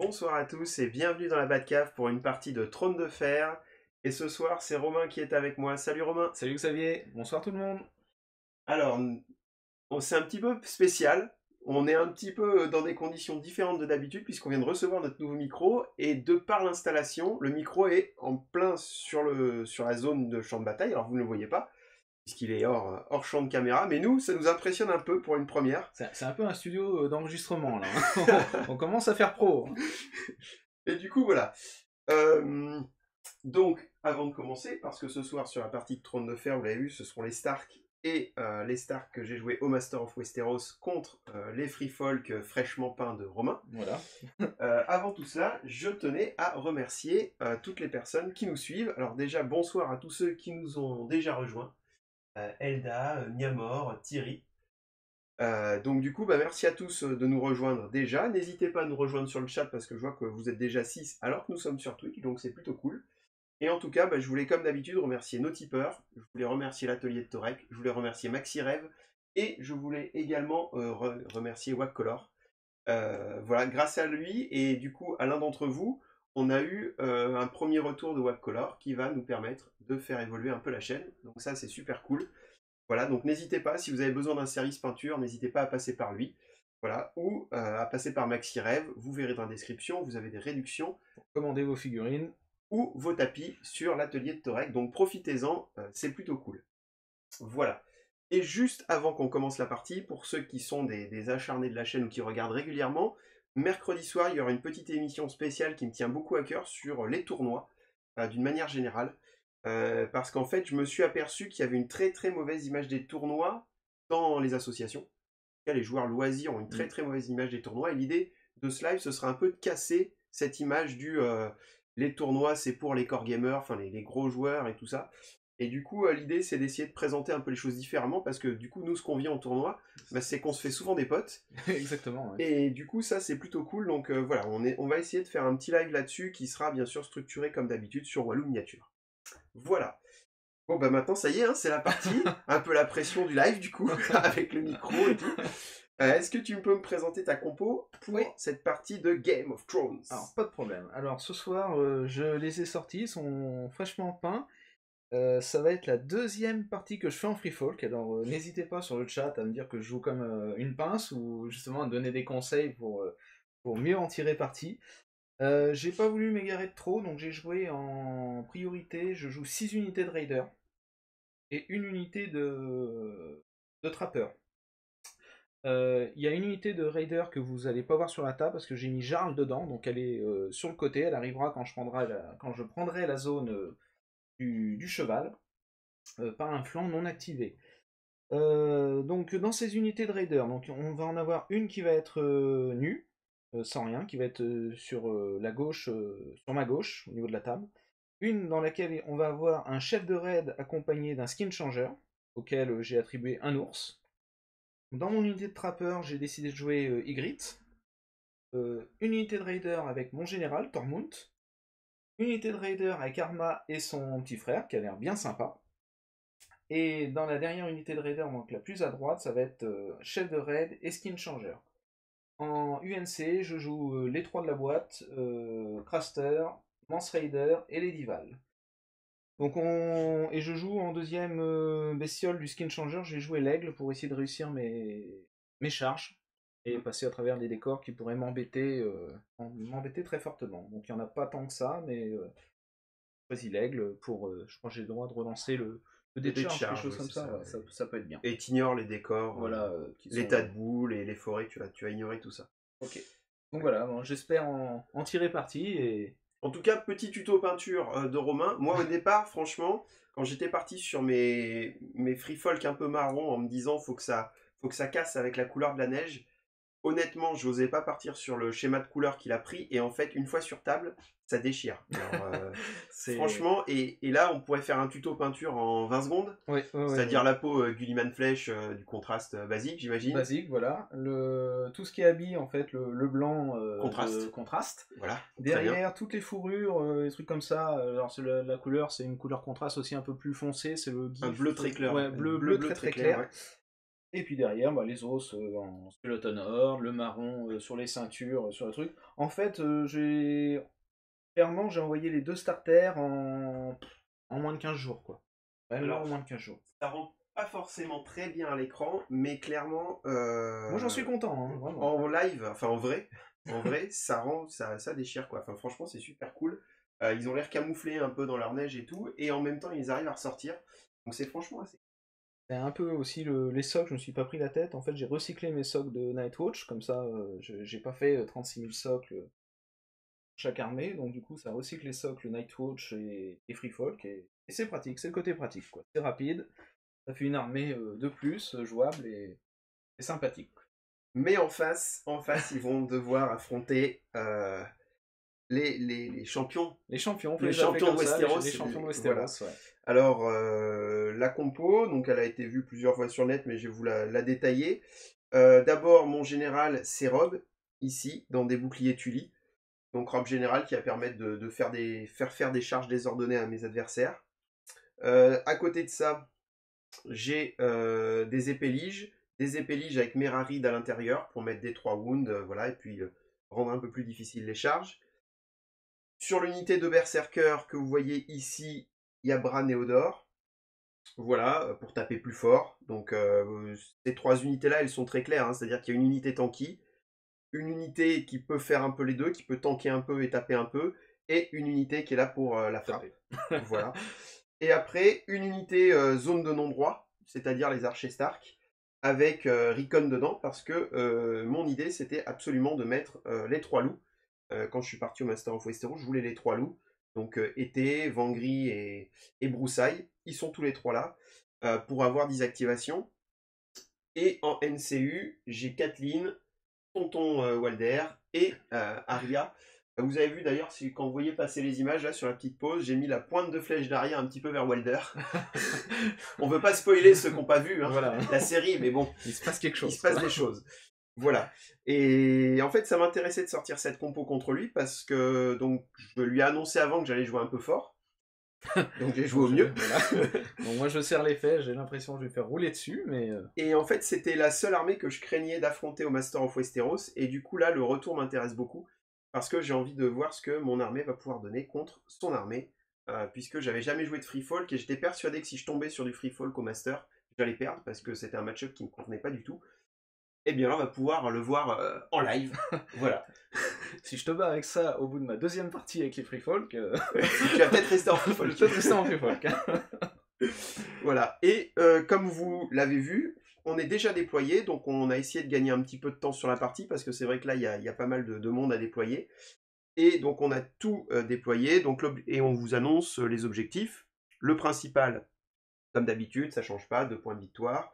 Bonsoir à tous et bienvenue dans la Batcave pour une partie de Trône de Fer. Et ce soir, c'est Romain qui est avec moi. Salut Romain. Salut Xavier, bonsoir tout le monde. Alors, c'est un petit peu spécial. On est un petit peu dans des conditions différentes de d'habitude puisqu'on vient de recevoir notre nouveau micro et de par l'installation, le micro est en plein sur la zone de champ de bataille. Alors vous ne le voyez pas puisqu'il est hors champ de caméra, mais nous, ça nous impressionne un peu pour une première. C'est un peu un studio d'enregistrement là, hein. On commence à faire pro, hein. Et du coup, voilà. Euh, Donc, avant de commencer, parce que ce soir sur la partie de Trône de Fer, vous l'avez vu, ce seront les Stark et les Stark que j'ai joué au Master of Westeros contre les Free Folk fraîchement peints de Romain. Voilà. Avant tout cela, je tenais à remercier toutes les personnes qui nous suivent. Alors déjà, bonsoir à tous ceux qui nous ont déjà rejoints. Elda, Niamor, Thierry. Donc du coup, merci à tous de nous rejoindre déjà. N'hésitez pas à nous rejoindre sur le chat parce que je vois que vous êtes déjà 6 alors que nous sommes sur Twitch, donc c'est plutôt cool. Et en tout cas, je voulais comme d'habitude remercier nos tipeurs, je voulais remercier l'atelier de Torek, je voulais remercier Maxi Rêve, et je voulais également remercier Wackcolor. Voilà, grâce à lui, et du coup à l'un d'entre vous, on a eu un premier retour de Wackcolor qui va nous permettre de faire évoluer un peu la chaîne. Donc ça, c'est super cool. Voilà, donc n'hésitez pas, si vous avez besoin d'un service peinture, n'hésitez pas à passer par lui. Voilà, ou à passer par Maxi Rêve, vous verrez dans la description, vous avez des réductions. Commandez vos figurines. Ou vos tapis sur l'atelier de Torek, donc profitez-en, c'est plutôt cool. Voilà. Et juste avant qu'on commence la partie, pour ceux qui sont des acharnés de la chaîne ou qui regardent régulièrement, mercredi soir, il y aura une petite émission spéciale qui me tient beaucoup à cœur sur les tournois, d'une manière générale. Parce qu'en fait, je me suis aperçu qu'il y avait une très très mauvaise image des tournois dans les associations. Les joueurs loisirs ont une très très mauvaise image des tournois, et l'idée de ce live, ce sera un peu de casser cette image du les tournois, c'est pour les core gamers, enfin les gros joueurs et tout ça. Et du coup, l'idée, c'est d'essayer de présenter un peu les choses différemment, parce que du coup, nous, ce qu'on vit en tournoi, c'est qu'on se fait souvent des potes. Exactement, ouais. Et du coup, ça, c'est plutôt cool. Donc voilà, on va essayer de faire un petit live là-dessus, qui sera bien sûr structuré comme d'habitude sur Walou Miniature. Voilà. Bon, maintenant, ça y est, hein, c'est la partie. Un peu la pression du live, du coup, avec le micro et tout. Est-ce que tu peux me présenter ta compo pour cette partie de Game of Thrones? Alors, pas de problème. Alors, ce soir, je les ai sortis, ils sont fraîchement peints. Ça va être la deuxième partie que je fais en Free Folk, alors n'hésitez pas sur le chat à me dire que je joue comme une pince, ou justement à me donner des conseils pour mieux en tirer parti. J'ai pas voulu m'égarer de trop, donc j'ai joué en priorité, je joue 6 unités de Raider et une unité de Trapper. Il y a une unité de Raider que vous n'allez pas voir sur la table parce que j'ai mis Jarl dedans, donc elle est sur le côté, elle arrivera quand je prendrai la zone du cheval par un flanc non activé. Donc dans ces unités de Raider, donc on va en avoir une qui va être nue, sans rien, qui va être sur la gauche, sur ma gauche, au niveau de la table. Une dans laquelle on va avoir un chef de raid accompagné d'un skin changer, auquel j'ai attribué un ours. Dans mon unité de trapper, j'ai décidé de jouer Ygritte. Une unité de raider avec mon général, Tormund. Une unité de raider avec Arma et son petit frère, qui a l'air bien sympa. Et dans la dernière unité de raider, donc la plus à droite, ça va être chef de raid et skin changer. En UNC, je joue les trois de la boîte, Craster, Mance Raider et Ladyval. Donc et je joue en deuxième bestiole du skin changer, j'ai joué l'aigle pour essayer de réussir mes charges et passer à travers des décors qui pourraient m'embêter très fortement. Donc il n'y en a pas tant que ça, mais j'ai choisi l'aigle pour, je crois que j'ai le droit de relancer le décharge, quelque chose comme ça, voilà, ça peut être bien. Et t'ignores les décors, voilà, les tas de boules et les forêts, tu vas ignorer tout ça. Ok. Donc voilà, bon, j'espère en tirer parti et... En tout cas, petit tuto peinture de Romain. Moi, au départ, franchement, quand j'étais parti sur mes free folk un peu marron en me disant faut que ça casse avec la couleur de la neige, honnêtement, je n'osais pas partir sur le schéma de couleur qu'il a pris. Et en fait, une fois sur table, ça déchire. Alors, franchement, et là, on pourrait faire un tuto peinture en 20 secondes. C'est-à-dire la peau Gulliman Flèche, du contraste basique, j'imagine. Basique, voilà. Tout ce qui habille, en fait, le blanc contraste. Voilà. Derrière, toutes les fourrures, les trucs comme ça. Alors, la couleur, c'est une couleur contraste aussi un peu plus foncée. C'est le GIF. Un bleu très clair. Ouais, bleu très clair. Ouais. Et puis derrière, bah, les os en Skeleton Horde, le marron sur les ceintures, sur le truc. En fait, clairement, j'ai envoyé les 2 starters en moins de 15 jours, quoi. Réellement en Alors, moins de 15 jours. ça rend pas forcément très bien à l'écran, mais clairement, Moi, j'en suis content, hein, vraiment. en live, enfin en vrai, ça rend, ça déchire quoi. Enfin, franchement, c'est super cool. Ils ont l'air camouflés un peu dans leur neige et tout, et en même temps, ils arrivent à ressortir. Donc c'est franchement assez. C'est un peu aussi les socks, je me suis pas pris la tête. En fait, j'ai recyclé mes socks de Nightwatch, comme ça, j'ai pas fait 36 000 socks chaque armée, donc du coup, ça recycle les socks, le Nightwatch et Freefolk, et c'est pratique, c'est le côté pratique, quoi. C'est rapide, ça fait une armée de plus, jouable et sympathique. Mais en face, ils vont devoir affronter les champions. Les champions, on peut Les les appeler champions de comme ça, Westeros. les champions de Voilà. Westeros, ouais. Alors, la compo, donc elle a été vue plusieurs fois sur le net, mais je vais vous la détailler. D'abord, mon général, c'est Rob, ici, dans des boucliers Tully. Donc, Rob général qui va permettre de faire des charges désordonnées à mes adversaires. À côté de ça, j'ai des épées liges avec Merarid à l'intérieur pour mettre des 3 wounds, voilà, et puis rendre un peu plus difficile les charges. Sur l'unité de Berserker que vous voyez ici, il y a Bran et Odor. Voilà, pour taper plus fort. Donc ces 3 unités-là, elles sont très claires, hein, c'est-à-dire qu'il y a une unité tanky, une unité qui peut faire un peu les deux, qui peut tanker un peu et taper un peu, et une unité qui est là pour la frappe. Voilà. Et après, une unité zone de non-droit, c'est-à-dire les archers Stark, avec Recon dedans, parce que mon idée, c'était absolument de mettre les 3 loups. Quand je suis parti au Master of Westeros, je voulais les 3 loups. Donc Été, Vangry et Broussailles. Ils sont tous les 3 là, pour avoir des activations. Et en NCU, j'ai Kathleen, Tonton Walder et Arya. Vous avez vu d'ailleurs, quand vous voyez passer les images là sur la petite pause, j'ai mis la pointe de flèche d'Arya un petit peu vers Walder. On veut pas spoiler ceux qui n'ont pas vu Voilà. la série, mais bon, Il se passe quelque chose. il se passe des choses. Voilà. Et en fait, ça m'intéressait de sortir cette compo contre lui parce que donc je lui ai annoncé avant que j'allais jouer un peu fort. Donc j'ai joué au mieux. Voilà. Bon, moi je serre les faits, j'ai l'impression que je vais faire rouler dessus, mais. Et en fait, c'était la seule armée que je craignais d'affronter au Master of Westeros. Et du coup, là, le retour m'intéresse beaucoup. Parce que j'ai envie de voir ce que mon armée va pouvoir donner contre son armée. Puisque j'avais jamais joué de Free Folk. Et j'étais persuadé que si je tombais sur du Free Folk au Master, j'allais perdre. Parce que c'était un match-up qui ne me convenait pas du tout. Et bien là, on va pouvoir le voir en live. Voilà. Si je te bats avec ça au bout de ma deuxième partie avec les Free Folk. Tu vas peut-être rester en Free Folk. Je vais peut-être rester en Free Folk. Voilà. Et comme vous l'avez vu, on est déjà déployé, donc on a essayé de gagner un petit peu de temps sur la partie, parce que c'est vrai que là, il y a pas mal de monde à déployer. Et donc on a tout déployé, et on vous annonce les objectifs. Le principal, comme d'habitude, ça change pas, 2 points de victoire.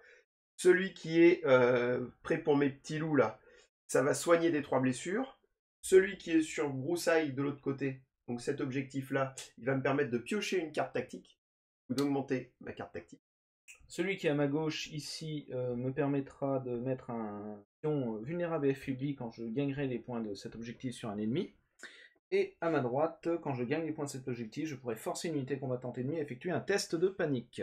Celui qui est prêt pour mes petits loups, là, ça va soigner des 3 blessures. Celui qui est sur Broussailles de l'autre côté, donc cet objectif-là, il va me permettre de piocher une carte tactique, ou d'augmenter ma carte tactique. Celui qui est à ma gauche ici me permettra de mettre un pion vulnérable et affaibli quand je gagnerai les points de cet objectif sur un ennemi. Et à ma droite, quand je gagne les points de cet objectif, je pourrai forcer une unité combattante ennemie à effectuer un test de panique.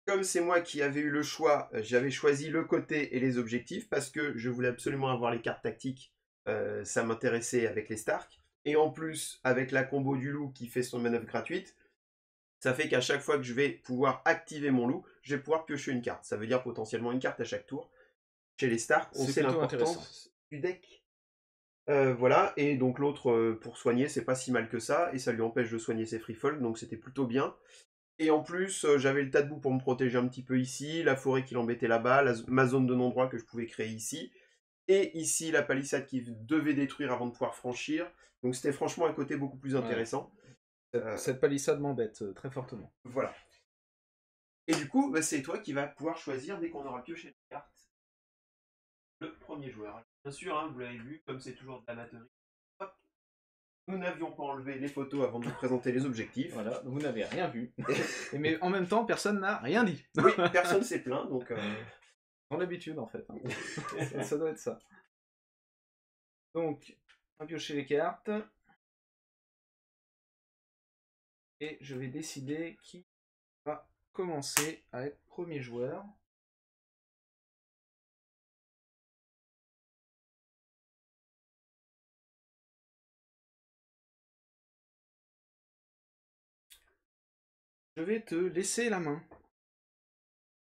Comme c'est moi qui avais eu le choix, j'avais choisi le côté et les objectifs parce que je voulais absolument avoir les cartes tactiques. Ça m'intéressait avec les Stark. Et en plus, avec la combo du loup qui fait son manœuvre gratuite, ça fait qu'à chaque fois que je vais pouvoir activer mon loup, je vais pouvoir piocher une carte. Ça veut dire potentiellement une carte à chaque tour. Chez les Stark, on sait l'importance du deck. Voilà, et donc l'autre, pour soigner, c'est pas si mal que ça, et ça lui empêche de soigner ses free folk, donc c'était plutôt bien. Et en plus, j'avais le tas de boue pour me protéger un petit peu ici, la forêt qui l'embêtait là-bas, ma zone de non-droit que je pouvais créer ici, et ici la palissade qui devait détruire avant de pouvoir franchir. Donc c'était franchement un côté beaucoup plus intéressant. Cette palissade m'embête très fortement. Voilà. Et du coup, bah, c'est toi qui vas pouvoir choisir dès qu'on aura pioché la carte. Le premier joueur. Bien sûr, hein, vous l'avez vu, comme c'est toujours de l'amateurisme. Nous n'avions pas enlevé les photos avant de vous présenter les objectifs. Voilà, vous n'avez rien vu. Mais en même temps, personne n'a rien dit. Oui, personne s'est plaint, donc... Dans l'habitude, en fait. Hein. Ça doit être ça. Donc, on va piocher les cartes. Et je vais décider qui va commencer à être premier joueur. je vais te laisser la main.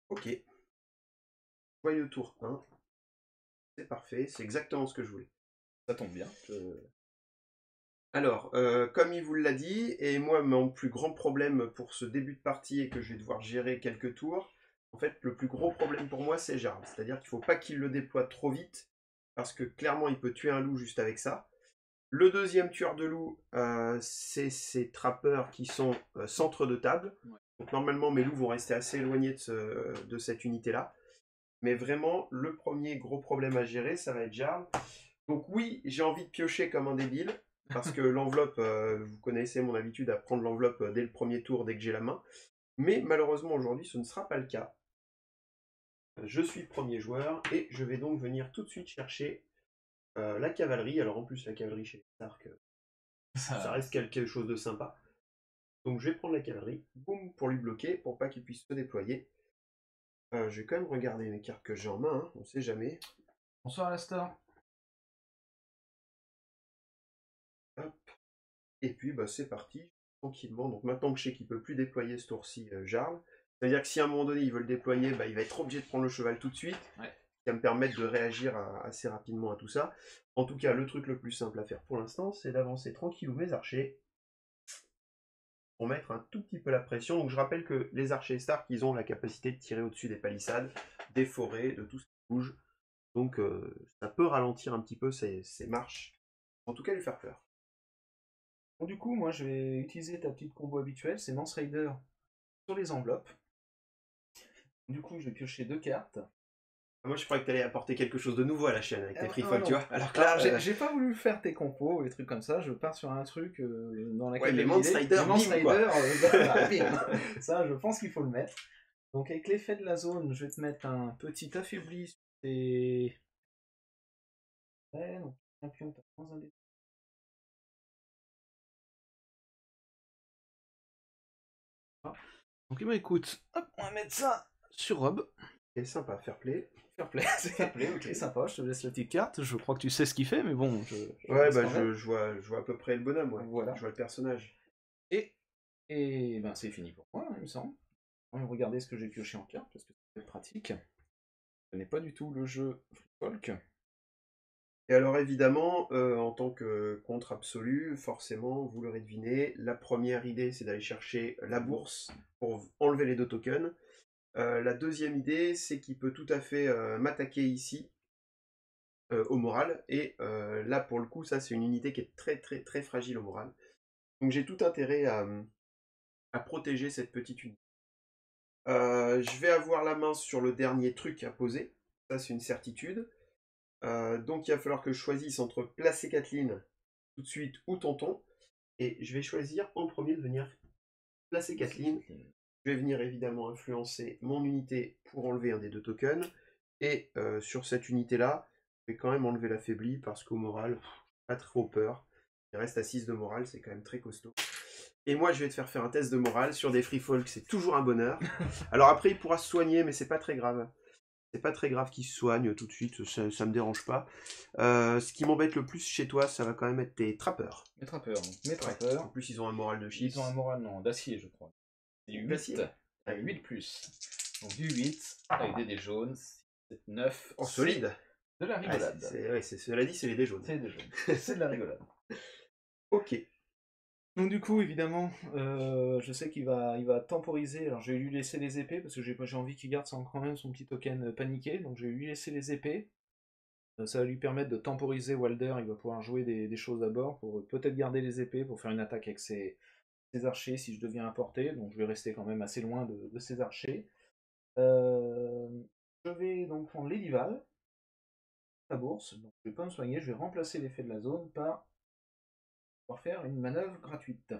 Ok. Joyeux tour 1. C'est parfait, c'est exactement ce que je voulais. Ça tombe bien. Alors, comme il vous l'a dit, et moi, mon plus grand problème pour ce début de partie et que je vais devoir gérer quelques tours, en fait, le plus gros problème pour moi, c'est Jarl. C'est-à-dire qu'il ne faut pas qu'il le déploie trop vite, parce que clairement, il peut tuer un loup juste avec ça. Le deuxième tueur de loup, c'est ces trappeurs qui sont centre de table. Ouais. Donc normalement, mes loups vont rester assez éloignés de cette unité-là. Mais vraiment, le premier gros problème à gérer, ça va être Jarl. Donc oui, j'ai envie de piocher comme un débile, parce que l'enveloppe, vous connaissez mon habitude à prendre l'enveloppe dès le premier tour, dès que j'ai la main. Mais malheureusement, aujourd'hui, ce ne sera pas le cas. Je suis premier joueur, et je vais donc venir tout de suite chercher la cavalerie. Alors en plus, la cavalerie chez les Stark, ça reste quelque chose de sympa. Donc je vais prendre la cavalerie, boum, pour lui bloquer, pour pas qu'il puisse se déployer. Je vais quand même regarder mes cartes que j'ai en main, hein, on sait jamais. Bonsoir Astor. Hop. Et puis bah, c'est parti, tranquillement. Donc maintenant que je sais qu'il peut plus déployer ce tour-ci Jarl, c'est-à-dire que si à un moment donné il veut le déployer, bah, il va être obligé de prendre le cheval tout de suite, Ouais. qui va me permettre de réagir assez rapidement à tout ça. En tout cas, le truc le plus simple à faire pour l'instant, c'est d'avancer tranquillou mes archers, pour mettre un tout petit peu la pression. Donc je rappelle que les archers Stark, ils ont la capacité de tirer au-dessus des palissades, des forêts, de tout ce qui bouge. Donc ça peut ralentir un petit peu ces marches, en tout cas lui faire peur. Bon, du coup, moi je vais utiliser ta petite combo habituelle, c'est Mance Raider sur les enveloppes. Du coup, je vais piocher 2 cartes. Moi je croyais que tu allais apporter quelque chose de nouveau à la chaîne avec tes free non, folk, non. tu vois. Alors que Alors, là, j'ai pas voulu faire tes compos, les trucs comme ça, je pars sur un truc dans ouais, laquelle mais Mance Rider, bim, quoi. voilà, bim. Ça, je pense qu'il faut le mettre. Donc avec l'effet de la zone, je vais te mettre un petit affaibli sur tes... Ouais, donc un pion, t'as moins un dé. Donc bah écoute, hop, on va mettre ça sur Rob. C'est sympa, fair play. Fair play, Fair play, ok. c'est sympa, je te laisse la petite carte, je crois que tu sais ce qu'il fait, mais bon, Ouais, laisse bah quand même. je vois à peu près le bonhomme, ouais. Voilà. Je vois le personnage. Et ben c'est fini pour moi, il me semble. On va regarder ce que j'ai pioché en carte, parce que c'est pratique. Ce n'est pas du tout le jeu Free Folk. Et alors évidemment, en tant que contre absolu, forcément, vous l'aurez deviné, la première idée c'est d'aller chercher la bourse pour enlever les 2 tokens. La deuxième idée c'est qu'il peut tout à fait m'attaquer ici au moral. Et là pour le coup, ça c'est une unité qui est très très très fragile au moral. Donc j'ai tout intérêt à protéger cette petite unité. Je vais avoir la main sur le dernier truc à poser, ça c'est une certitude. Donc il va falloir que je choisisse entre placer Kathleen tout de suite ou Tonton. Et je vais choisir en premier de venir placer Kathleen. Je vais venir évidemment influencer mon unité pour enlever un des 2 tokens. Et sur cette unité-là, je vais quand même enlever l'affaibli parce qu'au moral, pas trop peur. Il reste à 6 de morale, c'est quand même très costaud. Et moi, je vais te faire un test de morale sur des free folk, c'est toujours un bonheur. Alors après, il pourra se soigner, mais c'est pas très grave. C'est pas très grave qu'il se soigne tout de suite, ça me dérange pas. Ce qui m'embête le plus chez toi, ça va quand même être tes trappeurs. Mes trappeurs, donc. Mes Ouais. trappeurs. En plus, ils ont un moral de chips. Ils ont un moral, non, d'acier, je crois. Et 8. D'acier. Ouais, 8 plus. Donc du 8, avec des dés jaunes, 7, 9. Oh, solide. De la rigolade. Cela dit, c'est les dés jaunes. C'est des jaunes. C'est de la rigolade. Ok. Donc du coup, évidemment, je sais qu'il va temporiser. Alors je vais lui laisser les épées, parce que j'ai envie qu'il garde quand même son petit token paniqué. Donc je vais lui laisser les épées. Ça va lui permettre de temporiser Walder, il va pouvoir jouer des choses à bord pour peut-être garder les épées, pour faire une attaque avec ses archers si je deviens importé. Donc je vais rester quand même assez loin de ses archers. Je vais donc prendre l'Edival, la bourse. Donc je vais pas me soigner, je vais remplacer l'effet de la zone par faire une manœuvre gratuite.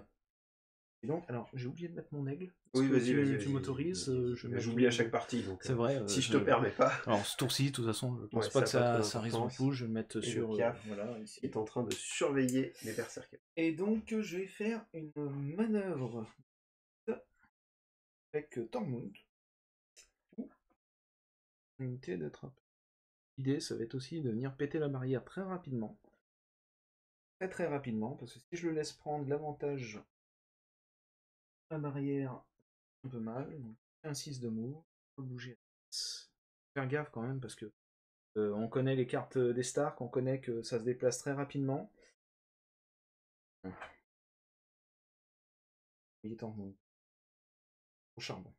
Et donc, alors j'ai oublié de mettre mon aigle. Oui, vas-y. Tu m'autorises. J'oublie à chaque partie, donc c'est vrai. si je te permets pas. Alors ce tour-ci, de toute façon, je pense Ouais, pas que ça ça risque beaucoup. Je vais me mettre Et sur. le Piaf Voilà, ici. est en train de surveiller les berserkers. Et donc je vais faire une manœuvre avec Tormund. Unité d'attrape. L'idée, ça va être aussi de venir péter la barrière très rapidement. Très rapidement, parce que si je le laisse prendre l'avantage la barrière, un peu mal. Donc, un 6 de move. On peut bouger. Faire gaffe quand même parce que on connaît les cartes des Stark, on connaît que ça se déplace très rapidement. Il est en au charbon.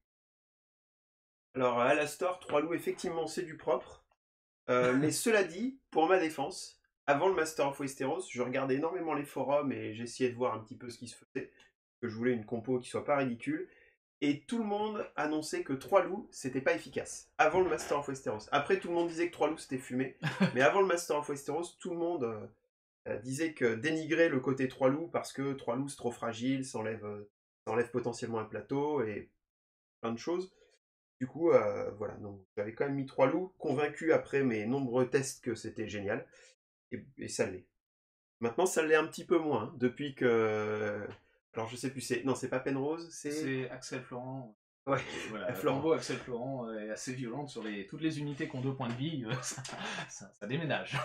Alors, Alastor, 3 loups, effectivement, c'est du propre. Mais cela dit, pour ma défense, avant le Master of Westeros, je regardais énormément les forums et j'essayais de voir un petit peu ce qui se faisait. Que je voulais une compo qui soit pas ridicule. Et tout le monde annonçait que 3 loups, c'était pas efficace. Avant le Master of Westeros. Après, tout le monde disait que 3 loups, c'était fumé. Mais avant le Master of Westeros, tout le monde disait que dénigrer le côté 3 loups parce que 3 loups, c'est trop fragile, ça enlève potentiellement un plateau et plein de choses. Du coup, voilà, donc j'avais quand même mis 3 loups, convaincu après mes nombreux tests que c'était génial. Et ça l'est. Maintenant, ça l'est un petit peu moins, depuis que... Alors, je sais plus, c'est pas Penrose, C'est Axel Florent. Ouais, voilà, la Florent. combo Axel Florent est assez violente sur toutes les unités qui ont 2 points de vie, ça déménage.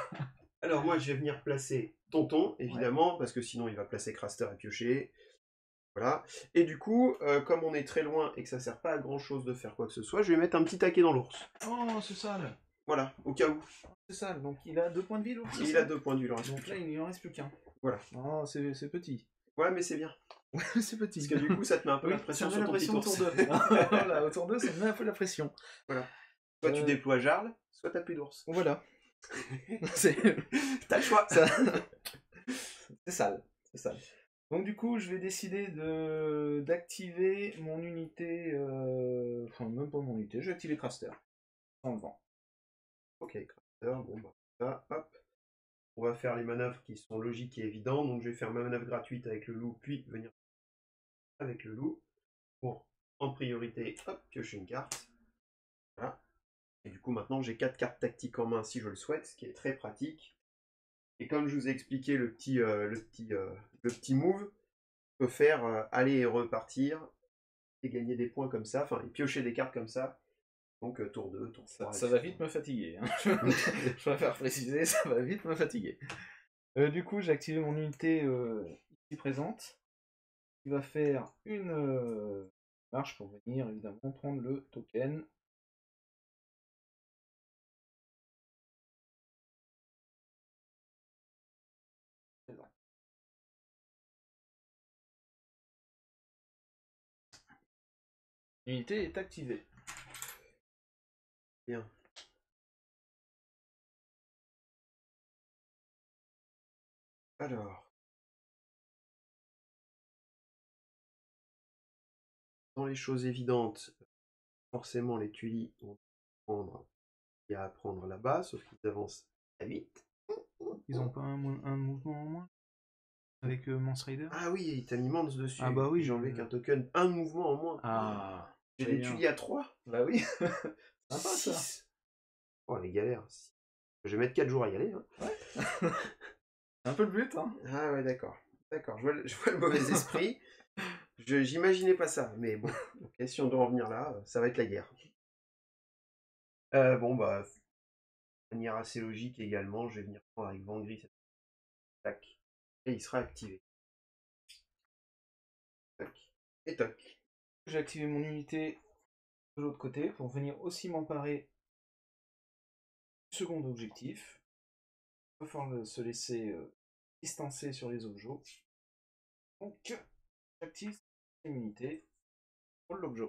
Alors moi, je vais venir placer Tonton, évidemment, parce que sinon il va placer Craster à piocher. Voilà. Et du coup, comme on est très loin et que ça sert pas à grand chose de faire quoi que ce soit, je vais mettre un petit taquet dans l'ours. Oh, c'est sale. Voilà, au cas où. C'est sale, donc il a 2 points de vie l'ours. Il a 2 points de vie, il en reste Donc plus là, qu'un. il n'y en reste plus qu'un. Voilà. Oh, c'est petit. Ouais, mais c'est bien. Ouais, c'est petit. Parce que du coup, ça te met un peu Oui, la pression ça sur met ton la petit pression ours. autour d'eux. Voilà, autour d'eux, ça met un peu la pression. Voilà. Soit tu déploies Jarl, soit t'as plus d'ours. Voilà. T'as le choix. C'est sale. C'est sale. Donc du coup, je vais décider d'activer mon unité... Enfin, même pas mon unité, je vais activer Craster. Dans le vent. Ok, Craster, bon bah, là, hop. On va faire les manœuvres qui sont logiques et évidentes. Donc je vais faire ma manœuvre gratuite avec le loup, puis venir avec le loup. Pour, en priorité, hop, piocher une carte. Voilà. Et du coup, maintenant, j'ai 4 cartes tactiques en main si je le souhaite, ce qui est très pratique. Et comme je vous ai expliqué le petit move, peut faire aller et repartir et gagner des points comme ça, enfin, et piocher des cartes comme ça. Donc tour 2, tour 3. Ça va vite me fatiguer. Hein. Je préfère préciser, ça va vite me fatiguer. Du coup, j'ai activé mon unité ici présente, qui va faire une marche pour venir évidemment prendre le token. L'unité est activée. Bien. Alors. Dans les choses évidentes, forcément les Tulis vont prendre et à prendre là-bas, sauf qu'ils avancent très vite. Ils ont pas un mouvement en moins avec Mance Rider? Ah oui, il t'a mis Mance dessus. Ah bah oui. J'ai enlevé qu'un token, un mouvement en moins. Ah. J'ai des Tulis à 3. Bah oui. Sympa, 6. Oh les galères. Je vais mettre 4 jours à y aller. Hein. Ouais. C'est un peu le but, hein. Ah ouais, d'accord. D'accord, je vois le mauvais esprit. J'imaginais pas ça, mais bon, okay, si on doit en venir là, ça va être la guerre. Bon bah, de manière assez logique également, je vais venir prendre avec Vangris. Tac. Et il sera activé. Tac. Et toc. J'ai activé mon unité de l'autre côté pour venir aussi m'emparer du second objectif. Il va falloir se laisser distancer sur les objets. Donc, j'active cette unité pour l'objet.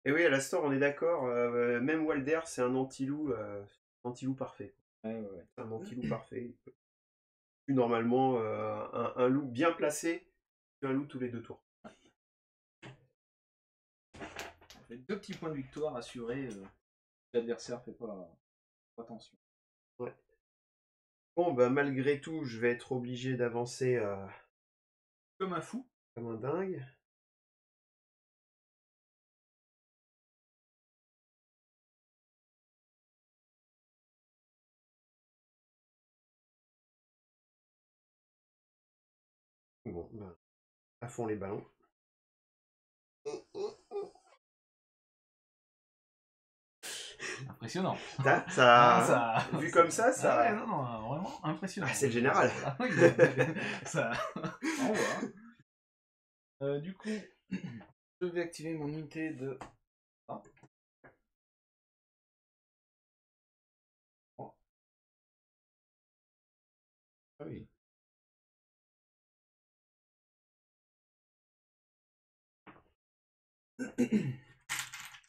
Et oui, à la store, on est d'accord, même Walder, c'est un anti-loup parfait. Ouais. C'est un anti-loup parfait. Plus normalement, un loup bien placé, un loup tous les 2 tours. On fait 2 petits points de victoire assurés. L'adversaire fait pas attention. Ouais. Bon, bah malgré tout, je vais être obligé d'avancer comme un fou. Comme un dingue. Bon, ben, à fond les ballons. Impressionnant. Ça, vu comme ça, ça. Ah ouais, non, vraiment impressionnant. Ah, c'est le général. Ça. On voit. Du coup, Je vais activer mon unité de... Ah. Oh. Ah oui.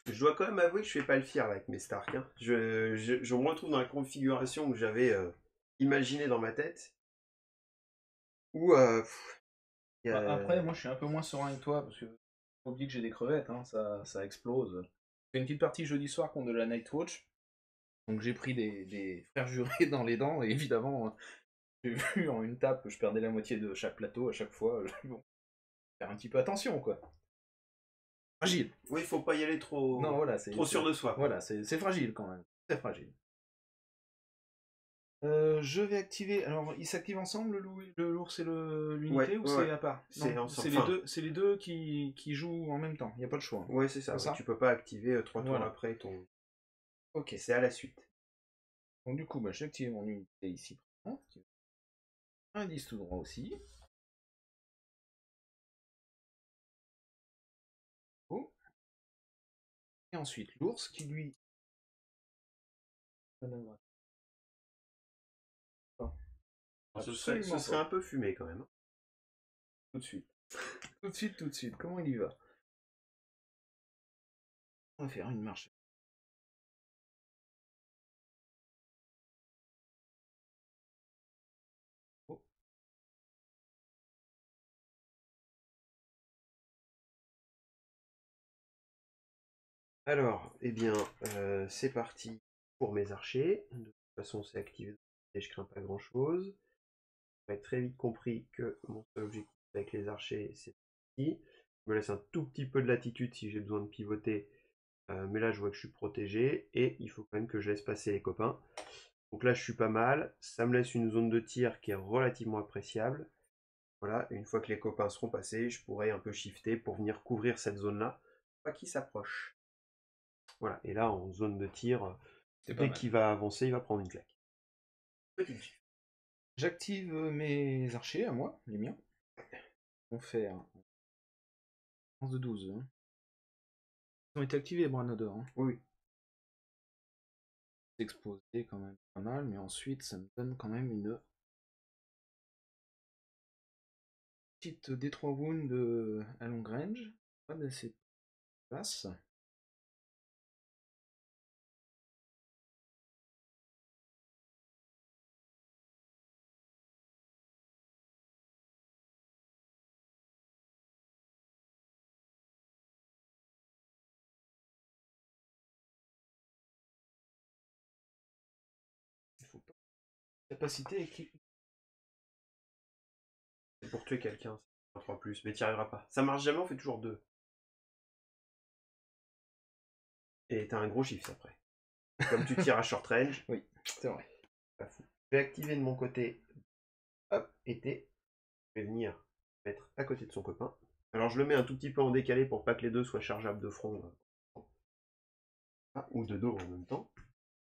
Je dois quand même avouer que je fais pas le fier là, avec mes Stark. Hein. Je me retrouve dans la configuration que j'avais imaginée dans ma tête. Où Après, moi je suis un peu moins serein que toi, parce que faut oublier que j'ai des crevettes, hein, ça explose. J'ai fait une petite partie jeudi soir contre de la Nightwatch, donc j'ai pris des frères jurés dans les dents, et évidemment, j'ai vu en une tape que je perdais la moitié de chaque plateau à chaque fois. Bon, faire un petit peu attention, quoi. Fragile. oui, il faut pas y aller Non, voilà, trop sûr de soi. Voilà, c'est fragile quand même. Très fragile. Je vais activer. Alors, ils s'activent ensemble, l'ours et l'unité, ou c'est à part? C'est Non, ensemble. c'est les deux qui jouent en même temps. Il n'y a pas de choix. Hein. Ouais, c'est ça. C'est ça. Tu peux pas activer 3 tours Voilà. après ton. Ok. C'est à la suite. Donc du coup, bah, j'ai activé mon unité ici. Un 10 tout droit aussi. Oh. Et ensuite l'ours qui lui... Ce serait un peu fumé quand même. Tout de suite. Tout de suite. Comment il y va? On va faire une marche. Oh. Alors, eh bien, c'est parti pour mes archers. De toute façon, c'est activé et je crains pas grand chose. J'ai très vite compris que mon seul objectif avec les archers, c'est ici. Je me laisse un tout petit peu de latitude si j'ai besoin de pivoter. Mais là, je vois que je suis protégé. Et il faut quand même que je laisse passer les copains. Donc là, je suis pas mal. Ça me laisse une zone de tir qui est relativement appréciable. Voilà, une fois que les copains seront passés, je pourrai un peu shifter pour venir couvrir cette zone-là. Pas qu'ils s'approchent. Voilà, et là, en zone de tir, dès qu'il va avancer, il va prendre une claque. Petite gifle. J'active mes archers à moi, les miens. On fait un 11 de 12. Hein. Ils ont été activés, Branador. Hein. Oui. Exposé quand même pas mal, mais ensuite ça me donne quand même une petite D3 wound à long range. Pas d'assez de place. Il faut pas. Capacité équipe. C'est pour tuer quelqu'un, c'est un 3 plus, mais t'y arriveras pas. Ça marche jamais, on fait toujours 2. Et t'as un gros shift après. Comme tu tires à short range. Oui, c'est vrai. Pas fou. Je vais activer de mon côté. Hop, été. Je vais venir mettre à côté de son copain. Alors je le mets un tout petit peu en décalé pour pas que les deux soient chargeables de front. Ou de dos en même temps.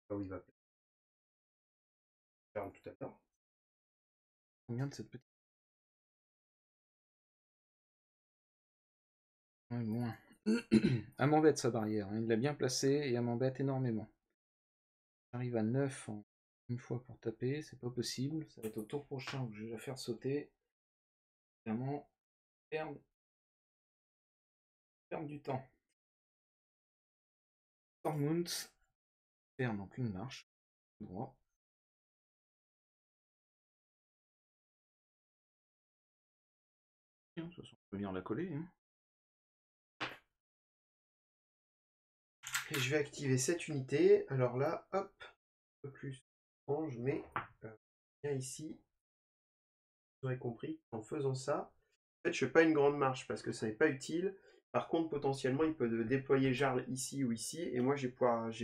Là où il va faire tout à l'heure. Combien de cette petite. Ouais, moins. Elle m'embête sa barrière. Hein. Il l'a bien placée et elle m'embête énormément. J'arrive à 9 en une fois pour taper, c'est pas possible. Ça va être au tour prochain que je vais la faire sauter. Évidemment, perdre du temps. Stormount, perd donc une marche. Droit. De toute façon, on peut venir la coller. Hein. Et je vais activer cette unité. Alors là, hop, un peu plus. Je mets bien ici. Vous aurez compris qu'en faisant ça, en fait, je fais pas une grande marche parce que ça n'est pas utile. Par contre, potentiellement, il peut déployer Jarl ici ou ici, et moi, j'ai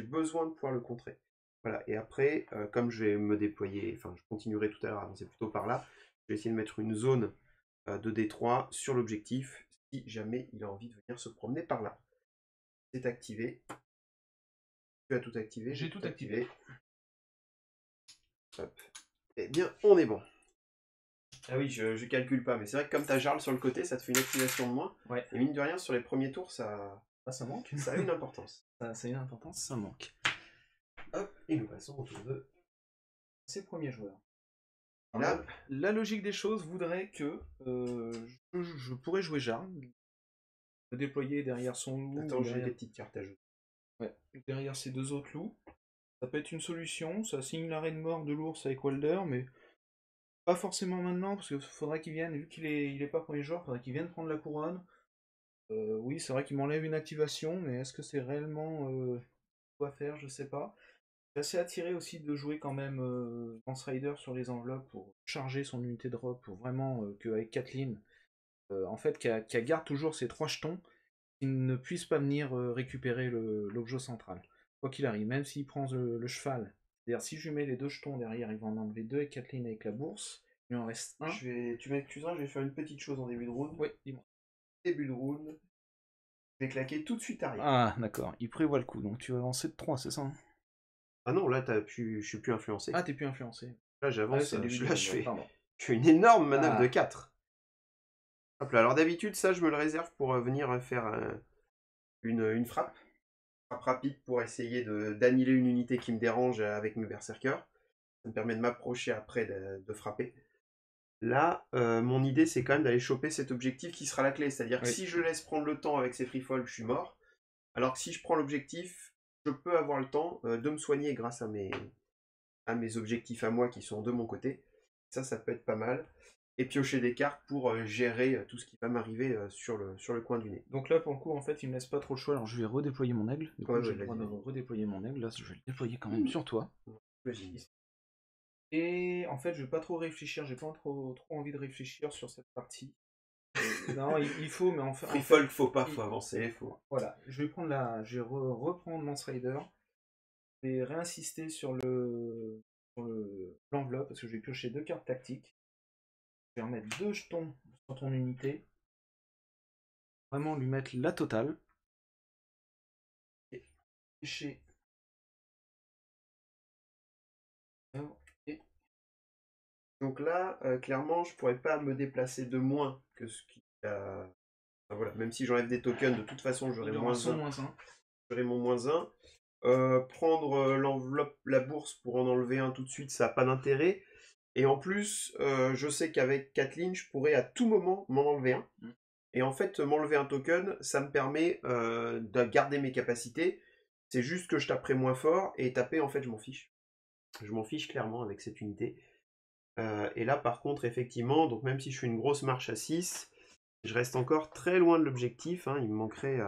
besoin de pouvoir le contrer. Voilà, et après, comme je vais me déployer, enfin, je continuerai tout à l'heure à avancer plutôt par là, je vais essayer de mettre une zone de D3 sur l'objectif, si jamais il a envie de venir se promener par là. C'est activé. Tu as tout activé. J'ai tout activé. Hop. Eh bien, on est bon. Ah oui, je calcule pas, mais c'est vrai que comme t'as Jarl sur le côté, ça te fait une activation de moins. Ouais. Et mine de rien, sur les premiers tours, ça manque. ça a une importance. Ça a une importance, ça manque. Hop, et nous passons au tour 2. C'est premier joueur. Là, La logique des choses voudrait que je pourrais jouer Jarl, le déployer derrière son loup. attends, j'ai derrière... des petites cartes à jouer. Ouais, derrière ces deux autres loups. Ça peut être une solution, ça signe l'arrêt de mort de l'ours avec Walder, mais pas forcément maintenant, parce qu'il faudrait qu'il vienne, vu qu'il est pas premier joueur, faudrait qu'il vienne prendre la couronne. Oui, c'est vrai qu'il m'enlève une activation, mais est-ce que c'est réellement quoi faire, je sais pas. Je suis assez attiré aussi de jouer quand même Lance Rider sur les enveloppes pour charger son unité de drop, pour vraiment qu'avec Kathleen, en fait, qu'elle garde toujours ses 3 jetons, qu'il ne puisse pas venir récupérer l'objet central. Quoi qu'il arrive, même s'il prend le cheval, c'est-à-dire si je lui mets les 2 jetons derrière, il va en enlever 2 avec Kathleen avec la bourse, il en reste 1. Tu m'excuseras, je vais faire une petite chose en début de round. Oui, dis-moi. Début de round, je vais claquer tout de suite arrière. Ah, d'accord, il prévoit le coup, donc tu vas avancer de 3, c'est ça? Ah non, là, je suis plus influencé. Ah, t'es plus influencé. Là, j'avance, Ah, je fais une énorme manœuvre Ah. de 4. Hop là, alors d'habitude, ça, je me le réserve pour venir faire une frappe. Frappe rapide pour essayer d'annihiler une unité qui me dérange avec mes berserkers. Ça me permet de m'approcher après de frapper. Là, mon idée, c'est quand même d'aller choper cet objectif qui sera la clé. C'est-à-dire que si je laisse prendre le temps avec ces free fall, je suis mort. Alors que si je prends l'objectif, je peux avoir le temps de me soigner grâce à mes objectifs à moi qui sont de mon côté. Ça peut être pas mal. Et piocher des cartes pour gérer tout ce qui va m'arriver sur le coin du nez. Donc là, pour le coup, en fait, il me laisse pas trop le choix. Alors je vais redéployer mon aigle. Du coup, Ouais, j'ai le droit de redéployer mon aigle. Là, je vais le déployer quand même sur toi. Vas-y. Et en fait, je vais pas trop réfléchir. J'ai pas trop envie de réfléchir sur cette partie. Non, il faut, mais enfin. Free fall, faut pas, faut avancer. Faut... Voilà, je vais prendre je vais reprendre Lance Rider. Je vais réinsister sur l'enveloppe parce que je vais piocher 2 cartes tactiques. Je vais remettre 2 jetons sur ton unité. Vraiment lui mettre la totale. Et piocher. Donc là, clairement, je pourrais pas me déplacer de moins que ce qui a... Enfin, voilà, même si j'enlève des tokens, de toute façon, j'aurai moins 1. J'aurai mon moins 1. Prendre l'enveloppe, la bourse pour en enlever un tout de suite, ça n'a pas d'intérêt. Et en plus, je sais qu'avec Kathleen, je pourrais à tout moment m'en enlever un. Et en fait, m'enlever un token, ça me permet de garder mes capacités. C'est juste que je taperai moins fort, et taper, en fait, je m'en fiche. Je m'en fiche clairement avec cette unité. Et là, par contre, effectivement, donc même si je fais une grosse marche à 6, je reste encore très loin de l'objectif. Hein, il me manquerait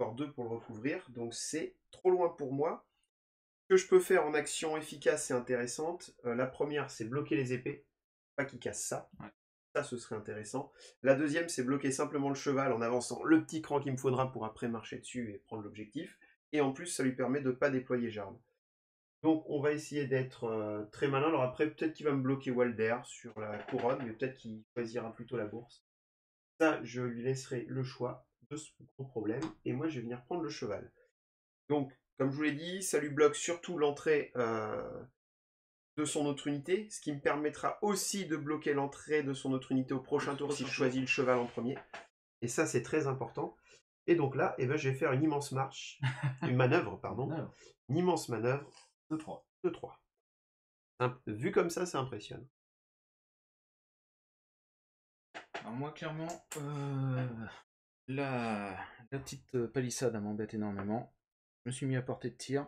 encore 2 pour le recouvrir. Donc c'est trop loin pour moi. Ce que je peux faire en action efficace et intéressante, la première, c'est bloquer les épées. Pas qu'ils cassent ça. Ouais. Ça, ce serait intéressant. La deuxième, c'est bloquer simplement le cheval en avançant le petit cran qu'il me faudra pour après marcher dessus et prendre l'objectif. Et en plus, ça lui permet de ne pas déployer Jarl. Donc on va essayer d'être très malin. Alors après, peut-être qu'il va me bloquer Walder sur la couronne, mais peut-être qu'il choisira plutôt la bourse. Ça, je lui laisserai le choix de ce gros problème. Et moi, je vais venir prendre le cheval. Donc, comme je vous l'ai dit, ça lui bloque surtout l'entrée de son autre unité, ce qui me permettra aussi de bloquer l'entrée de son autre unité au prochain tour si je choisis le cheval en premier. Et ça, c'est très important. Et donc là, je vais faire une immense marche, une manœuvre, pardon, une immense manœuvre de 3. Vu comme ça, c'est impressionnant. Alors moi, clairement, la petite palissade m'embête énormément. Je me suis mis à portée de tir.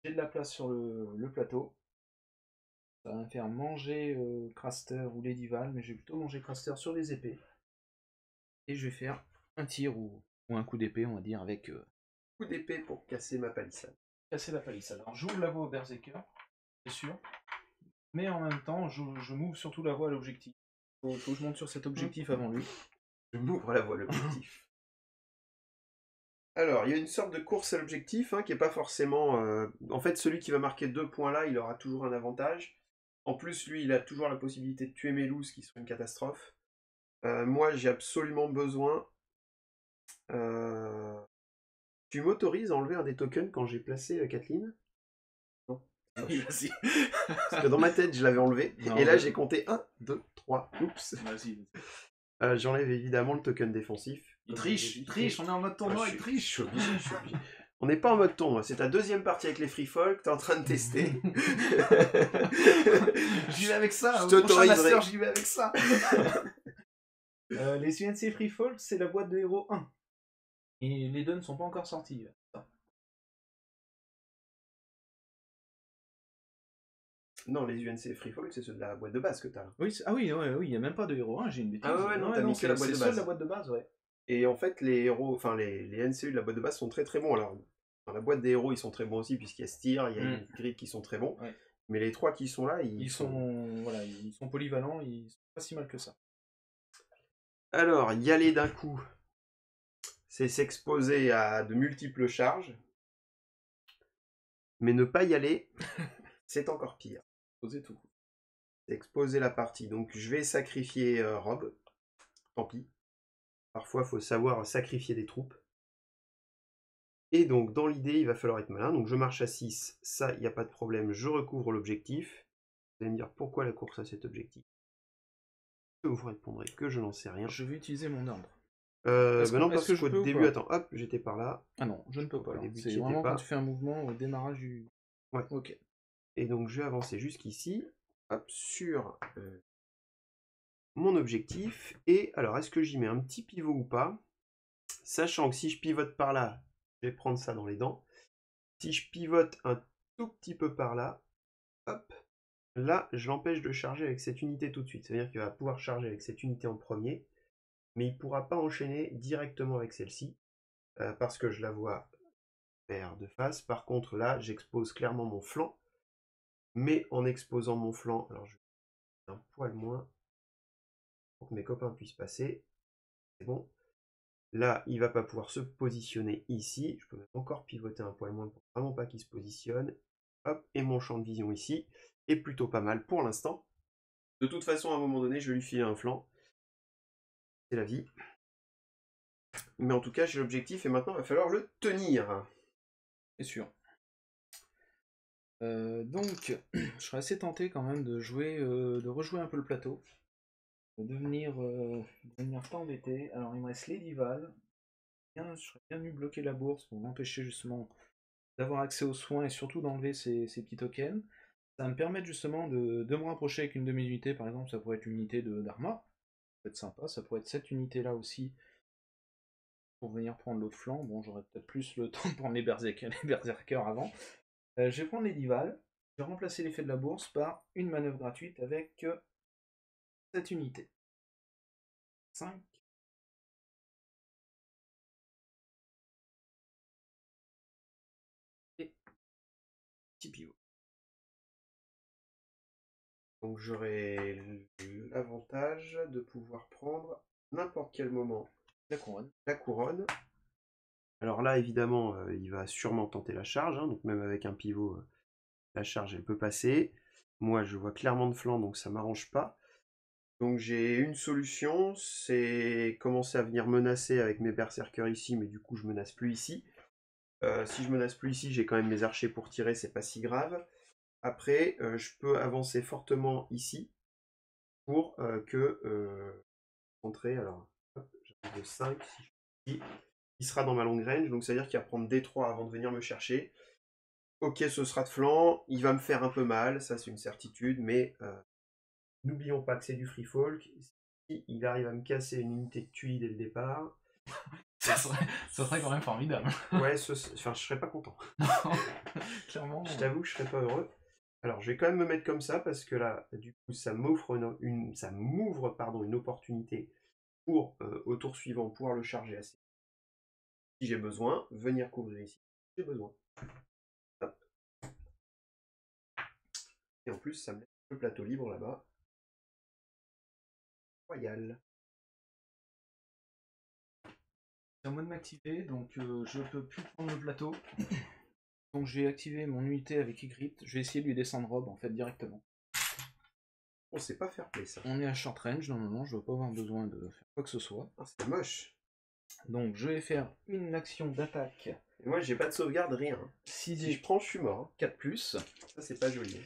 J'ai de la place sur le plateau. Ça va me faire manger Craster ou Ladyval, mais je vais plutôt manger Craster sur les épées. Et je vais faire un tir ou un coup d'épée, on va dire, avec... coup d'épée pour casser ma palissade. Casser la palissade. Alors j'ouvre la voie au Berserker, c'est sûr. Mais en même temps, je m'ouvre surtout la voie à l'objectif. Faut que je monte sur cet objectif avant lui. Je m'ouvre la voie à l'objectif. Alors, il y a une sorte de course à l'objectif qui n'est pas forcément... En fait, celui qui va marquer 2 points là, il aura toujours un avantage. En plus, lui, il a toujours la possibilité de tuer mes loups, ce qui serait une catastrophe. Moi, j'ai absolument besoin... Tu m'autorises à enlever un des tokens quand j'ai placé Kathleen? Non. Oui, vas-y. Parce que dans ma tête, je l'avais enlevé. Non, et là, ouais. j'ai compté 1, 2, 3. Oups. Vas-y. J'enlève évidemment le token défensif. Il triche, on est en mode tournoi, il Je triche. suis obligé, je suis obligé. On n'est pas en mode tournoi, c'est ta deuxième partie avec les free folk, t'es en train de tester. J'y vais avec ça, Je au prochain t'autoriserai. master, j'y vais avec ça. Les UNC Free Folk, c'est la boîte de héros 1. Et les deux ne sont pas encore sortis. Non, les UNC free folk, c'est ceux de la boîte de base que t'as. Oui, ah oui, il n'y a même pas de héros 1, j'ai une bêtise. Ah ouais, non, t'as mis que la boîte de c'est ceux base. la boîte de base, ouais. Et en fait, les héros, enfin les NCU de la boîte de base sont très très bons. Alors, dans la boîte des héros, ils sont très bons aussi, puisqu'il y a Styr, il y a Ygritte qui sont très bons. Ouais. Mais les trois qui sont là, Ils sont polyvalents, ils sont pas si mal que ça. Alors, y aller d'un coup, c'est s'exposer à de multiples charges. Mais ne pas y aller, c'est encore pire. Posez tout. C'est exposer la partie. Donc, je vais sacrifier Rob. Tant pis. Parfois, il faut savoir sacrifier des troupes. Et donc, dans l'idée, il va falloir être malin. Donc, je marche à 6. Ça, il n'y a pas de problème. Je recouvre l'objectif. Vous allez me dire pourquoi la course à cet objectif. Je vous répondrai que je n'en sais rien. Je vais utiliser mon ordre. Non, parce qu'au début, attends, hop, j'étais par là. Ah non, je ne peux pas. C'est étais vraiment pas. quand tu fais un mouvement au démarrage du... Ouais. Ok. Et donc, je vais avancer jusqu'ici, hop, sur mon objectif. Et alors, est-ce que j'y mets un petit pivot ou pas? Sachant que si je pivote par là, je vais prendre ça dans les dents. Si je pivote un tout petit peu par là, hop, là, je l'empêche de charger avec cette unité tout de suite. C'est-à-dire qu'il va pouvoir charger avec cette unité en premier, mais il ne pourra pas enchaîner directement avec celle-ci, parce que je la vois faire de face. Par contre, là, j'expose clairement mon flanc, mais en exposant mon flanc, alors je vais un poil moins, pour que mes copains puissent passer. C'est bon. Là, il ne va pas pouvoir se positionner ici. Je peux même encore pivoter un poil moins pour vraiment pas qu'il se positionne. Hop, et mon champ de vision ici est plutôt pas mal pour l'instant. De toute façon, à un moment donné, je vais lui filer un flanc. C'est la vie. Mais en tout cas, j'ai l'objectif et maintenant, il va falloir le tenir. C'est sûr. Donc, je serais assez tenté quand même de rejouer un peu le plateau. De venir pas embêté. Alors, il me reste l'Edival. Je serais bien venu bloquer la bourse pour m'empêcher justement d'avoir accès aux soins et surtout d'enlever ces petits tokens. Ça va me permettre justement de me rapprocher avec une de mes unités, par exemple, ça pourrait être une unité d'Arma. Ça peut être sympa, ça pourrait être cette unité-là aussi pour venir prendre l'autre flanc. Bon, j'aurais peut-être plus le temps de prendre les berserkers avant. Je vais prendre les Dival, je vais remplacer l'effet de la bourse par une manœuvre gratuite avec cette unité. 5. Et petit pivot. Donc j'aurai l'avantage de pouvoir prendre n'importe quel moment La couronne. Alors là, évidemment, il va sûrement tenter la charge, hein, donc même avec un pivot, la charge, elle peut passer. Moi, je vois clairement de flanc, donc ça m'arrange pas. Donc j'ai une solution, c'est commencer à venir menacer avec mes berserkers ici, mais du coup, je menace plus ici. Si je menace plus ici, j'ai quand même mes archers pour tirer, c'est pas si grave. Après, je peux avancer fortement ici pour rentrer. Alors, j'arrive de 5, si je suis ici. Il sera dans ma long range, donc ça veut dire qu'il va prendre D3 avant de venir me chercher. Ok, ce sera de flanc, il va me faire un peu mal, ça c'est une certitude, mais n'oublions pas que c'est du free folk. Si il arrive à me casser une unité de TUI dès le départ, ça serait quand même formidable. Ouais, je serais pas content. Clairement. Je t'avoue que je serais pas heureux. Alors, je vais quand même me mettre comme ça parce que là, du coup, ça m'ouvre une opportunité pour, au tour suivant, pouvoir le charger assez. Si j'ai besoin, venir couvrir ici. J'ai besoin. Hop. Et en plus, ça me laisse le plateau libre là-bas. Royal. C'est à moi de m'activer, donc je peux plus prendre le plateau. Donc j'ai activé mon unité avec Ygritte. Je vais essayer de lui descendre Rob en fait directement. On sait pas faire play ça. On est à short range, normalement je ne dois pas avoir besoin de faire quoi que ce soit. Ah, c'est moche. Donc je vais faire une action d'attaque Et moi, j'ai pas de sauvegarde, rien. 6 Si dés, je prends, je suis mort. 4+. Ça, c'est pas joli.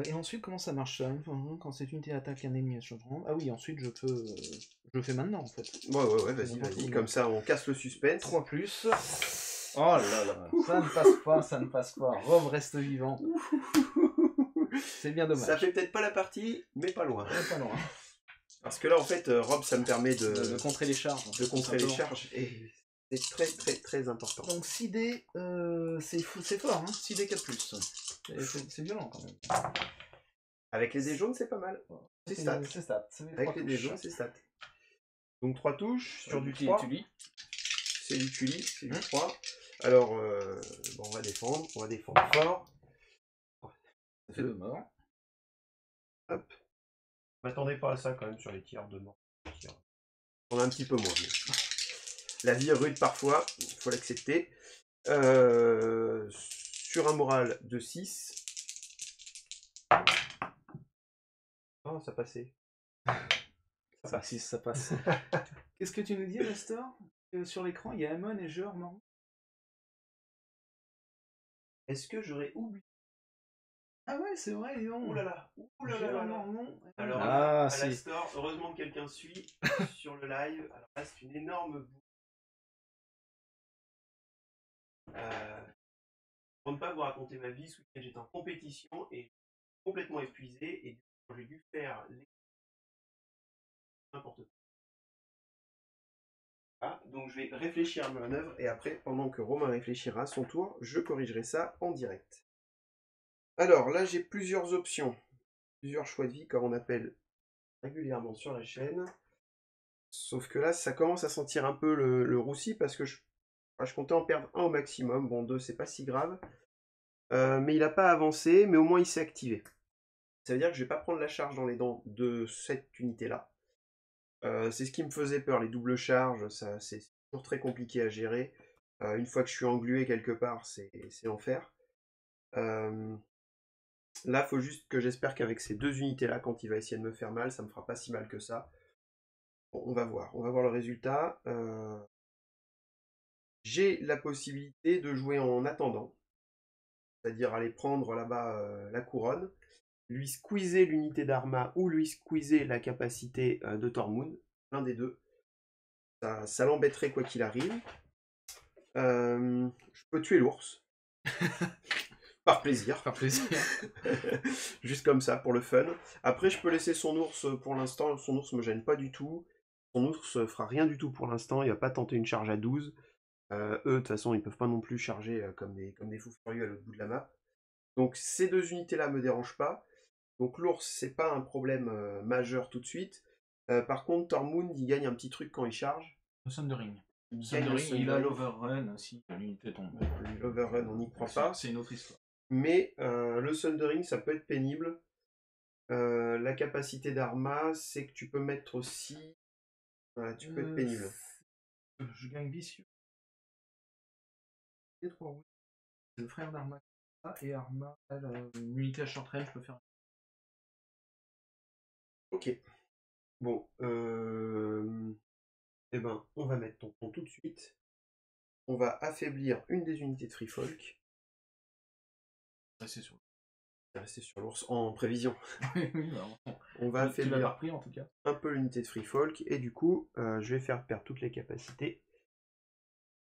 Et ensuite, comment ça marche ça? Quand cette unité attaque un ennemi à changement. Ah oui, ensuite je peux. Je le fais maintenant en fait. Ouais, vas-y. Comme ça, on casse le suspense. 3+. Oh là là, ça ne passe pas, ça ne passe pas. Rob reste vivant. C'est bien dommage. Ça fait peut-être pas la partie, mais pas loin. Pas loin. Parce que là, en fait, Rob, ça me permet De contrer les charges. de contrer les charges. Et c'est très important. Donc 6 dés, c'est fort, hein. 6 dés 4+. C'est violent quand même. Avec les dés jaunes, c'est pas mal. C'est stat. C'est stat. Avec les dés jaunes, c'est stat. Donc 3 touches sur du 3. C'est du Tully, c'est du 3. Alors, bon, on va défendre fort. Ça fait 2 morts. Hop. M'attendez pas à ça quand même sur les tirs de mort. On a un petit peu moins. Mais... La vie est rude parfois, il faut l'accepter. Sur un moral de 6. Oh, ça passait. Ça passe. Ça passe. Qu'est-ce que tu nous dis, Nestor? Sur l'écran, il y a Amon et Jeur morts. Est-ce que j'aurais oublié? Ah ouais, c'est vrai, non. Ouh là là. Non. Alors, à la store, heureusement que quelqu'un suit sur le live. Alors là, c'est une énorme boue. Pour ne pas vous raconter ma vie, ce week-end j'étais en compétition et complètement épuisé et j'ai dû faire n'importe quoi. Ah, donc je vais réfléchir à ma manœuvre et après, pendant que Romain réfléchira à son tour, je corrigerai ça en direct. Alors là, j'ai plusieurs options, plusieurs choix de vie, comme on appelle régulièrement sur la chaîne. Sauf que là, ça commence à sentir un peu le roussi parce que je comptais en perdre un au maximum. Bon, 2, c'est pas si grave. Mais il n'a pas avancé, mais au moins il s'est activé. Ça veut dire que je vais pas prendre la charge dans les dents de cette unité-là. C'est ce qui me faisait peur, les doubles charges, ça c'est toujours très compliqué à gérer. Une fois que je suis englué quelque part, c'est l'enfer. Là, il faut juste que j'espère qu'avec ces deux unités-là, quand il va essayer de me faire mal, ça me fera pas si mal que ça. Bon, on va voir le résultat. J'ai la possibilité de jouer en attendant, c'est-à-dire aller prendre là-bas la couronne, lui squeezer l'unité d'Arma ou lui squeezer la capacité de Tormund, l'un des deux. Ça l'embêterait quoi qu'il arrive. Je peux tuer l'ours. Par plaisir. Juste comme ça, pour le fun. Après, je peux laisser son ours pour l'instant. Son ours me gêne pas du tout. Son ours fera rien du tout pour l'instant. Il va pas tenter une charge à 12. Eux, de toute façon, ils peuvent pas non plus charger comme des fous furieux à l'autre bout de la map. Donc ces deux unités-là me dérangent pas. Donc l'ours, c'est pas un problème majeur tout de suite. Par contre, Tormund, il gagne un petit truc quand il charge. Le Sundering. Il a l'Overrun aussi, l'unité tombe. L'Overrun, on n'y croit pas. C'est une autre histoire. Mais le Sundering, ça peut être pénible. La capacité d'Arma, c'est que tu peux mettre aussi... Voilà, tu peux être pénible. Je gagne vicieux. Les 3 roues. Le frère d'Arma et Arma, une unité à short range, je peux faire. Ok. Bon, eh ben, on va mettre ton pont tout de suite. On va affaiblir une des unités de Free Folk. Rester sur l'ours en prévision. On va affaiblir en tout cas. un peu l'unité de Free Folk et du coup, je vais faire perdre toutes les capacités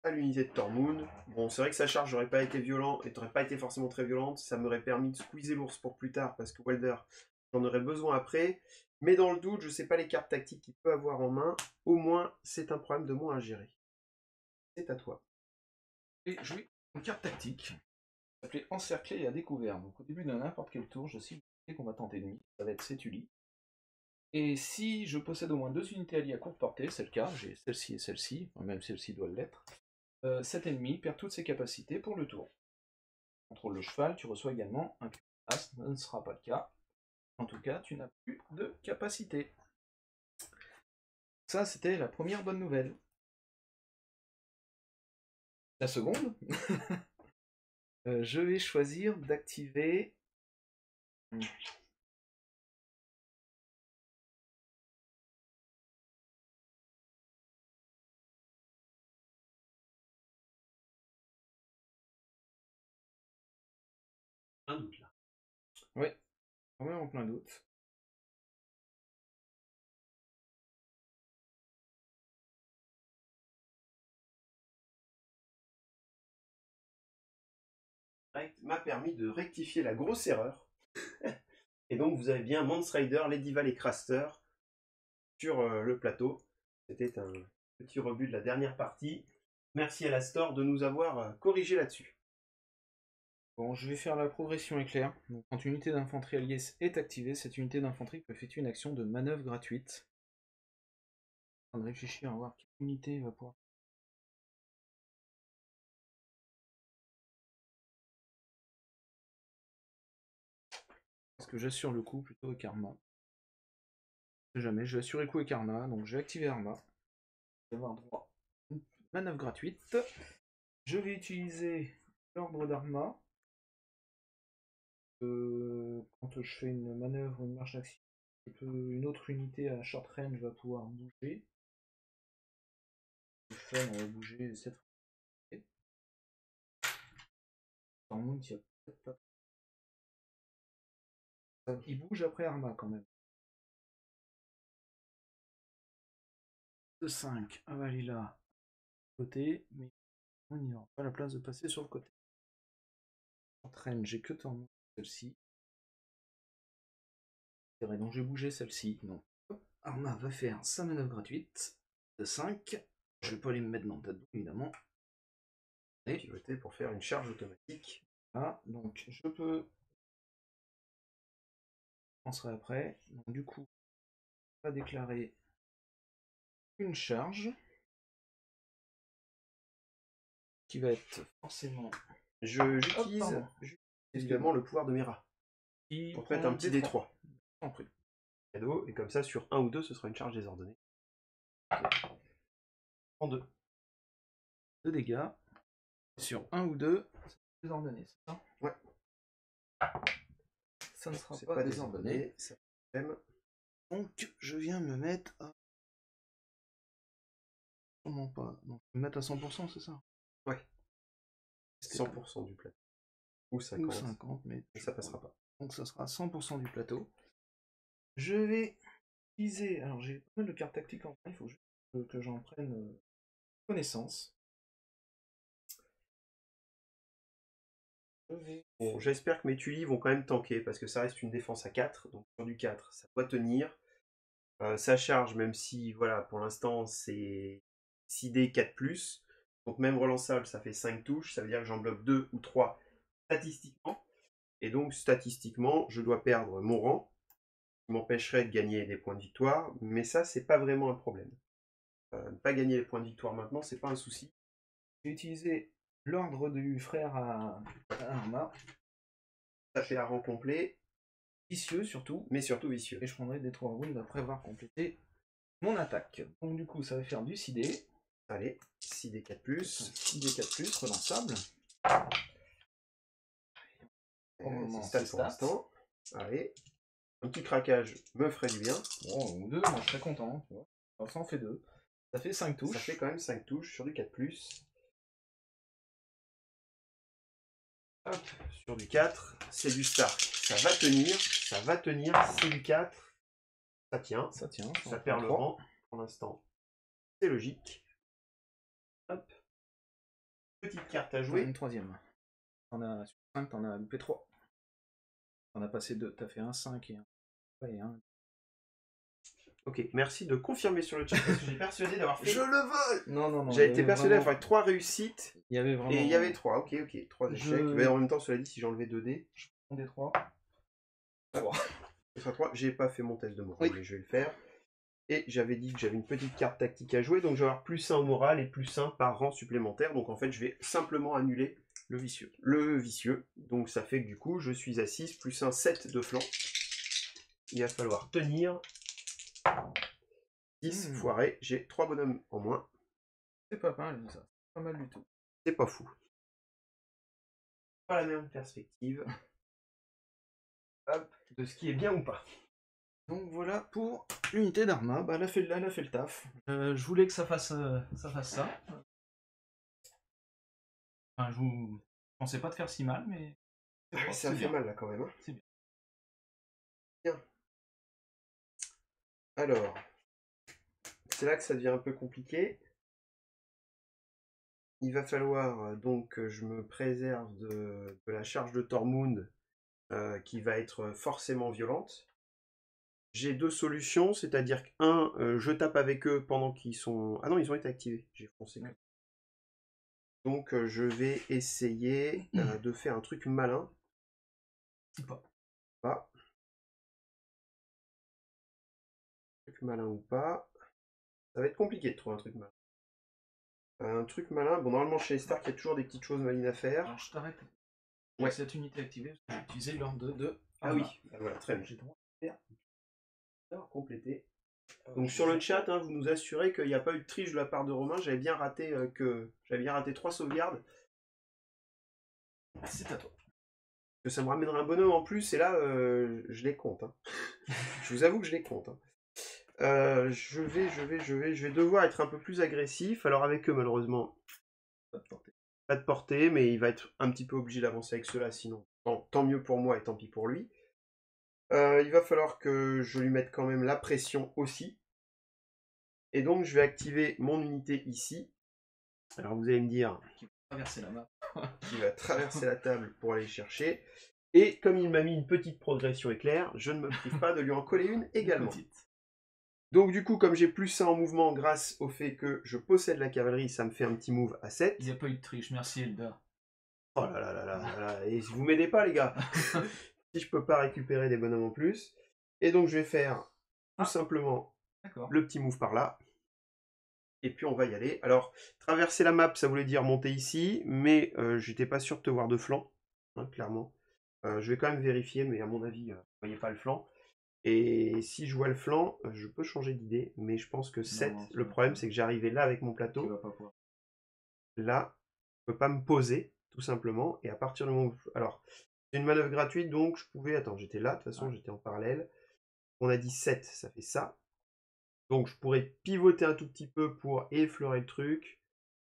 à l'unité de Tormund. Bon, c'est vrai que sa charge n'aurait pas été violente et n'aurait pas été forcément très violente. Ça m'aurait permis de squeezer l'ours pour plus tard parce que Welder, j'en aurais besoin après. Mais dans le doute, je ne sais pas les cartes tactiques qu'il peut avoir en main. Au moins, c'est un problème de moins à gérer. C'est à toi. Et jouer une carte tactique s'appelée Encercler et à découvert. Donc au début de n'importe quel tour, je cible les combattants ennemis. Ça va être Cétuli. Et si je possède au moins 2 unités alliées à courte portée, c'est le cas, j'ai celle-ci et celle-ci, même celle-ci doit l'être, cet ennemi perd toutes ses capacités pour le tour. Contrôle le cheval, tu reçois également un as, ce ne sera pas le cas. En tout cas, tu n'as plus de capacité. Ça, c'était la première bonne nouvelle. La seconde, je vais choisir d'activer... un doute là. Oui, quand même en plein doute. M'a permis de rectifier la grosse erreur. Et donc vous avez bien Mance Rider, Ladyval et Craster sur le plateau. C'était un petit rebut de la dernière partie. Merci à la Store de nous avoir corrigé là-dessus. Bon, je vais faire la progression éclair. Donc, quand une unité d'infanterie alliée est activée, cette unité d'infanterie peut effectuer une action de manœuvre gratuite. En train de réfléchir à voir quelle unité va pouvoir. Est-ce que j'assure le coup plutôt avec Arma? Je sais jamais, je vais assurer le coup avec Arma, donc je vais activer Arma. Je vais avoir droit à une manœuvre gratuite. Je vais utiliser l'ordre d'Arma. Quand je fais une manœuvre ou une marche d'action, une autre unité à short range va pouvoir bouger. Le fun, on va bouger cette fois. Dans le monde, il y a peut-être pas. Il bouge après Arma quand même. 5 avaler là, côté, mais on n'y aura pas la place de passer sur le côté. Short range, j'ai que temps celle-ci. C'est vrai, donc j'ai bougé celle-ci. Donc, Arma va faire sa manœuvre gratuite de 5. Je vais pas aller me mettre dans le tas de boue, évidemment. Et pivoter pour faire une charge automatique. Ah, donc je peux. On serait après. Donc, du coup, on va déclarer une charge qui va être forcément. J'utilise évidemment le pouvoir de Mera pour te mettre un petit D3. En prie. Cadeau, et comme ça, sur 1 ou 2, ce sera une charge désordonnée. En 2. 2 dégâts. Sur 1 ou 2, c'est désordonné, c'est ça? Ouais. Ça ne sera pas désordonné. Ça même. Donc, je viens me mettre à. Comment pas? Donc, je vais me mettre à 100%, c'est ça? Ouais. 100% du plateau. Ou 50. Ou 50, mais ça passera pas. Donc, ça sera 100% du plateau. Je vais utiliser. Alors, j'ai pas mal de cartes tactiques en main, il faut juste que j'en prenne connaissance. Bon, j'espère que mes tuiles vont quand même tanker, parce que ça reste une défense à 4, donc sur du 4, ça doit tenir. Ça charge, même si, voilà, pour l'instant, c'est 6D 4+, donc même relançable, ça fait 5 touches, ça veut dire que j'en bloque 2 ou 3 statistiquement, et donc statistiquement, je dois perdre mon rang, qui m'empêcherait de gagner des points de victoire, mais ça, c'est pas vraiment un problème. Ne pas gagner les points de victoire maintenant, c'est pas un souci. J'ai utilisé l'ordre du frère à Arma. Ça fait un rang complet. Vicieux surtout. Mais surtout vicieux. Et je prendrai des 3 wounds après avoir complété mon attaque. Donc du coup, ça va faire du 6D. Allez, 6D 4+. 6D 4+, relançable. C'est stable pour l'instant. Allez. Un petit craquage me ferait du bien. Bon, ou 2, moi je serais content. Tu vois. Alors, ça en fait 2. Ça fait 5 touches. Ça fait quand même 5 touches sur du 4+. Hop, sur du 4, c'est du Stark. Ça va tenir, c'est du 4. Ça tient, ça perd le rang. Pour l'instant, c'est logique. Hop. Petite carte à jouer. Une troisième. Sur 5, t'en as loupé 3. T'en as passé 2. T'as fait un 5 et un. Ok, merci de confirmer sur le chat parce que j'ai persuadé d'avoir fait. Je le vole! Non. J'ai été persuadé d'avoir fait 3 réussites. Il y avait vraiment. Et il y avait 3, ok, 3 échecs. Mais en même temps, cela dit, si j'enlevais 2 dés. Je prends des 3. 3. Ce sera 3. J'ai pas fait mon test de morale, mais je vais le faire. Et j'avais dit que j'avais une petite carte tactique à jouer, donc je vais avoir +1 au moral et +1 par rang supplémentaire. Donc en fait, je vais simplement annuler le vicieux. Donc ça fait que du coup, je suis à 6, +1, 7 de flanc. Il va falloir tenir. 10 foiré, j'ai 3 bonhommes en moins. C'est pas mal ça, pas mal du tout. C'est pas fou. Pas la même perspective. Hop, de ce qui est bien ou pas. Donc voilà pour l'unité d'Arma, bah, elle a fait le taf. Je voulais que ça fasse ça. Enfin, je pensais pas de faire si mal, mais Ah, ça me fait mal là quand même. Hein. C'est bien. Bien. Alors, c'est là que ça devient un peu compliqué. Il va falloir donc que je me préserve de la charge de Tormund qui va être forcément violente. J'ai deux solutions, c'est-à-dire qu'un, je tape avec eux pendant qu'ils sont... Ah non, ils ont été activés, j'ai foncé. Ouais. Donc je vais essayer de faire un truc malin. Pas. Un truc malin ou pas. Ça va être compliqué de trouver un truc malin. Un truc malin, bon normalement chez les Stark il y a toujours des petites choses malines à faire. Alors je t'arrête. Ouais. Cette unité activée, j'ai utilisé l'ordre de... Ah oui, voilà, très bien. J'ai le droit de faire. Compléter. Donc sur le chat, hein, vous nous assurez qu'il n'y a pas eu de triche de la part de Romain. J'avais bien raté 3 sauvegardes. C'est à toi. Que ça me ramènera un bonhomme en plus, et là, je les compte. Hein. Je vous avoue que je les compte. Hein. Je vais devoir être un peu plus agressif. Alors avec eux, malheureusement, pas de portée, mais il va être un petit peu obligé d'avancer avec ceux-là, sinon tant mieux pour moi et tant pis pour lui. Il va falloir que je lui mette quand même la pression aussi. Et donc je vais activer mon unité ici. Alors vous allez me dire... Qui va traverser la map. Qui va traverser la table pour aller chercher. Et comme il m'a mis une petite progression éclair, je ne me prive pas de lui en coller une également. Donc du coup, comme j'ai plus ça en mouvement grâce au fait que je possède la cavalerie, ça me fait un petit move à 7. Il n'y a pas eu de triche, merci Elda. Oh là là là là là, et vous m'aidez pas les gars. Si je peux pas récupérer des bonhommes en plus. Et donc je vais faire tout simplement le petit move par là. Et puis on va y aller. Alors, traverser la map, ça voulait dire monter ici, mais j'étais pas sûr de te voir de flanc, hein, clairement. Je vais quand même vérifier, mais à mon avis, vous ne voyez pas le flanc. Et si je vois le flanc, je peux changer d'idée, mais je pense que 7, le problème c'est que j'arrivais là avec mon plateau. Là, je peux pas me poser, tout simplement, et à partir du moment où... Alors, c'est une manœuvre gratuite, donc je pouvais... Attends, j'étais là, de toute façon, j'étais en parallèle. On a dit 7, ça fait ça. Donc je pourrais pivoter un tout petit peu pour effleurer le truc,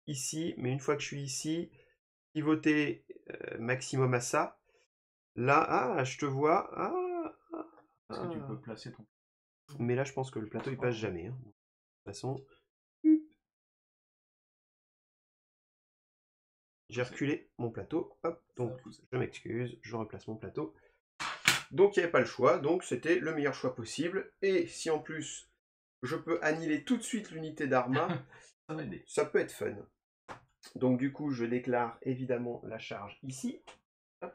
ici, mais une fois que je suis ici, pivoter maximum à ça. Là, je te vois. Est-ce que tu peux placer ton... Mais là, je pense que le plateau, il passe jamais. Hein. De toute façon... J'ai reculé mon plateau. Hop, donc je m'excuse, je replace mon plateau. Donc il n'y avait pas le choix, donc c'était le meilleur choix possible. Et si en plus, je peux annihiler tout de suite l'unité d'Arma, ça peut être fun. Donc du coup, je déclare évidemment la charge ici. Hop.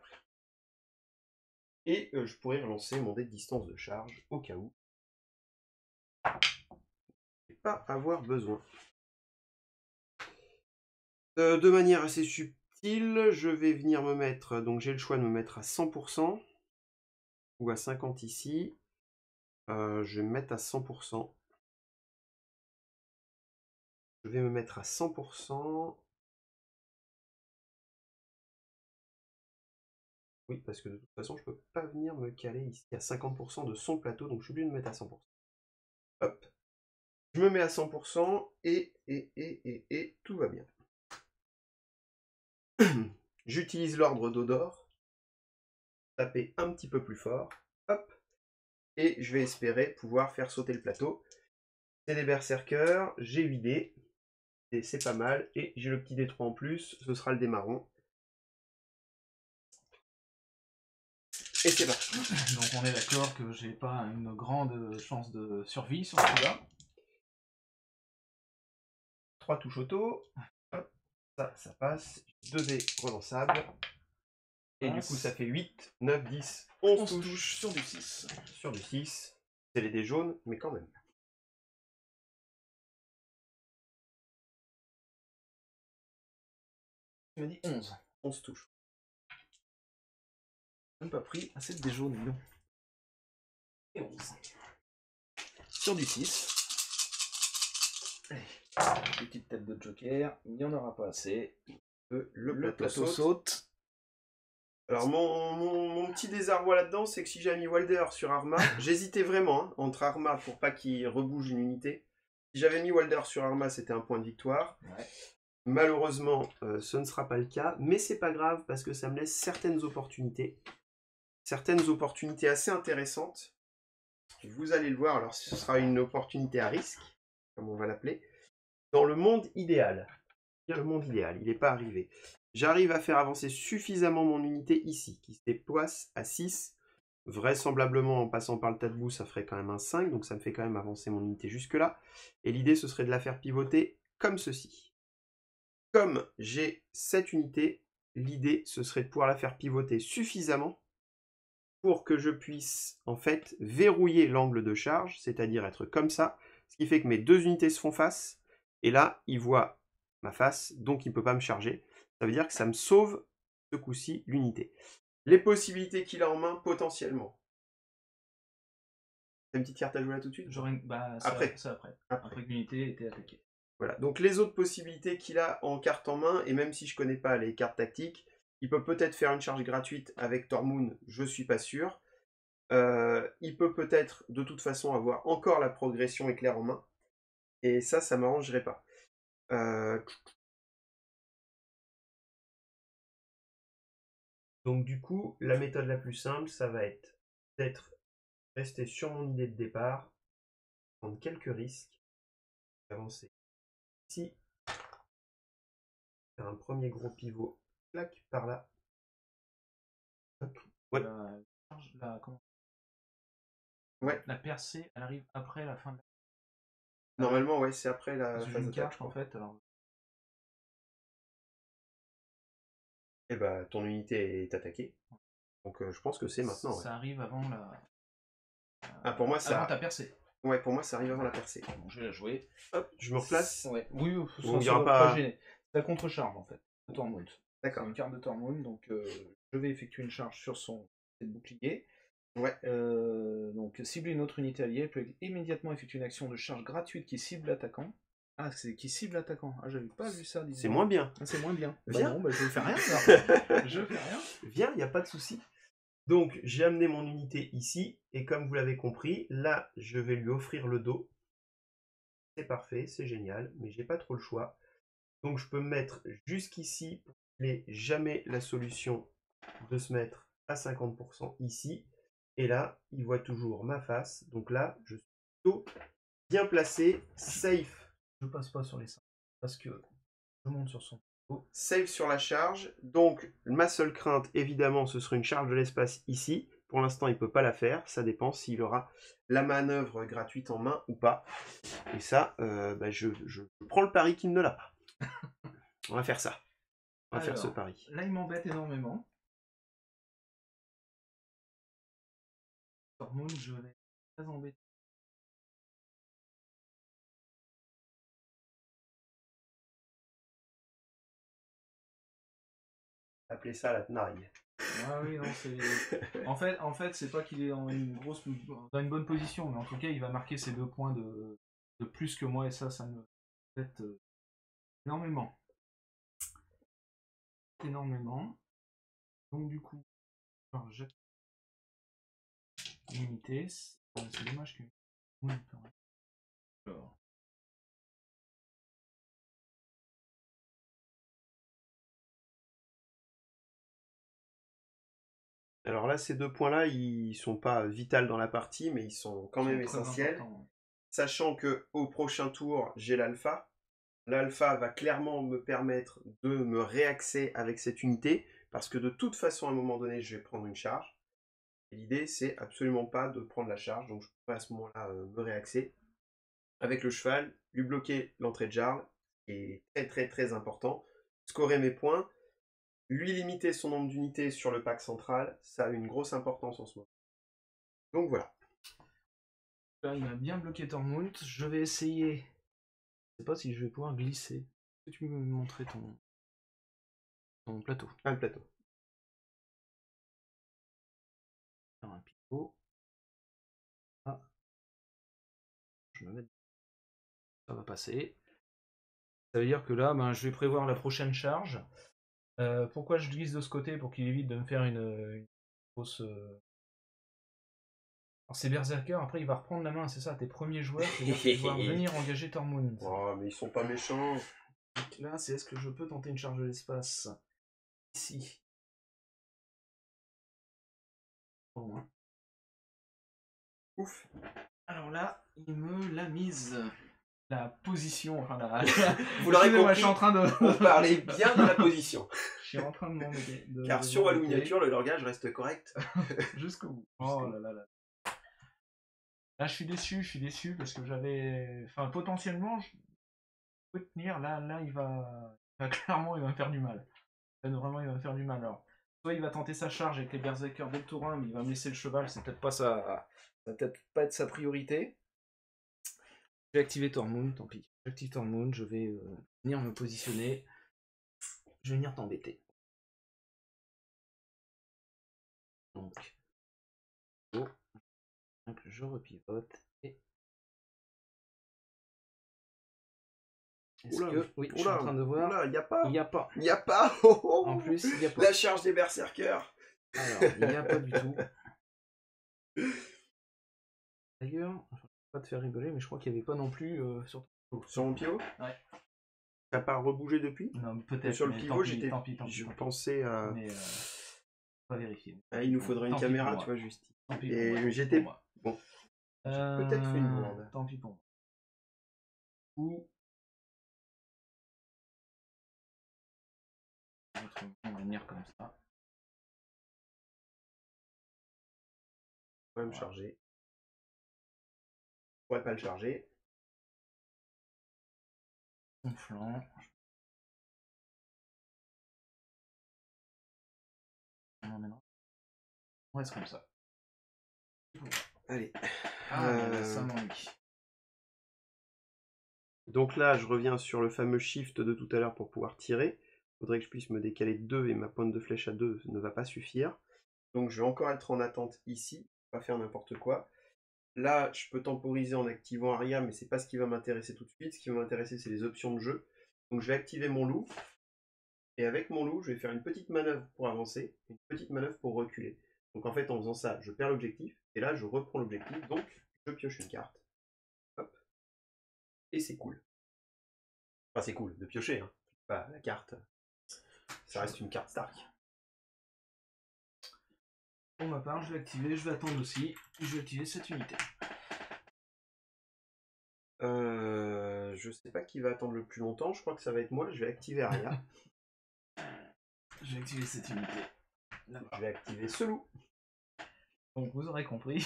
Et je pourrais relancer mon dé de distance de charge au cas où. Et pas avoir besoin. De manière assez subtile, je vais venir me mettre... Donc j'ai le choix de me mettre à 100% ou à 50 ici. Je vais me mettre à 100%. Je vais me mettre à 100%. Oui, parce que de toute façon, je ne peux pas venir me caler ici à 50% de son plateau, donc je suis obligé de me mettre à 100%. Hop. Je me mets à 100% et tout va bien. J'utilise l'ordre d'Odor. Taper un petit peu plus fort. Hop. Et je vais espérer pouvoir faire sauter le plateau. C'est des berserkers, j'ai 8 dés. Et c'est pas mal. Et j'ai le petit D3 en plus, ce sera le dé marron. Et c'est parti. Donc on est d'accord que j'ai pas une grande chance de survie sur celui-là. 3 touches auto. Hop. Ça passe. 2 dés relançables. Et du coup ça fait 8, 9, 10, 11 touches sur du 6. Sur du 6. C'est les dés jaunes, mais quand même. Tu m'as dit 11. 11 touches. Même pas pris assez de dés jaunes, non. Et 11. Sur du 6. Allez. Petite tête de joker, il n'y en aura pas assez. Le plateau saute. Alors mon petit désarroi là-dedans, c'est que si j'avais mis Walder sur Arma, j'hésitais vraiment hein, entre Arma pour pas qu'il rebouge une unité. Si j'avais mis Walder sur Arma, c'était un point de victoire. Ouais. Malheureusement, ce ne sera pas le cas, mais c'est pas grave parce que ça me laisse certaines opportunités assez intéressantes. Vous allez le voir, alors ce sera une opportunité à risque, comme on va l'appeler, dans le monde idéal. Le monde idéal, il n'est pas arrivé. J'arrive à faire avancer suffisamment mon unité ici, qui se déplace à 6. Vraisemblablement, en passant par le tas de boue, ça ferait quand même un 5, donc ça me fait quand même avancer mon unité jusque-là. Et l'idée, ce serait de la faire pivoter comme ceci. Comme j'ai cette unité, l'idée, ce serait de pouvoir la faire pivoter suffisamment pour que je puisse, en fait, verrouiller l'angle de charge, c'est-à-dire être comme ça, ce qui fait que mes deux unités se font face, et là, il voit ma face, donc il ne peut pas me charger. Ça veut dire que ça me sauve, ce coup-ci, l'unité. Les possibilités qu'il a en main, potentiellement. T'as une petite carte à jouer là tout de suite? Bah, Après. c'est après. Après que l'unité était attaquée. Voilà, donc les autres possibilités qu'il a en carte en main, et même si je connais pas les cartes tactiques, il peut peut-être faire une charge gratuite avec Tormund, je suis pas sûr. Il peut peut-être de toute façon avoir encore la progression éclair en main, et ça m'arrangerait pas. Donc du coup, la méthode la plus simple, ça va être d'être resté sur mon idée de départ, prendre quelques risques, avancer ici, faire un premier gros pivot, clac, par là. Hop. Ouais. Ouais. La percée, elle arrive après la fin de la... Normalement, ouais, c'est après la phase phase d'attaque, carte, en fait. Alors... Et bah, ton unité est attaquée. Donc je pense que c'est maintenant. Ça arrive avant la... Ah, pour moi, ça... Avant ta percée. Ouais, pour moi, ça arrive avant la percée. Bon, je vais la jouer. Hop, je me replace. Ouais. Oui, il n'y aura pas... gêner. C'est la contre-charge, en fait, de Tormund. D'accord. C'est une carte de Tormund, donc je vais effectuer une charge sur son bouclier. Ouais. Donc, cibler une autre unité alliée, elle peut immédiatement effectuer une action de charge gratuite qui cible l'attaquant. Ah, c'est qui cible l'attaquant. Ah, j'avais pas vu ça. C'est moins bien. Ah, c'est moins bien. Viens. Bah non, bah je fais rien. Alors. Je fais rien. Viens, il n'y a pas de souci. Donc, j'ai amené mon unité ici, et comme vous l'avez compris, là, je vais lui offrir le dos. C'est parfait, c'est génial, mais j'ai pas trop le choix. Donc, je peux me mettre jusqu'ici pour qu'il n'ait jamais la solution de se mettre à 50% ici. Et là, il voit toujours ma face. Donc là, je suis plutôt bien placé, safe. Je passe pas sur les 5 parce que je monte sur son dos. Safe sur la charge. Donc, ma seule crainte, évidemment, ce serait une charge de l'espace ici. Pour l'instant, il ne peut pas la faire. Ça dépend s'il aura la manœuvre gratuite en main ou pas. Et ça, bah, je prends le pari qu'il ne l'a pas. On va faire ça. On va faire ce pari. Là, il m'embête énormément. Tormund, je vais être très embêté. Appeler ça la tenaille. Ah oui, non, c'est... En fait, c'est pas qu'il est dans une bonne position, mais en tout cas, il va marquer ses 2 points de plus que moi, et ça me fait énormément. Énormément. Donc du coup, alors, jette l'unité. C'est dommage que... Oui, alors. Alors là, ces 2 points-là, ils sont pas vitaux dans la partie, mais ils sont quand même essentiels. Sachant que au prochain tour, j'ai l'alpha. L'alpha va clairement me permettre de me réaxer avec cette unité, parce que de toute façon, à un moment donné, je vais prendre une charge. Et l'idée, c'est absolument pas de prendre la charge, donc je peux à ce moment-là me réaxer. Avec le cheval, lui bloquer l'entrée de jarle, qui est très très très important. Scorer mes points. Lui limiter son nombre d'unités sur le pack central, ça a une grosse importance en ce moment. Donc voilà. Là, il m'a bien bloqué Tormund. Je vais essayer. Je sais pas si je vais pouvoir glisser. Est-ce que tu peux me montrer ton plateau? Ah, le plateau. Faire un pivot. Ah. Je me mets. Ça va passer. Ça veut dire que là, ben, je vais prévoir la prochaine charge. Pourquoi je glisse de ce côté? Pour qu'il évite de me faire une fausse... Alors c'est Berserker, après il va reprendre la main, c'est ça, tes premiers joueurs, c'est-à-dire qu'ils vont venir engager Tormund. Oh, mais ils sont pas méchants. Donc là, c'est est-ce que je peux tenter une charge de l'espace ici? Bon, hein. Ouf. Alors là, il me l'a mise. La position, enfin la... Vous l'aurez Excusez-moi, compris, je suis en train de... on parlait bien de la position. Je suis en train de m'en mettre. Car sur Walou Miniature, le langage reste correct. Jusqu'au bout. Oh là là là. Là, je suis déçu parce que j'avais... Enfin, potentiellement, je peux tenir. Là, il va... Clairement, il va me faire du mal. Vraiment, il va me faire du mal. Alors, soit il va tenter sa charge avec les berserkers dès le tour 1, mais il va me laisser le cheval, c'est peut-être pas ça... Ça va peut-être pas être sa priorité. Je vais activer Tormund, tant pis. J'active Tormund, je vais venir me positionner. Je vais venir t'embêter. Donc, je repivote et... Oula, oui, je suis en train de voir. Oula, il n'y a pas. Il n'y a pas. Il n'y a pas. Oh, oh. En plus, il n'y a pas. La charge des berserkers. Alors, il n'y a pas du tout. D'ailleurs, je ne vais pas te faire rigoler, mais je crois qu'il n'y avait pas non plus sur ton pivot. Sur mon pivot? Ouais. T'as pas rebougé depuis? Non, peut-être. Sur le pivot, j'étais. Je pensais à. Mais pas vérifier. Ah, il nous faudrait une caméra, tu vois, juste. Et j'étais. Bon. J'ai peut-être fait une bourde. Tant pis pour moi. Ou. On va venir comme ça. Je pourrais me charger. Je pourrais pas le charger. Mon flanc. Non. On reste comme ça. Allez. Ça m'ennuie. Donc là, je reviens sur le fameux shift de tout à l'heure pour pouvoir tirer. Il faudrait que je puisse me décaler de 2 et ma pointe de flèche à 2 ne va pas suffire. Donc je vais encore être en attente ici, pas faire n'importe quoi. Là, je peux temporiser en activant Aria, mais c'est pas ce qui va m'intéresser tout de suite. Ce qui va m'intéresser, c'est les options de jeu. Donc je vais activer mon loup. Et avec mon loup, je vais faire une petite manœuvre pour avancer, une petite manœuvre pour reculer. Donc en fait, en faisant ça, je perds l'objectif. Et là, je reprends l'objectif. Donc, je pioche une carte. Hop. Et c'est cool. Enfin, c'est cool de piocher, hein. Pas la carte. Ça reste une carte Stark. Pour ma part, je vais activer, je vais attendre aussi. Je vais activer cette unité. Je sais pas qui va attendre le plus longtemps. Je crois que ça va être moi. Je vais activer Aria. Je vais activer cette unité. Je vais activer ce loup. Donc vous aurez compris.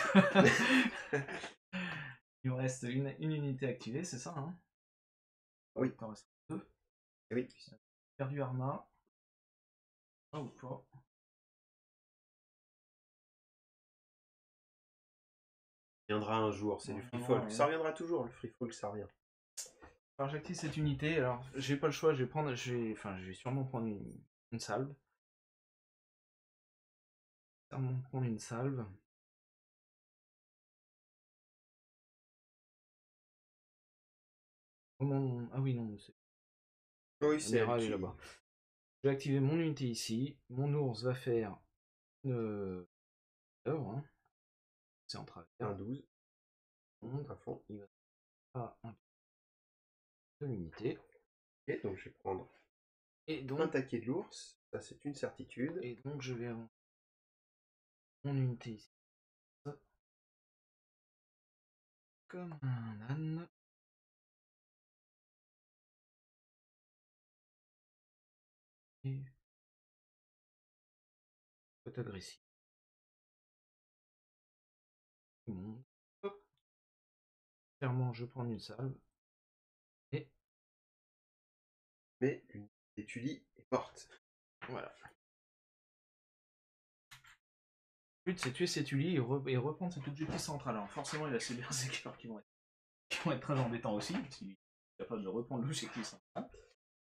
Il me reste une unité activée, c'est ça, hein? Oui. Il t'en reste 2. Oui. Perdu Arma. Ah ou pas. Viendra un jour, c'est du free folk. Ça reviendra toujours, le free folk, ça revient. Alors j'active cette unité, alors j'ai pas le choix, je vais sûrement prendre une salve. Sûrement prendre une salve. Comment... Ah oui, non, c'est... Oui, c'est là-bas. Je vais activer mon unité ici. Mon ours va faire une heure, hein. C'est en travers. Un 12. À fond. Il va faire un de l'unité. Et donc je vais prendre un taquet de l'ours. Ça, c'est une certitude. Et donc je vais avoir mon unité ici. Comme un âne. Et peut agressif. Hop. Clairement, je prends une salve. Et. Mais une étulie est morte. Voilà. Le but, c'est tuer cette Uli et reprendre cet objectif central. Alors, forcément, il y a ces berserkers qui vont être très embêtants aussi, parce qu'il est capable de reprendre l'objectif central.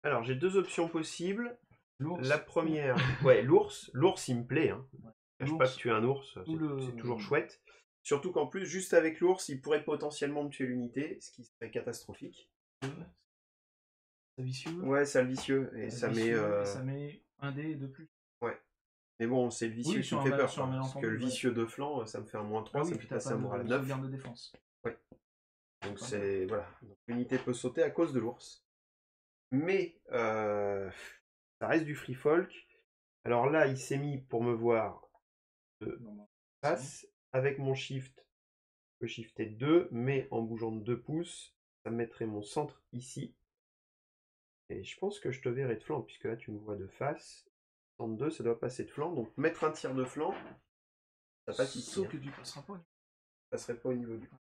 Alors, j'ai deux options possibles. L'ours. La première, ouais, l'ours. L'ours, il me plaît. Hein. Ouais. Je ne pas tuer un ours, c'est toujours chouette. Surtout qu'en plus, juste avec l'ours, il pourrait potentiellement me tuer l'unité, ce qui serait catastrophique. C'est vicieux. Ouais, c'est le vicieux. Et ça met. Ça met un dé de plus. Ouais. Mais bon, c'est le vicieux qui me fait peur. Parce que le vicieux de flanc, ça me fait un -3, ça me fait passer un moral à 9. De défense. Ouais. Donc c'est. Voilà. Donc l'unité peut sauter à cause de l'ours. Mais ça reste du free folk. Alors là, il s'est mis pour me voir de face. Avec mon shift, je peux shifter 2, mais en bougeant de 2 pouces, ça me mettrait mon centre ici. Et je pense que je te verrai de flanc, puisque là tu me vois de face. 32, ça doit passer de flanc. Donc mettre un tir de flanc, ça passe ici. Sauf que tu passeras pas. Ça passerait pas au niveau du coup.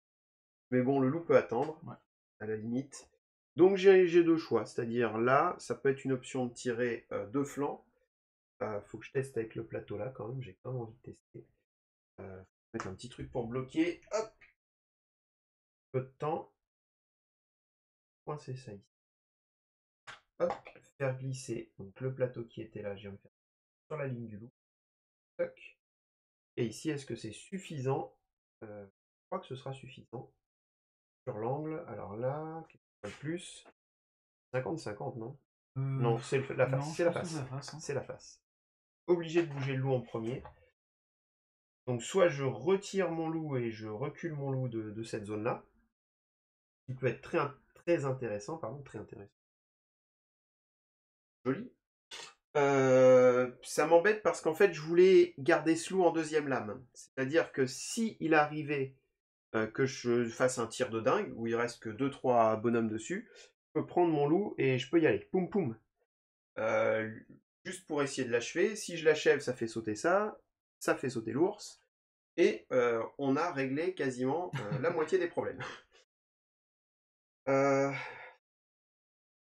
Mais bon, le loup peut attendre, Ouais. à la limite. Donc j'ai deux choix, c'est-à-dire là, ça peut être une option de tirer de flanc. Faut que je teste avec le plateau là quand même, j'ai quand même envie de tester. Mettre un petit truc pour bloquer. Hop, peu de temps. Coincer ça ici. Hop, faire glisser donc le plateau qui était là, je viens de faire sur la ligne du loup. Toc. Et ici, est-ce que c'est suffisant? Je crois que ce sera suffisant. Sur l'angle, alors là, qu'est-ce que plus 50-50, non? Non, c'est la face. C'est la face. C'est la face. Obligé de bouger le loup en premier. Donc soit je retire mon loup et je recule mon loup de cette zone-là, qui peut être très intéressant, pardon, très intéressant. Joli. Ça m'embête parce qu'en fait, je voulais garder ce loup en deuxième lame. C'est-à-dire que si il arrivait que je fasse un tir de dingue, où il reste que 2-3 bonhommes dessus, je peux prendre mon loup et je peux y aller. Poum poum. Juste pour essayer de l'achever. Si je l'achève, ça fait sauter ça fait sauter l'ours, et on a réglé quasiment la moitié des problèmes.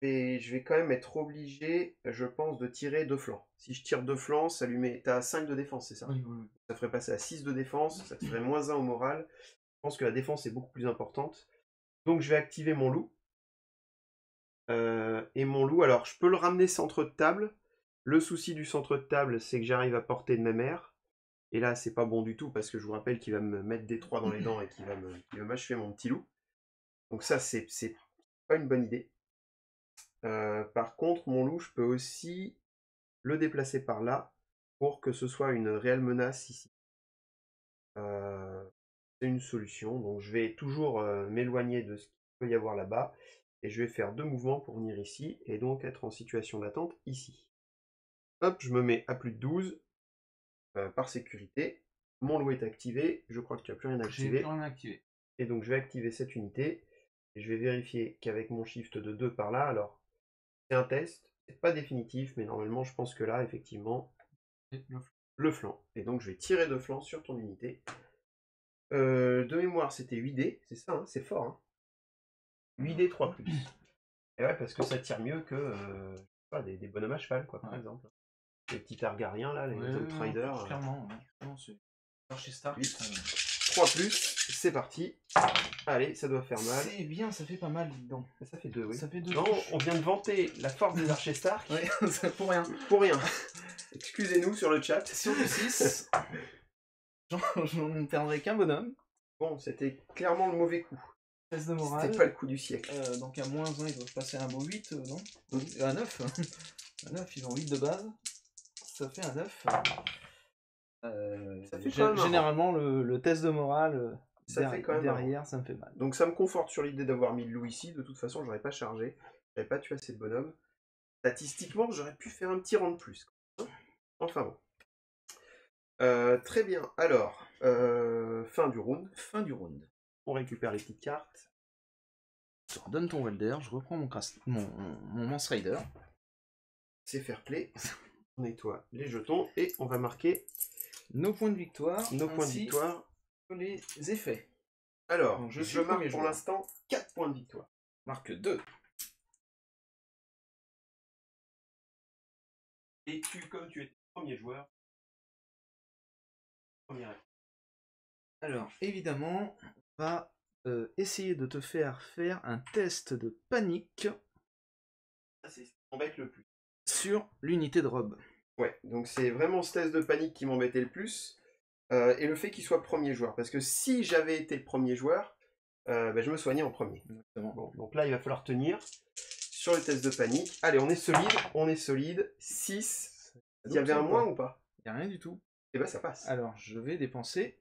Et je vais quand même être obligé, je pense, de tirer de flanc. Si je tire de flanc, ça lui met... T'as 5 de défense, c'est ça? Oui, oui, oui. Ça ferait passer à 6 de défense, ça te ferait -1 au moral. Je pense que la défense est beaucoup plus importante. Donc je vais activer mon loup. Et mon loup, alors je peux le ramener centre de table. Le souci du centre de table, c'est que j'arrive à portée de mes mères. Et là, c'est pas bon du tout, parce que je vous rappelle qu'il va me mettre des 3 dans les dents et qu'il va m'achever mon petit loup. Donc ça, c'est pas une bonne idée. Par contre, mon loup, je peux aussi le déplacer par là pour que ce soit une réelle menace ici. C'est une solution. Donc je vais toujours m'éloigner de ce qu'il peut y avoir là-bas. Et je vais faire 2 mouvements pour venir ici et donc être en situation d'attente ici. Hop, je me mets à plus de 12 par sécurité. Mon loup est activé. Je crois que tu n'as plus rien activé. J'ai plus rien activé. Et donc je vais activer cette unité. Et je vais vérifier qu'avec mon shift de 2 par là, alors c'est un test, c'est pas définitif, mais normalement je pense que là, effectivement, le flanc. Et donc je vais tirer de flanc sur ton unité. De mémoire, c'était 8D, c'est ça, hein, c'est fort. Hein. 8D 3+. Et ouais, parce que ça tire mieux que des bonhommes à cheval, quoi, par exemple. Les petits Targaryens, là, les Outriders. Clairement, c'est Archer Stark. 3+, c'est parti. Allez, ça doit faire mal. C'est bien, ça fait pas mal, dis donc. Ça fait 2, oui. Ça fait 2. Non, on vient de vanter la force des archers Stark. Ouais, pour rien. Pour rien. Excusez-nous sur le chat. Sur le 6, j'en ne perdrai qu'un bonhomme. Bon, c'était clairement le mauvais coup. Test de morale. C'était pas le coup du siècle. Donc à -1, ils doivent passer à un beau 8, non? À 9. À 9, ils ont 8 de base. Ça fait un 9. Ça fait quand même généralement, le test de morale ça fait quand même derrière, ça me fait mal. Donc ça me conforte sur l'idée d'avoir mis le loup ici. De toute façon, j'aurais pas chargé. J'avais pas tué assez de bonhommes. Statistiquement, j'aurais pu faire un petit rang de plus. Enfin bon. Très bien. Alors, fin du round. Fin du round. On récupère les petites cartes. Je redonne ton Welder, je reprends mon Mance Rider. C'est fair play. On nettoie les jetons et on va marquer nos points de victoire. Nos points de victoire. Les effets. Alors, donc, je marque pour l'instant 4 points de victoire. Marque 2. Et comme tu es premier joueur, alors, évidemment, on va essayer de te faire un test de panique. Ça, c'est ce qui m'embête le plus. Sur l'unité de Rob. Ouais, donc c'est vraiment ce test de panique qui m'embêtait le plus. Et le fait qu'il soit premier joueur. Parce que si j'avais été le premier joueur, je me soignais en premier. Exactement. Bon, donc là, il va falloir tenir sur le test de panique. Allez, on est solide. 6. Il y avait un moins ou pas? Il n'y a rien du tout. Et bah ça passe. Alors, je vais dépenser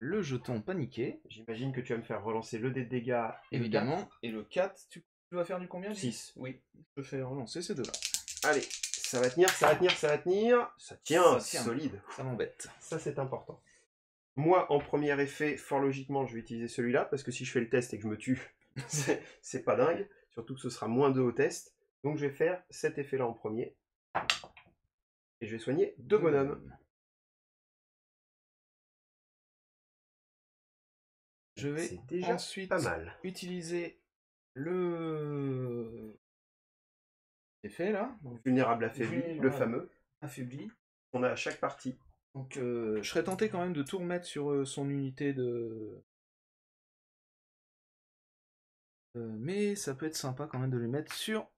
le jeton paniqué. J'imagine que tu vas me faire relancer le dé de dégâts. Évidemment. Et le 4, tu Tu vas faire du combien? 6, oui. Je fais relancer ces deux-là. Allez, ça va tenir, ça va tenir, ça va tenir. Ça tient, solide. Ça m'embête. Ça, c'est important. Moi, en premier effet, fort logiquement, je vais utiliser celui-là, parce que si je fais le test et que je me tue, c'est pas dingue. Surtout que ce sera moins 2 au test. Donc je vais faire cet effet-là en premier. Et je vais soigner 2 bonhommes. Je vais déjà ensuite pas mal. utiliser le effet là. Donc, vulnérable affaibli, le fameux. Affaibli. On a à chaque partie. Donc je serais tenté quand même de tout remettre sur son unité de... mais ça peut être sympa quand même de les mettre sur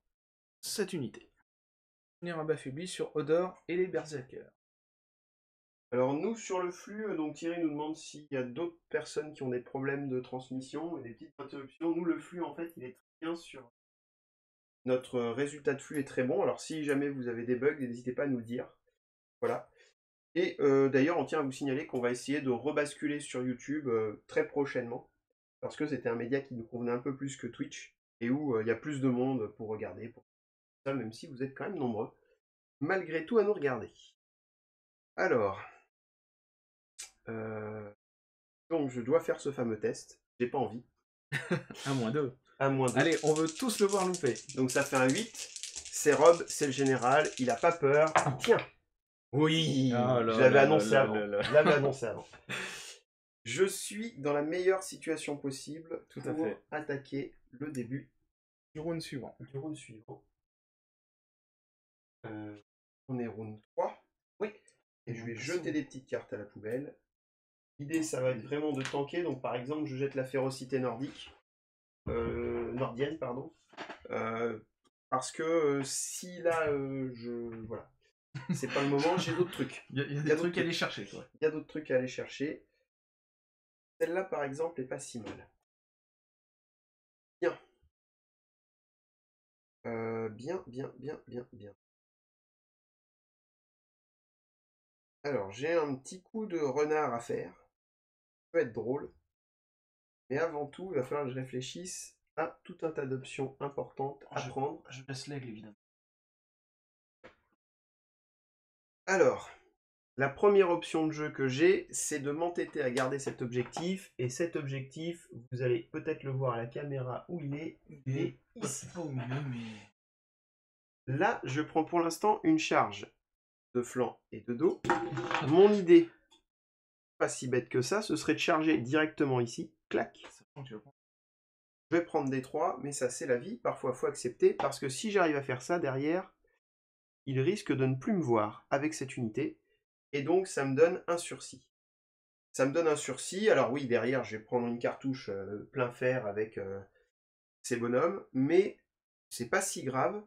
cette unité. Vulnérable affaibli sur Odor et les Berserkers. Alors nous, sur le flux, donc Thierry nous demande s'il y a d'autres personnes qui ont des problèmes de transmission et des petites interruptions. Nous, le flux, en fait, il est très bien sur... Notre résultat de flux est très bon. Alors si jamais vous avez des bugs, n'hésitez pas à nous le dire. Voilà. Et d'ailleurs, on tient à vous signaler qu'on va essayer de rebasculer sur YouTube très prochainement. Parce que c'était un média qui nous convenait un peu plus que Twitch. Et où il y a plus de monde pour regarder. Pour ça, même si vous êtes quand même nombreux. Malgré tout, à nous regarder. Alors... donc je dois faire ce fameux test. J'ai pas envie. À moins 2. À moins 2. Allez, on veut tous le voir louper. Donc ça fait un 8. C'est Rob, c'est le général. Il a pas peur. Tiens. Oui. Je l'avais annoncé avant. Je l'avais annoncé avant. Je suis dans la meilleure situation possible pour attaquer le début du round suivant. On est round 3. Oui. Et je vais jeter des petites cartes à la poubelle. L'idée, ça va être vraiment de tanker. Donc, par exemple, je jette la férocité nordique. Nordienne, pardon. Parce que si là, voilà. C'est pas le moment, j'ai d'autres trucs. Il y a des trucs à aller chercher, quoi. Il y a d'autres trucs à aller chercher. Celle-là, par exemple, est pas si mal. Bien. Bien. Alors, j'ai un petit coup de renard à faire. Ça peut être drôle. Mais avant tout, il va falloir que je réfléchisse à tout un tas d'options importantes à prendre. Je laisse l'aigle, évidemment. Alors, la première option de jeu que j'ai, c'est de m'entêter à garder cet objectif. Et cet objectif, vous allez peut-être le voir à la caméra où il est. Il est ici. Pas au milieu, mais... Là, je prends pour l'instant une charge de flanc et de dos. Mon idée, pas si bête que ça, ce serait de charger directement ici. Clac. Je vais prendre des 3, mais ça c'est la vie. Parfois, il faut accepter. Parce que si j'arrive à faire ça derrière, il risque de ne plus me voir avec cette unité. Et donc, ça me donne un sursis. Alors oui, derrière, je vais prendre une cartouche plein fer avec ces bonhommes. Mais c'est pas si grave.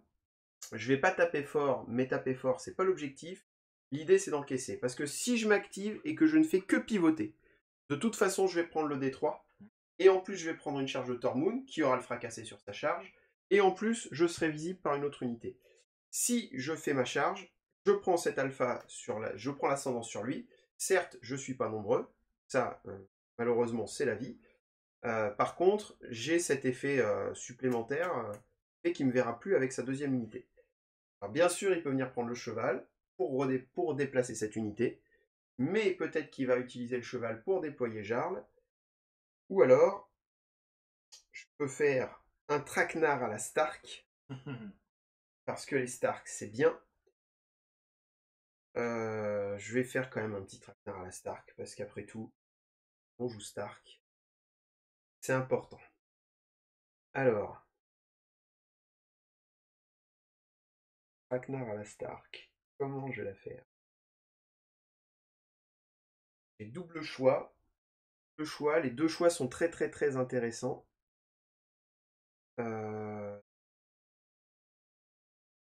Je vais pas taper fort, mais taper fort, c'est pas l'objectif. L'idée, c'est d'encaisser. Parce que si je m'active et que je ne fais que pivoter, de toute façon, je vais prendre le D3. Et en plus, je vais prendre une charge de Tormund qui aura le fracassé sur sa charge. Et en plus, je serai visible par une autre unité. Si je fais ma charge, je prends cet alpha je prends l'ascendance sur lui. Certes, je ne suis pas nombreux. Ça, malheureusement, c'est la vie. Par contre, j'ai cet effet supplémentaire et qui ne me verra plus avec sa deuxième unité. Alors, bien sûr, il peut venir prendre le cheval pour déplacer cette unité. Mais peut-être qu'il va utiliser le cheval pour déployer Jarl. Ou alors, je peux faire un traquenard à la Stark. Parce que les Stark, c'est bien. Je vais faire quand même un petit traquenard à la Stark. Parce qu'après tout, on joue Stark. C'est important. Alors. Traquenard à la Stark. Comment je vais la faire? J'ai double choix. Les deux choix sont très très très intéressants.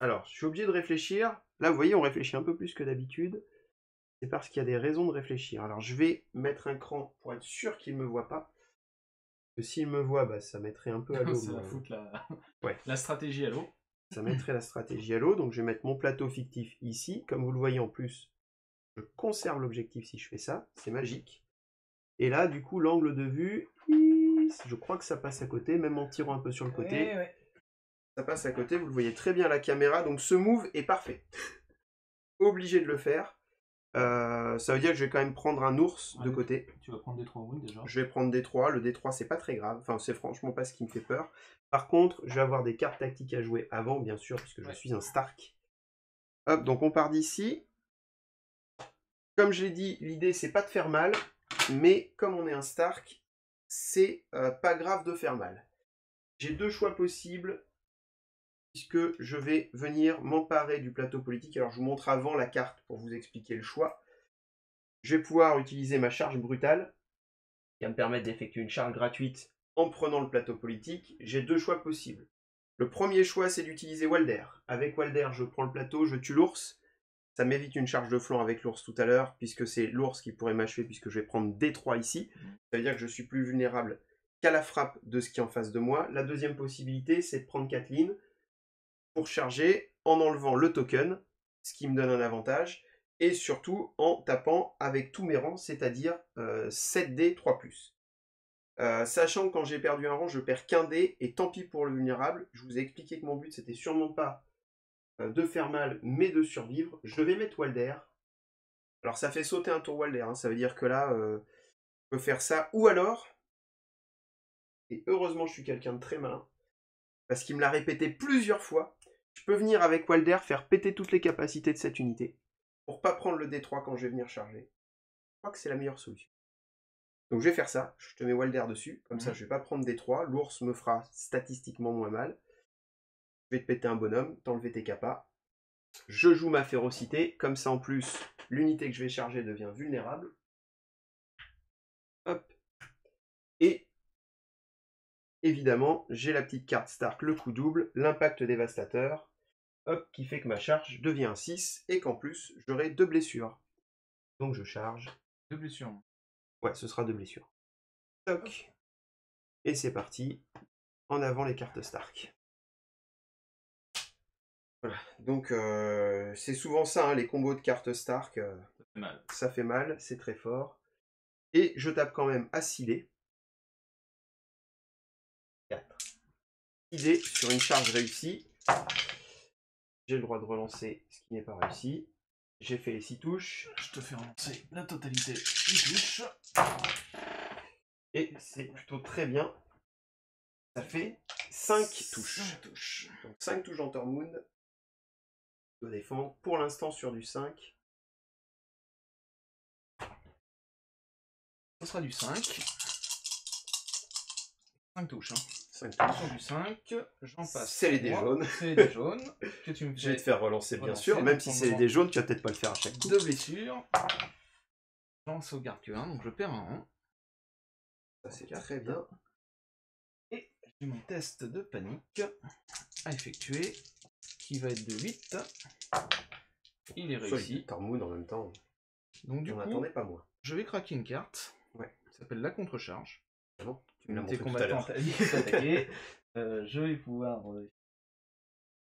Alors, je suis obligé de réfléchir. Là, vous voyez, on réfléchit un peu plus que d'habitude. C'est parce qu'il y a des raisons de réfléchir. Alors, je vais mettre un cran pour être sûr qu'il ne me voit pas. Parce que s'il me voit, bah, ça mettrait un peu à l'eau. Ça va foutre la stratégie à l'eau. Ça mettrait la stratégie à l'eau. Donc, je vais mettre mon plateau fictif ici. Comme vous le voyez en plus, je conserve l'objectif si je fais ça. C'est magique. Et là, du coup, l'angle de vue, je crois que ça passe à côté, même en tirant un peu sur le côté. Ouais. Ça passe à côté, vous le voyez très bien à la caméra, donc ce move est parfait. Obligé de le faire. Ça veut dire que je vais quand même prendre un ours de côté. Tu vas prendre D3 wounds déjà. Je vais prendre D3. Le D3, c'est pas très grave. Enfin, c'est franchement pas ce qui me fait peur. Par contre, je vais avoir des cartes tactiques à jouer avant, bien sûr, puisque je suis un Stark. Hop, donc on part d'ici. Comme je l'ai dit, l'idée, c'est pas de faire mal. Mais comme on est un Stark, c'est pas grave de faire mal. J'ai deux choix possibles, puisque je vais venir m'emparer du plateau politique. Alors, je vous montre avant la carte pour vous expliquer le choix. Je vais pouvoir utiliser ma charge brutale, qui va me permettre d'effectuer une charge gratuite en prenant le plateau politique. J'ai deux choix possibles. Le premier choix, c'est d'utiliser Walder. Avec Walder, je prends le plateau, je tue l'ours. Ça m'évite une charge de flanc avec l'ours tout à l'heure, puisque c'est l'ours qui pourrait m'achever, puisque je vais prendre D3 ici. Ça veut dire que je suis plus vulnérable qu'à la frappe de ce qui est en face de moi. La deuxième possibilité, c'est de prendre Kathleen pour charger en enlevant le token, ce qui me donne un avantage, et surtout en tapant avec tous mes rangs, c'est-à-dire 7D 3+. Sachant que quand j'ai perdu un rang, je perds qu'un dé, et tant pis pour le vulnérable. Je vous ai expliqué que mon but, c'était sûrement pas de faire mal, mais de survivre. Je vais mettre Walder. Alors ça fait sauter un tour Walder, hein. Ça veut dire que là, je peux faire ça, ou alors, et heureusement je suis quelqu'un de très malin, parce qu'il me l'a répété plusieurs fois, je peux venir avec Walder faire péter toutes les capacités de cette unité, pour pas prendre le D3 quand je vais venir charger. Je crois que c'est la meilleure solution. Donc je vais faire ça, je te mets Walder dessus, comme ça je vais pas prendre D3, l'ours me fera statistiquement moins mal. Je vais te péter un bonhomme, t'enlever tes capas. Je joue ma férocité, comme ça en plus, l'unité que je vais charger devient vulnérable. Hop. Et évidemment, j'ai la petite carte Stark, le coup double, l'impact dévastateur, hop, qui fait que ma charge devient un 6 et qu'en plus, j'aurai 2 blessures. Donc je charge. 2 blessures. Ouais, ce sera 2 blessures. Toc. Et c'est parti. En avant les cartes Stark. Voilà. Donc c'est souvent ça, hein, les combos de cartes Stark. Ça fait mal, c'est très fort. Et je tape quand même à 6 dés. 4. 6 dés sur une charge réussie. J'ai le droit de relancer ce qui n'est pas réussi. J'ai fait les 6 touches. Je te fais relancer la totalité des touches. Et c'est plutôt très bien. Ça fait 5 touches. 5 touches. Donc 5 touches en Tormund. Je dois défendre pour l'instant sur du 5. Ce sera du 5. 5 touches. Hein. 5 touches. Sur du 5, j'en passe. C'est les dés jaunes. C'est les dés jaunes. Que tu me Je vais te faire relancer, bien relancer, sûr. Même si donc, c'est les dés jaunes, tu vas peut-être pas le faire à chaque coup. 2 blessures. J'en sauvegarde que 1, donc je perds un 1. Ça, c'est très bien. Et j'ai mon test de panique à effectuer, qui va être de 8. Il est réussi. Tormund en même temps. Donc du On coup, n'attendait pas moins. je vais craquer une carte. Ouais. Ça s'appelle la contre-charge. Ah non, tu me l'as Unité montré tout à l'heure. combattante est attaquée. Je vais pouvoir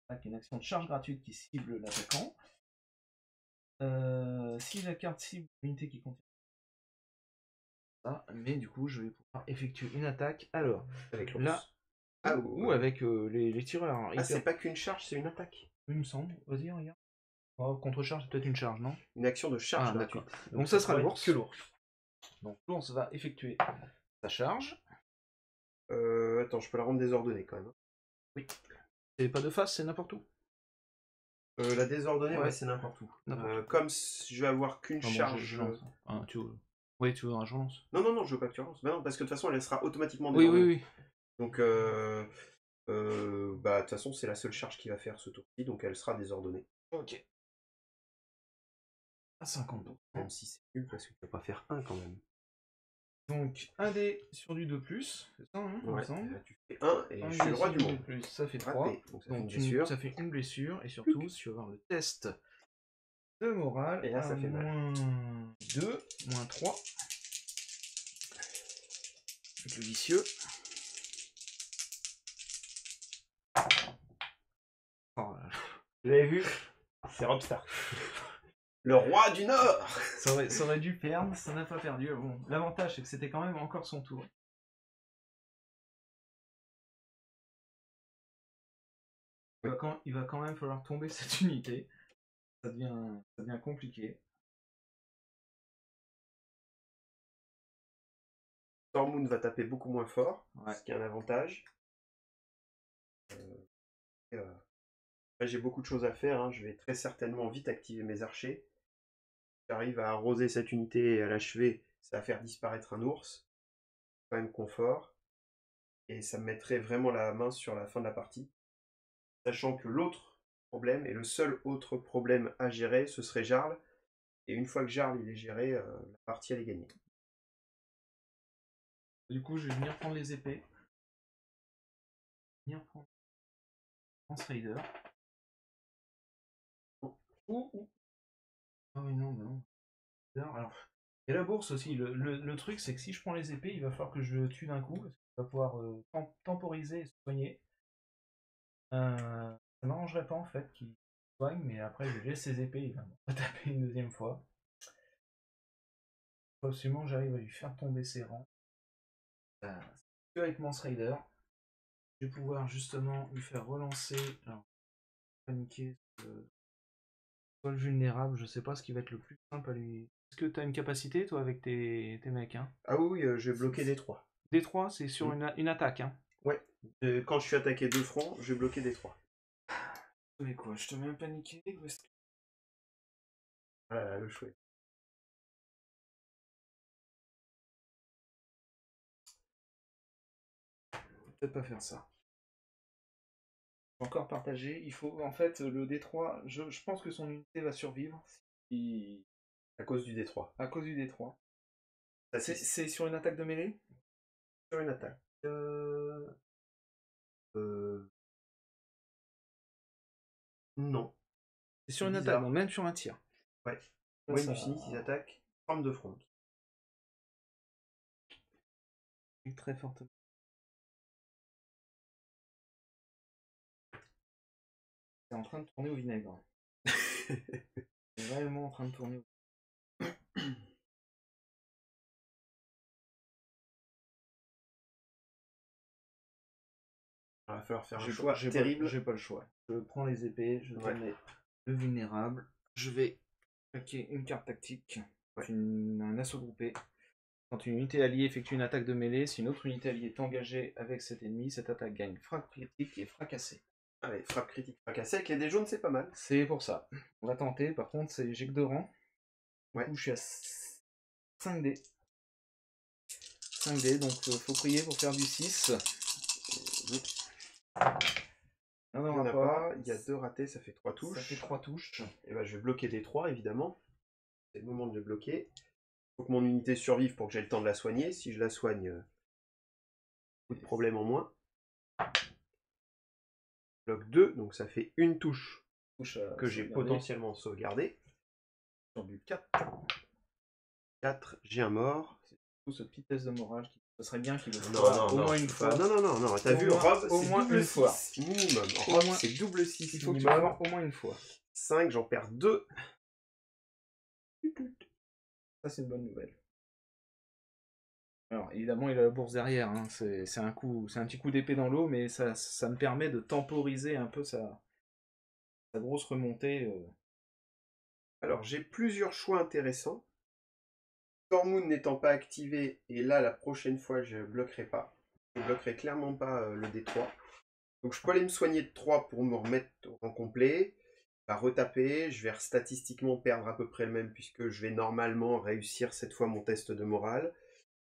avec une action de charge gratuite qui cible l'attaquant. Si la carte cible l'unité qui contient ça, mais du coup je vais pouvoir effectuer une attaque. Alors Avec là, ou avec les tireurs. Hein, ah, c'est pas qu'une charge, c'est une attaque. Il me semble. Vas-y, regarde. Oh, contre-charge, c'est peut-être une charge, non? Une action de charge gratuite. Donc ça sera l'ours. que l'ours. Donc l'ours va effectuer sa charge. Attends, je peux la rendre désordonnée quand même. Oui. C'est pas de face, c'est n'importe où. La désordonnée, ouais, c'est n'importe où. Comme je vais avoir qu'une charge. Je lance. Ah, tu veux... Oui, tu veux un je lance. Non, je veux pas que tu relances. Bah non, parce que de toute façon, elle sera automatiquement Oui, désordonnée. oui. Donc, bah, de toute façon, c'est la seule charge qui va faire ce tour-ci, donc elle sera désordonnée. Ok. À 50. Même si c'est nul, parce que tu vas pas faire 1 quand même. Donc, un dé sur du 2+, c'est ça, hein, Ouais, ensemble. là, tu fais 1 et je suis le roi du monde. Plus, ça fait 3. Raté, donc ça fait une blessure. Ça fait une blessure, et surtout, si tu vas voir le test de morale, Et là, ça fait mal. moins 2, moins 3. Avec le vicieux. Oh là là. Vous l'avez vu? C'est Rob Stark. Le roi du Nord. Ça aurait dû perdre, ça n'a pas perdu. Bon, l'avantage, c'est que c'était quand même encore son tour. Oui. Il va quand même falloir tomber cette unité. Ça devient compliqué. Tormund va taper beaucoup moins fort, Ouais. ce qui est un avantage. Là, j'ai beaucoup de choses à faire, hein. Je vais très certainement vite activer mes archers. Si j'arrive à arroser cette unité et à l'achever, ça va faire disparaître un ours. Quand même confort. Et ça me mettrait vraiment la main sur la fin de la partie. Sachant que l'autre problème, et le seul autre problème à gérer, ce serait Jarl. Et une fois que Jarl il est géré, la partie elle est gagnée. Du coup, je vais venir prendre les épées. Venir prendre Lance Raider. Ah oui, non, non. Alors, et la bourse aussi. Le truc, c'est que si je prends les épées, il va falloir que je le tue d'un coup. Parce qu'il va pouvoir temporiser et se soigner. Ça m'arrangerait pas en fait qu'il soigne, mais après je laisse ses épées, il va me taper une deuxième fois. Faut absolument que j'arrive à lui faire tomber ses rangs. Avec Mance Raider, je vais pouvoir justement lui faire relancer. Alors, paniquer. Soit le vulnérable, je sais pas ce qui va être le plus simple à lui. Est-ce que tu as une capacité toi avec tes mecs hein? Ah oui, je vais bloquer D3. D3, c'est sur une attaque. Hein. Ouais. Quand je suis attaqué de front, je vais bloquer D3. Mais quoi, je te mets un paniqué ou est-ce que... Voilà, le chouette. Peut-être pas faire ça. Encore partagé, il faut en fait le D3, je pense que son unité va survivre si... À cause du D3. À cause du D3. Ça, C'est sur une attaque de mêlée? sur une attaque. Non. C'est sur une bizarre. attaque, donc même sur un tir. Ouais. Ouais, du cynisme, ils attaquent arme de front. Très fortement. C'est en train de tourner au vinaigre. C'est réellement en train de tourner au vinaigre. Il va falloir faire un choix terrible. J'ai pas le choix. Je prends les épées, je mets le vulnérable. Je vais claquer une carte tactique. Un assaut groupé. Quand une unité alliée effectue une attaque de mêlée, si une autre unité alliée est engagée avec cet ennemi, cette attaque gagne frappe critique et fracassée. Allez, frappe critique fracassée avec les dés jaunes, c'est pas mal. C'est pour ça. On va tenter. Par contre, j'ai que 2 rangs. Ouais. Du coup, je suis à 5 dés. 5 dés, donc faut prier pour faire du 6. Il n'y en a pas. Il y a 2 ratés, ça fait 3 touches. Ça fait 3 touches. Et ben, je vais bloquer des 3, évidemment. C'est le moment de le bloquer. Il faut que mon unité survive pour que j'ai le temps de la soigner. Si je la soigne, beaucoup de problèmes en moins. Bloc 2, donc ça fait une touche que j'ai potentiellement sauvegardée. Sur du 4. 4, j'ai un mort. C'est tout ce petit test de morale qui... Ce serait bien qu'il le fasse au moins une fois. Non, t'as vu, Rob, c'est double 6 minimum. Rob, c'est double 6 il faut minimum. Au moins une fois. 5, j'en perds 2. Ça, c'est une bonne nouvelle. Alors, évidemment, il a la bourse derrière. Hein. C'est un petit coup d'épée dans l'eau, mais ça me permet de temporiser un peu sa grosse remontée. Alors, j'ai plusieurs choix intéressants. Tormund n'étant pas activé, et là, la prochaine fois, je bloquerai pas. Je bloquerai clairement pas le D3. Donc, je peux aller me soigner de 3 pour me remettre au rang complet. Va retaper, je vais statistiquement perdre à peu près le même, puisque je vais normalement réussir cette fois mon test de morale.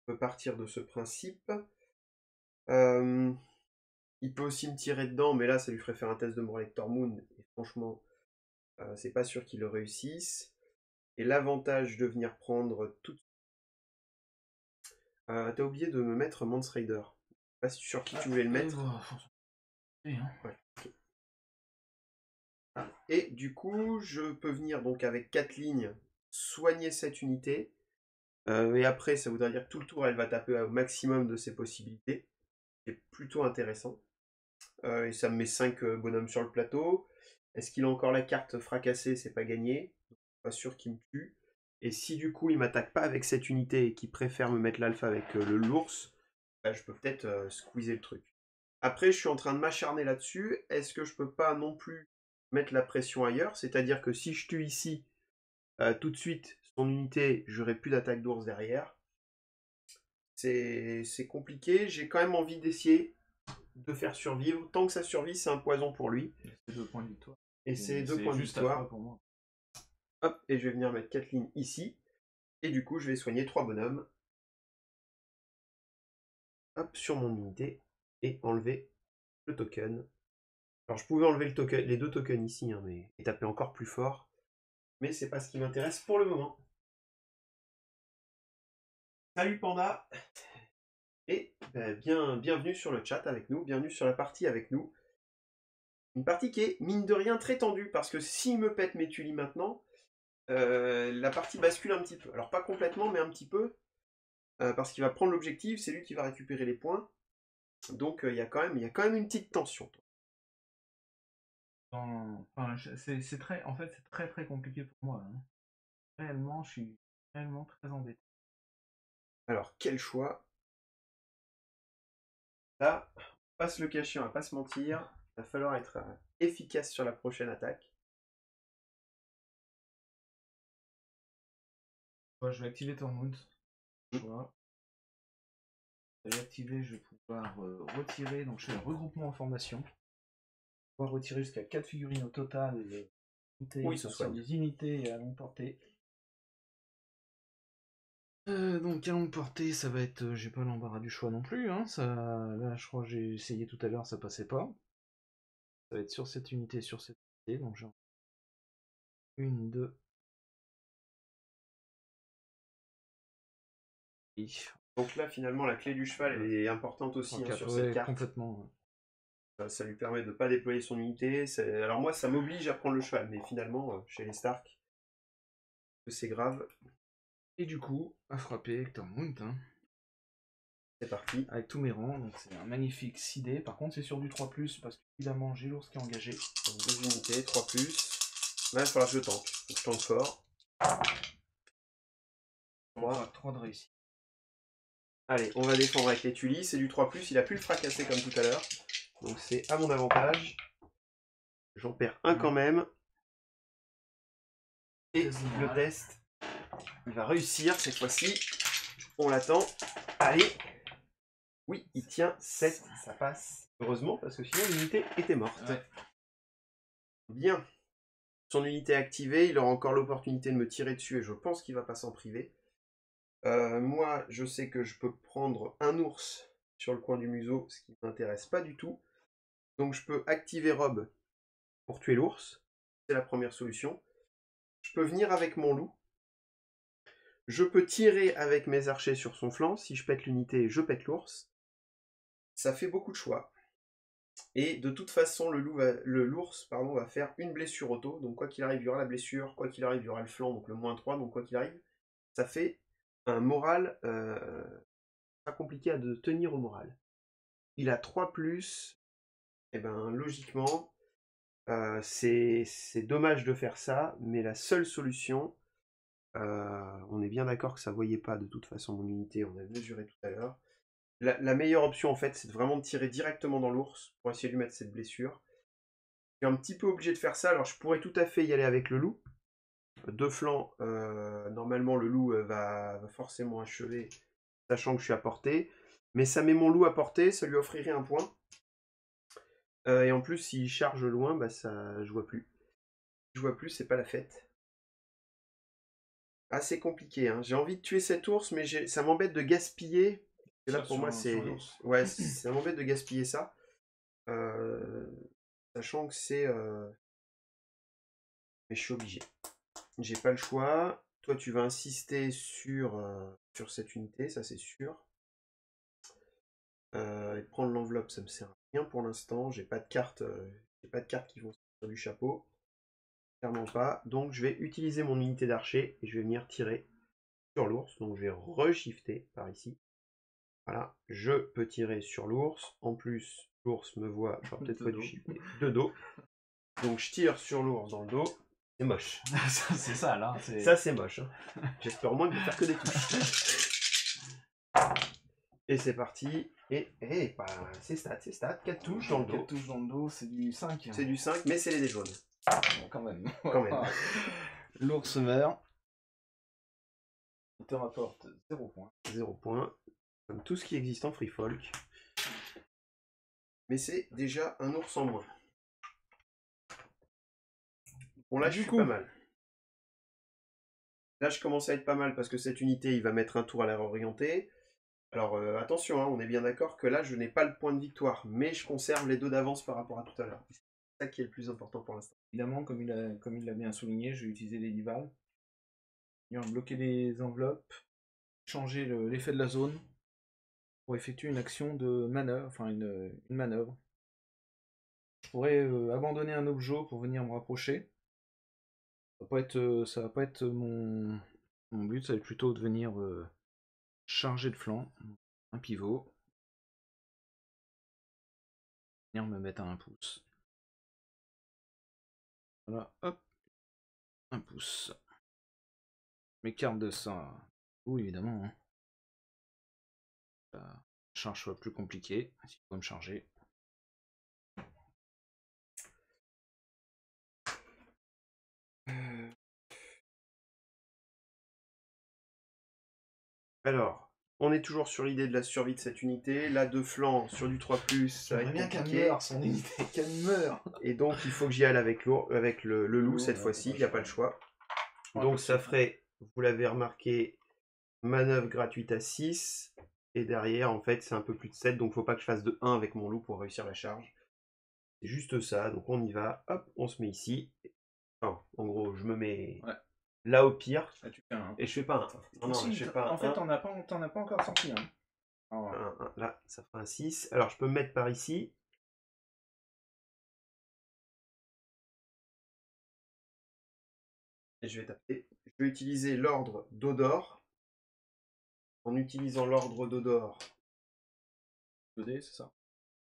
On peut partir de ce principe. Il peut aussi me tirer dedans, mais là, ça lui ferait faire un test de morale avec Tormund. Et franchement, c'est pas sûr qu'il le réussisse. Et l'avantage de venir prendre tout... t'as oublié de me mettre Mance Raider. Pas sur qui tu voulais le mettre. Ouais. Okay. Et du coup, je peux venir donc avec 4 lignes soigner cette unité. Et après, ça voudrait dire que tout le tour, elle va taper au maximum de ses possibilités. C'est plutôt intéressant. Et ça me met 5 bonhommes sur le plateau. Est-ce qu'il a encore la carte fracassée? C'est pas gagné. Pas sûr qu'il me tue. Et si du coup il m'attaque pas avec cette unité et qu'il préfère me mettre l'alpha avec le l'ours, bah, je peux peut-être squeezer le truc. Après, je suis en train de m'acharner là-dessus. Est-ce que je peux pas non plus mettre la pression ailleurs? C'est-à-dire que si je tue ici, tout de suite, son unité, j'aurai plus d'attaque d'ours derrière. C'est compliqué. J'ai quand même envie d'essayer de faire survivre. Tant que ça survit, c'est un poison pour lui. C'est 2 points de victoire. Et c'est 2 points de juste victoire. pour moi. Hop, et je vais venir mettre 4 lignes ici. Et du coup, je vais soigner 3 bonhommes. Hop, sur mon unité. Et enlever le token. Alors, je pouvais enlever les 2 tokens ici, hein, mais et taper encore plus fort. Mais c'est pas ce qui m'intéresse pour le moment. Salut Panda! Et bienvenue sur le chat avec nous, bienvenue sur la partie avec nous. Une partie qui est, mine de rien, très tendue, parce que s'il me pète mes tulis maintenant, la partie bascule un petit peu. Alors pas complètement, mais un petit peu, parce qu'il va prendre l'objectif, c'est lui qui va récupérer les points. Donc il y a quand même une petite tension. Enfin, c'est très, en fait, c'est très très compliqué pour moi. Hein. Réellement, je suis réellement très embêté. Alors, quel choix? Là, on va pas se le cacher, on va pas se mentir. Il va falloir être efficace sur la prochaine attaque. Je vais activer Tormund. Je vais activer, je vais pouvoir retirer. Donc je fais un regroupement en formation. Je vais pouvoir retirer jusqu'à 4 figurines au total. Oui, ce soit des unités à longue portée. Donc à longue portée, ça va être. J'ai pas l'embarras du choix non plus. Hein, ça, là, je crois que j'ai essayé tout à l'heure, ça passait pas. Ça va être sur cette unité, sur cette unité. Donc j'ai 1, 2. Donc là, finalement, la clé du cheval elle est importante aussi sur cette carte. Complètement. Ça lui permet de ne pas déployer son unité. Alors moi, ça m'oblige à prendre le cheval, mais finalement, chez les Stark, c'est grave. Et du coup, à frapper avec Tormund. Hein. C'est parti. Avec tous mes rangs, donc c'est un magnifique 6D. Par contre, c'est sur du 3+, parce qu'évidemment, j'ai l'ours qui est engagé. Donc 2 unités, 3+. Là, il va falloir que je tank. Donc je tank fort. 3 de réussite. Allez, on va défendre avec les tulis. C'est du 3+, il a pu le fracasser comme tout à l'heure. Donc c'est à mon avantage. J'en perds un quand même. Et le test, il va réussir cette fois-ci. On l'attend. Allez. Oui, il tient 7, ça passe. Heureusement, parce que sinon l'unité était morte. Ouais. Bien. Son unité activée, il aura encore l'opportunité de me tirer dessus et je pense qu'il va pas s'en priver. Moi, je sais que je peux prendre un ours sur le coin du museau, ce qui ne m'intéresse pas du tout. Donc je peux activer Rob pour tuer l'ours. C'est la première solution. Je peux venir avec mon loup. Je peux tirer avec mes archers sur son flanc. Si je pète l'unité, je pète l'ours. Ça fait beaucoup de choix. Et de toute façon, l'ours va faire une blessure auto. Donc quoi qu'il arrive, il y aura la blessure. Quoi qu'il arrive, il y aura le flanc, donc le -3. Donc quoi qu'il arrive, ça fait un moral pas compliqué de tenir au moral. Il a 3+. Et ben logiquement, c'est dommage de faire ça. Mais la seule solution, on est bien d'accord que ça ne voyait pas de toute façon mon unité. On a mesuré tout à l'heure. La meilleure option, en fait, c'est vraiment de tirer directement dans l'ours pour essayer de lui mettre cette blessure. Je suis un petit peu obligé de faire ça. Alors, je pourrais tout à fait y aller avec le loup. Deux flancs, normalement, le loup va forcément achever, sachant que je suis à portée. Mais ça met mon loup à portée, ça lui offrirait un point. Et en plus, s'il charge loin, bah ça, je vois plus. Je vois plus, c'est pas la fête. Assez compliqué, hein. J'ai envie de tuer cet ours, mais ça m'embête de gaspiller. Et là, pour moi, c'est... Ouais, ça m'embête de gaspiller ça. Sachant que c'est... Mais je suis obligé. J'ai pas le choix. Toi, tu vas insister sur cette unité, ça c'est sûr. Et prendre l'enveloppe, ça me sert à rien pour l'instant. J'ai pas de cartes qui vont sortir du chapeau. Clairement pas. Donc, je vais utiliser mon unité d'archer et je vais venir tirer sur l'ours. Donc, je vais re-shifter par ici. Voilà, je peux tirer sur l'ours. En plus, l'ours me voit, j'aurais peut-être pas dû shifter de dos. Donc je tire sur l'ours dans le dos. C'est moche. C'est ça là. Ça c'est moche. Hein. J'espère au moins de ne faire que des touches. Et c'est parti. Et bah, c'est stat. 4 touches dans le dos. 4 touches dans le dos, c'est du 5. C'est du 5, mais c'est les dés jaunes. Bon, quand même. Quand même. L'ours meurt. Il te rapporte 0 points. 0 points. Comme tout ce qui existe en Free Folk. Mais c'est déjà un ours en moins. Bon, là, je suis pas mal. Là, je commence à être pas mal parce que cette unité, il va mettre un tour à l'air orienté. Alors, attention, hein, on est bien d'accord que là, je n'ai pas le point de victoire, mais je conserve les 2 d'avance par rapport à tout à l'heure. C'est ça qui est le plus important pour l'instant. Évidemment, comme il l'a bien souligné, je vais utiliser les divals. Il va bloquer les enveloppes, changer l'effet de la zone pour effectuer une action de manœuvre, enfin une manœuvre. Je pourrais abandonner un objet pour venir me rapprocher. Ça va pas être mon but, ça va être plutôt de venir charger de flanc, un pivot, venir me mettre à 1 pouce. Voilà, hop, 1 pouce. Mes cartes de ça, oui évidemment. Hein. La charge soit plus compliquée, s'il faut me charger. Alors, on est toujours sur l'idée de la survie de cette unité. Là, 2 flancs sur du 3+, ça va être bien compliqué. qu'elle meure, son unité, qu'elle meure. Et donc, il faut que j'y aille avec le loup cette fois-ci, il n'y a pas le choix. Donc, ça ferait, vous l'avez remarqué, manœuvre gratuite à 6. Et derrière, en fait, c'est un peu plus de 7. Donc, il ne faut pas que je fasse de 1 avec mon loup pour réussir la charge. C'est juste ça. Donc, on y va. Hop, on se met ici. Enfin, en gros, je me mets là au pire. Ah, tu fais un... Et je fais pas un. Non, si, je fais pas en fait, t'en as pas encore sorti. Hein. Oh. Là, ça fera un 6. Alors, je peux me mettre par ici. Et je vais taper. Je vais utiliser l'ordre d'Odor. En utilisant l'ordre d'Odor. 2D, c'est ça.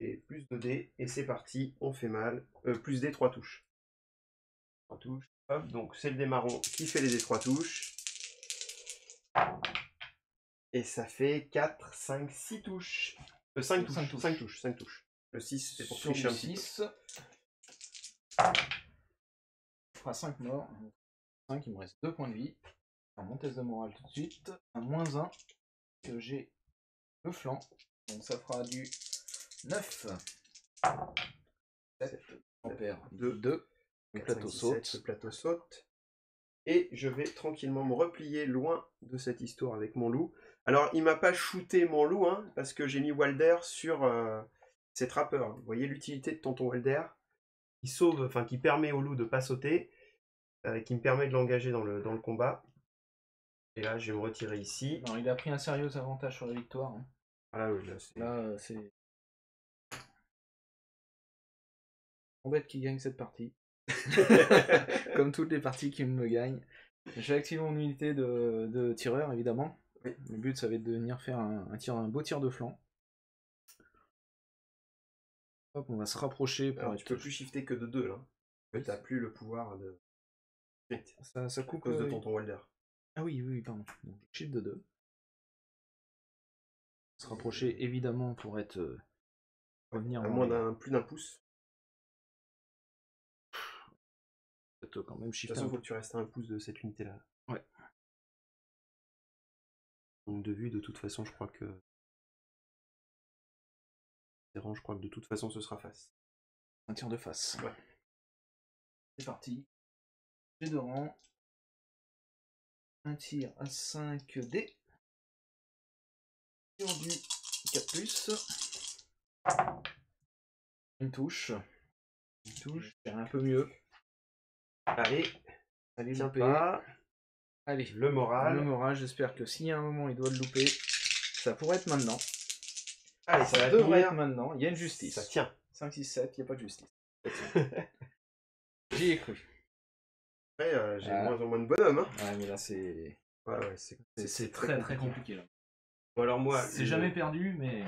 Et plus 2D. Et c'est parti. On fait mal. Plus D, 3 touches. 3 touches. Hop, donc c'est le dé marron qui fait les dés 3 touches. Et ça fait 4, 5, 6 touches. 5 touches. 5 touches. Le 6, c'est pour tricher un petit peu. On fera 5 morts. 5, il me reste 2 points de vie. Alors, mon test de morale tout de suite. Un -1. Que j'ai le flanc. Donc ça fera du 9. 7. On perd 2. Le plateau saute. Le plateau saute. Et je vais tranquillement me replier loin de cette histoire avec mon loup. Alors, il m'a pas shooté mon loup, hein, parce que j'ai mis Walder sur ces trappeurs. Vous voyez l'utilité de Tonton Walder qui sauve, enfin qui permet au loup de pas sauter, qui me permet de l'engager dans le combat. Et là, je vais me retirer ici. Non, il a pris un sérieux avantage sur la victoire. Hein. Ah oui, là, c'est... On va être qui gagne cette partie. Comme toutes les parties qui me gagnent. J'ai activé mon unité de tireur, évidemment. Oui. Le but, ça va être de venir faire un beau tir de flanc. Hop, on va se rapprocher pour Alors, être... tu peux plus shifter que de 2, là. Tu n'as plus le pouvoir de... Ça coupe... à cause de Tonton Walder. Ah oui, pardon. Donc, shift de 2. Se rapprocher, évidemment, pour être... revenir à plus d'un pouce. Peut-être quand même shifter. De toute façon, il faut que tu restes à 1 pouce de cette unité-là. Ouais. Donc de vue, de toute façon, je crois que... Je crois que de toute façon, ce sera face. Un tir de face. Ouais. C'est parti. J'ai 2 rangs. Un tir à 5D. Sur du 4+. Une touche. Faire un peu mieux. Allez, Allez, tiens louper. pas. Allez, le moral. J'espère que s'il y a un moment il doit le louper, ça pourrait être maintenant. Allez, ça devrait être maintenant. Il y a une justice. Ça tient. 5, 6, 7, il n'y a pas de justice. J'y ai cru. Après, j'ai moins en moins de bonhomme. Hein. Ouais, mais là c'est... Ouais, c'est très compliqué là. Bon, alors moi... C'est jamais perdu, mais...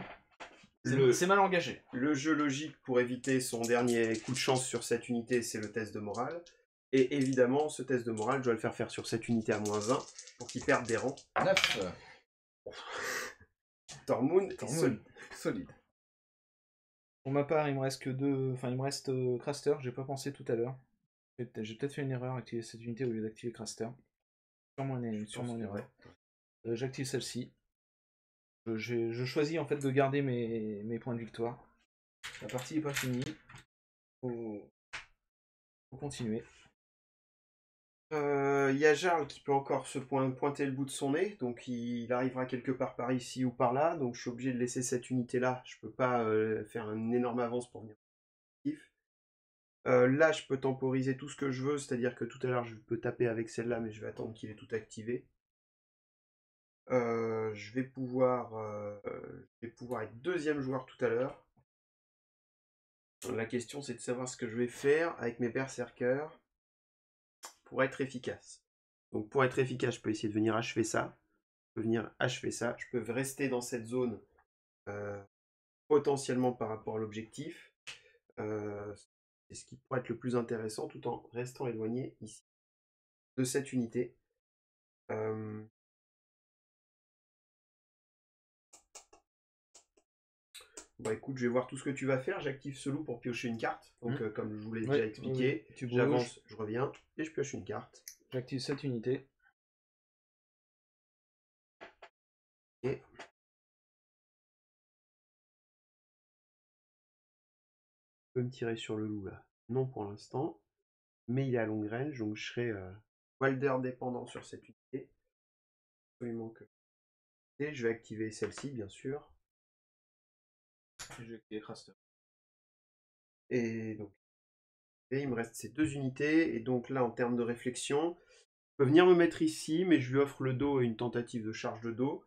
C'est mal engagé. Le jeu logique pour éviter son dernier coup de chance sur cette unité, c'est le test de morale. Et évidemment, ce test de morale, je dois le faire sur cette unité à -1 pour qu'il perde des rangs. 9. Tormund est Tormund, solide. Pour ma part, il me reste que deux. Enfin, il me reste Craster, j'ai pas pensé tout à l'heure. J'ai peut-être fait une erreur, activer cette unité au lieu d'activer Craster. Sûrement une erreur. J'active celle-ci. Je choisis en fait de garder mes points de victoire. La partie n'est pas finie. Faut continuer. Il y a Jarl qui peut encore se pointer le bout de son nez, donc il arrivera quelque part par ici ou par là, donc je suis obligé de laisser cette unité-là. Je peux pas faire une énorme avance pour venir. Là, je peux temporiser tout ce que je veux, c'est-à-dire que tout à l'heure, je peux taper avec celle-là, mais je vais attendre qu'il ait tout activé. Je vais pouvoir être deuxième joueur tout à l'heure. La question, c'est de savoir ce que je vais faire avec mes berserkers pour être efficace. Donc pour être efficace, je peux essayer de venir achever ça. Je peux venir achever ça. Je peux rester dans cette zone potentiellement par rapport à l'objectif. C'est ce qui pourrait être le plus intéressant tout en restant éloigné ici de cette unité. Bah écoute, je vais voir tout ce que tu vas faire. J'active ce loup pour piocher une carte. Donc comme je vous l'ai déjà expliqué, j'avance, je reviens et je pioche une carte. J'active cette unité. Et je peux me tirer sur le loup là. Non pour l'instant. Mais il est à longue range, donc je serai Walder dépendant sur cette unité. Absolument que. Et je vais activer celle-ci, bien sûr. Je vais activer Craster. Et donc. Et il me reste ces deux unités. Et donc là, en termes de réflexion, je peux venir me mettre ici, mais je lui offre le dos et une tentative de charge de dos.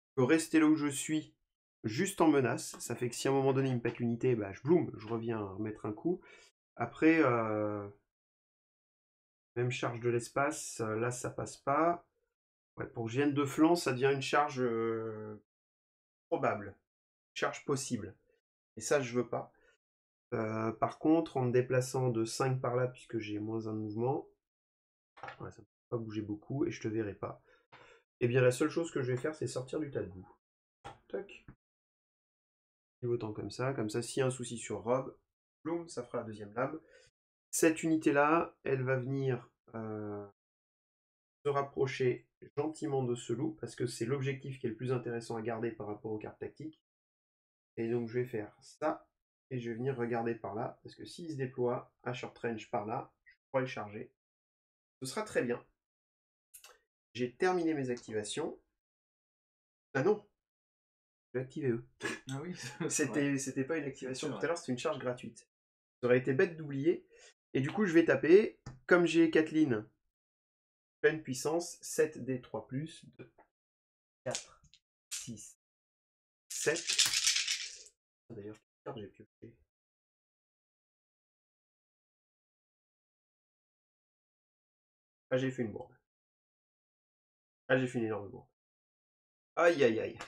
Je peux rester là où je suis, juste en menace. Ça fait que si à un moment donné il me pète l'unité, bah, je reviens mettre un coup. Après, même charge de l'espace, là ça passe pas. Ouais, pour que je vienne de flanc, ça devient une charge probable, charge possible. Et ça, je veux pas. Par contre, en me déplaçant de 5 par là, puisque j'ai moins un mouvement, ouais, ça ne peut pas bouger beaucoup et je te verrai pas. Et bien la seule chose que je vais faire, c'est sortir du tas de boue. Tac. Autant comme ça s'il y a un souci sur Rob, boum, ça fera la deuxième lame. Cette unité-là, elle va venir se rapprocher gentiment de ce loup, parce que c'est l'objectif qui est le plus intéressant à garder par rapport aux cartes tactiques. Et donc je vais faire ça, et je vais venir regarder par là, parce que s'il se déploie à short range par là, je pourrai le charger. Ce sera très bien. J'ai terminé mes activations. Ah non, je vais activer eux. Ah oui, c'était pas une activation tout à l'heure, c'était une charge gratuite. Ça aurait été bête d'oublier. Et du coup, je vais taper, comme j'ai Kathleen, pleine puissance, 7d3+, 2, 4, 6, 7. D'ailleurs, quelle carte j'ai pioché? Ah, j'ai fait une bourde. Ah, j'ai fait une énorme bourde. Aïe, aïe, aïe.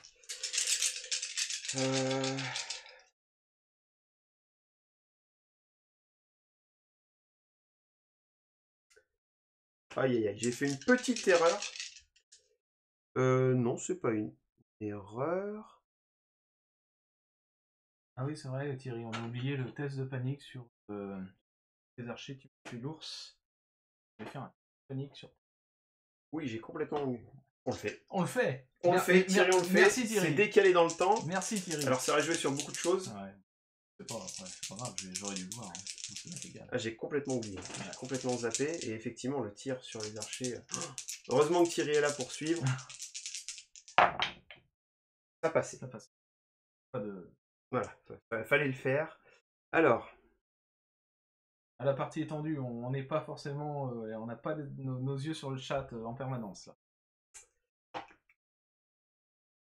Aïe, aïe, aïe. J'ai fait une petite erreur. Non, c'est pas une erreur. Ah oui, c'est vrai, Thierry, on a oublié le test de panique sur les archers qui tuent l'ours. Je vais faire un panique sur. Oui, j'ai complètement. On le fait. On le fait. On le fait, Thierry, on le fait. Merci Thierry. C'est décalé dans le temps. Merci Thierry. Alors ça va jouer sur beaucoup de choses. Ouais. C'est pas grave, j'aurais dû le voir. Hein. Ah, j'ai complètement oublié. J'ai complètement zappé. Et effectivement, le tir sur les archers. Heureusement que Thierry est là pour suivre. Ça passait. Ça passe. Pas de. Voilà, fallait le faire. Alors. À la partie étendue, on n'est pas forcément. On n'a pas nos yeux sur le chat en permanence là.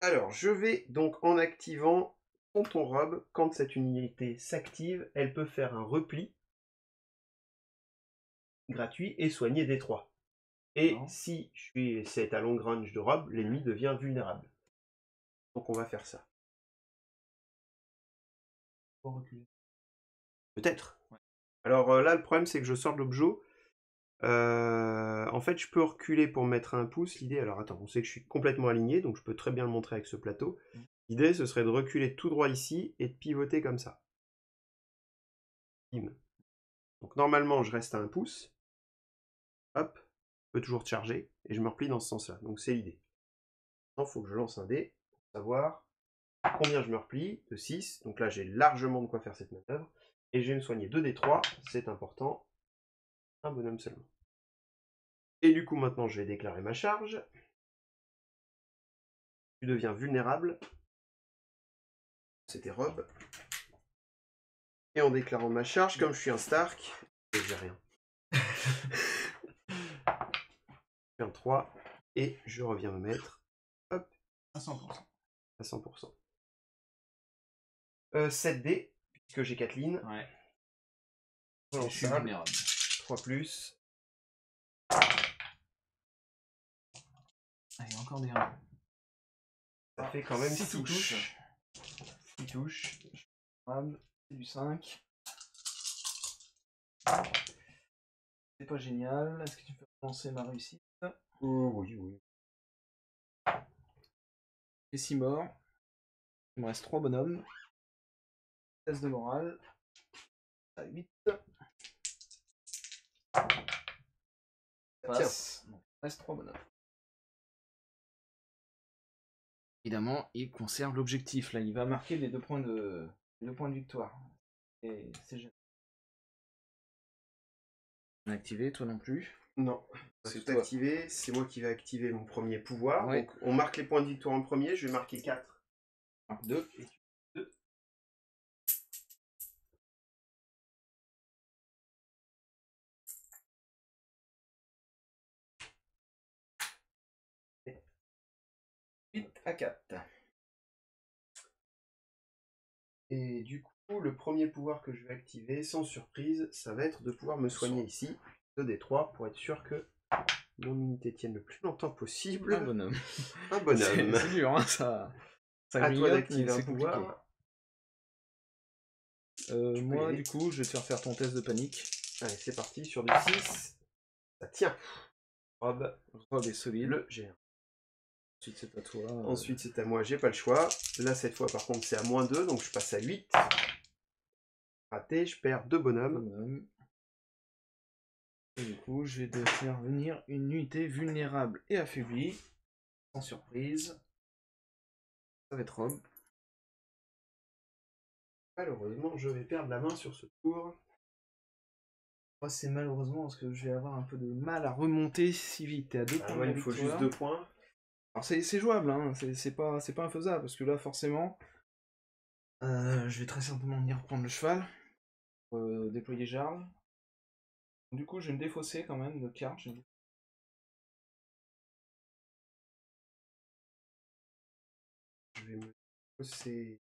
Alors, je vais donc en activant Tonton Rob, quand cette unité s'active, elle peut faire un repli gratuit et soigner des 3. Et si c'est à long range de Rob, l'ennemi devient vulnérable. Donc on va faire ça. Pour reculer. Peut-être. Ouais. Alors là, le problème, c'est que je sors de l'objet. En fait, je peux reculer pour mettre un pouce. L'idée, alors attends, on sait que je suis complètement aligné, donc je peux très bien le montrer avec ce plateau. L'idée, ce serait de reculer tout droit ici et de pivoter comme ça. Bim. Donc normalement, je reste à 1 pouce. Hop, je peux toujours charger et je me replie dans ce sens-là. Donc c'est l'idée. Maintenant, il faut que je lance un dé pour savoir combien je me replie. De 6. Donc là, j'ai largement de quoi faire cette manœuvre. Et je vais me soigner 2d3. C'est important. Un bonhomme seulement. Et du coup, maintenant, je vais déclarer ma charge. Tu deviens vulnérable. C'était Rob. Et en déclarant ma charge, comme je suis un Stark, j'ai rien. Je fais un 3 et je reviens me mettre hop, À 100%. à 100%. 7D, puisque j'ai 4 lignes. Ouais. Je suis vulnérable. 3 plus. Allez, encore des 1. Ça fait quand même 6 touches. 6 touches. C'est du 5. C'est pas génial. Est-ce que tu peux lancer ma réussite? Oui, oui. J'ai 6 morts. Il me reste 3 bonhommes. Test de morale. À 8. Passe. Donc, il reste 3 bonhommes. Évidemment, il conserve l'objectif. Là, il va marquer les 2 points de victoire. Et c'est génial. Activé, toi non plus. Non, c'est tout activé. C'est moi qui vais activer mon premier pouvoir. Ouais. Donc on marque les points de victoire en premier. Je vais marquer 4. Marque 2. Et 2. Et 8 à 4. Et du coup, le premier pouvoir que je vais activer, sans surprise, ça va être de pouvoir me soigner ici. 2d3 pour être sûr que mon unité tienne le plus longtemps possible. Un bonhomme. Un bonhomme. C'est dur, hein, ça. À toi d'activer un pouvoir. Moi, du coup, je vais te faire ton test de panique. Allez, c'est parti. Sur du 6. Ça tient. Rob est solide. Le géant. Ensuite, c'est à toi. Ensuite, c'est à moi. J'ai pas le choix. Là, cette fois, par contre, c'est à -2. Donc, je passe à 8. Raté. Je perds 2 bonhommes. Et du coup, je vais te faire venir une unité vulnérable et affaiblie. Sans surprise. Ça va être Rob. Malheureusement, je vais perdre la main sur ce tour. Moi, c'est malheureusement parce que je vais avoir un peu de mal à remonter si vite. T'es à 2 points. Ouais, il me faut juste 2 points. Alors, c'est jouable, hein. C'est pas infaisable parce que là, forcément, je vais très certainement venir reprendre le cheval. Déployer Jarl. Du coup, je vais me défausser quand même de carte. Je vais me défausser.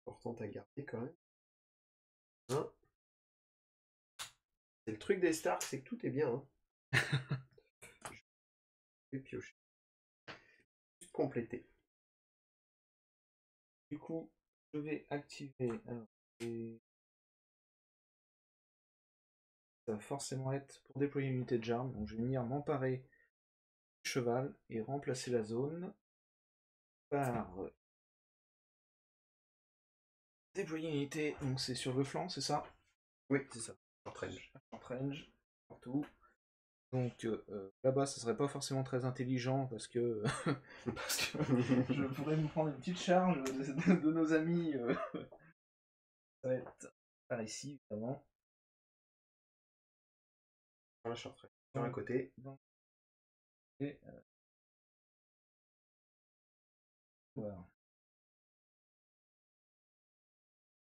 Importante à garder quand même. Hein, c'est le truc des Starks, c'est que tout est bien. Hein. Je vais piocher. Juste compléter. Du coup, je vais activer. Alors, ça va forcément être pour déployer une unité de Jarl. Donc, je vais venir m'emparer du cheval et remplacer la zone par déployer une unité. Donc, c'est sur le flanc, c'est ça? Oui, c'est ça. Short range, partout. Donc là-bas, ça serait pas forcément très intelligent parce que, je pourrais me prendre une petite charge de nos amis. Ça va être par ici, évidemment. Voilà, short range. Sur un côté. Et, voilà.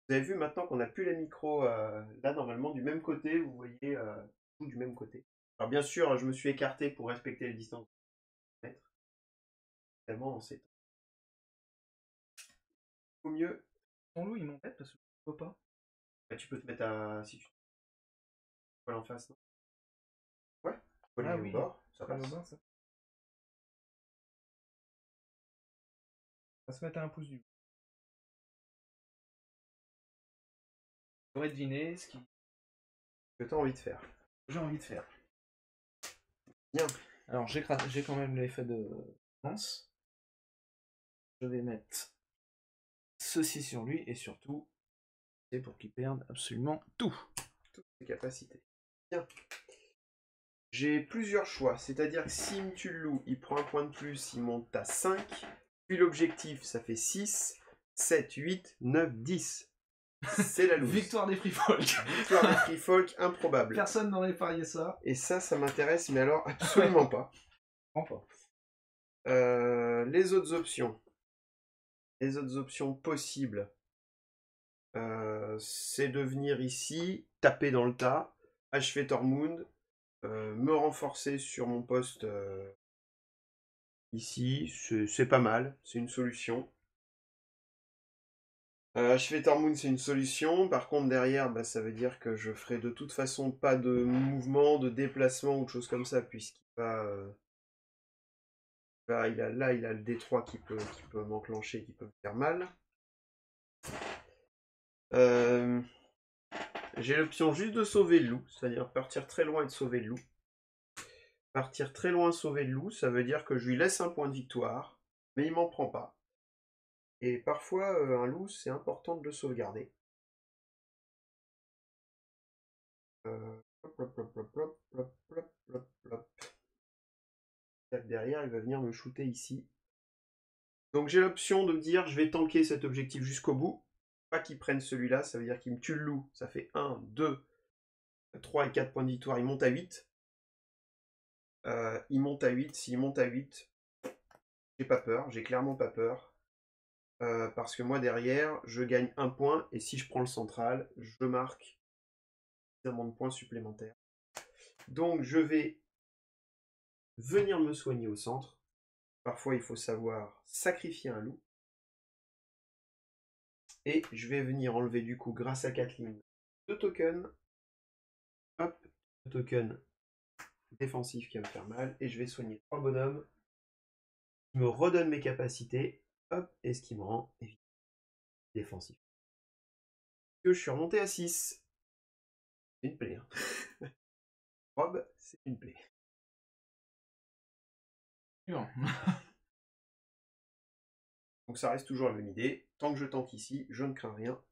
Vous avez vu maintenant qu'on n'a plus les micros là normalement du même côté, vous voyez tout du même côté. Alors bien sûr, je me suis écarté pour respecter les distances. Tellement on sait. Au mieux. Ton loup, il m'embête parce que je ne vois pas. Bah, tu peux te mettre à. Si tu peux en face, non? Ouais, tu peux aller au bord, ça passe. Bord, ça. On va se mettre à un pouce du bout. J'aurais deviné ce que tu as envie de faire. J'ai envie de faire. Bien. Alors j'ai quand même l'effet de pense. Je vais mettre ceci sur lui et surtout, c'est pour qu'il perde absolument tout. Toutes ses capacités. Bien. J'ai plusieurs choix, c'est-à-dire que s'il me tue le loup, il prend un point de plus, il monte à 5. Puis l'objectif, ça fait 6, 7, 8, 9, 10. C'est la loose. Victoire des Free Folk. Victoire des Free Folk, improbable. Personne n'aurait parié ça. Et ça m'intéresse, mais alors absolument pas. Enfin. Les autres options. Les autres options possibles, c'est de venir ici, taper dans le tas, achever Tormund, me renforcer sur mon poste ici, c'est pas mal, c'est une solution. Achever Tormund, c'est une solution. Par contre, derrière, bah, ça veut dire que je ferai de toute façon pas de mouvement, de déplacement ou de choses comme ça, puisqu'il va. Il a le D3 qui peut m'enclencher, qui peut me faire mal. J'ai l'option juste de sauver le loup, c'est-à-dire partir très loin et de sauver le loup. Partir très loin, sauver le loup, ça veut dire que je lui laisse un point de victoire, mais il m'en prend pas. Et parfois, un loup, c'est important de le sauvegarder. Derrière, il va venir me shooter ici. Donc j'ai l'option de me dire, je vais tanker cet objectif jusqu'au bout. Pas qu'il prenne celui-là, ça veut dire qu'il me tue le loup. Ça fait 1, 2, 3 et 4 points de victoire, il monte à 8. Il monte à 8, s'il monte à 8, j'ai pas peur, j'ai clairement pas peur. Parce que moi derrière, je gagne un point, et si je prends le central, je marque suffisamment de points supplémentaires. Donc je vais venir me soigner au centre. Parfois il faut savoir sacrifier un loup. Et je vais venir enlever du coup, grâce à Kathleen, 2 tokens. Hop, 2 tokens défensifs qui va me faire mal. Et je vais soigner 3 bonhommes qui me redonnent mes capacités. Hop, et ce qui me rend évidemment défensif. Que je suis remonté à 6. C'est une plaie. Hein. Rob, c'est une plaie. Non. Donc ça reste toujours la même idée. Tant que je tank ici, je ne crains rien.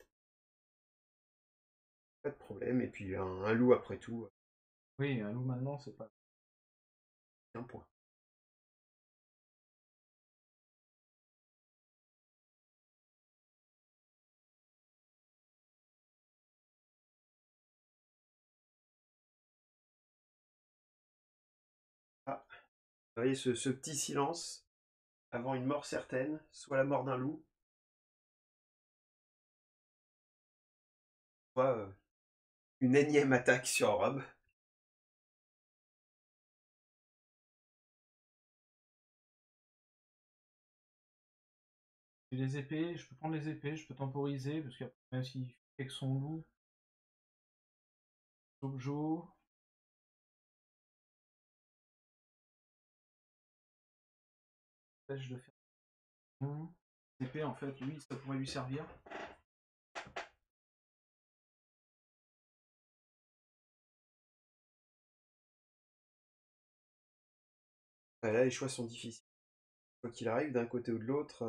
Pas de problème. Et puis un loup après tout. Oui, un loup maintenant, c'est pas. Un point. Ah, vous voyez ce petit silence avant une mort certaine, soit la mort d'un loup, soit une énième attaque sur Rob. Les épées, je peux prendre les épées, je peux temporiser, parce que même s'il fait avec son loup. Jojo. Je de faire. Épée, en fait, lui, ça pourrait lui servir. Là, les choix sont difficiles. Quoi qu'il arrive, d'un côté ou de l'autre,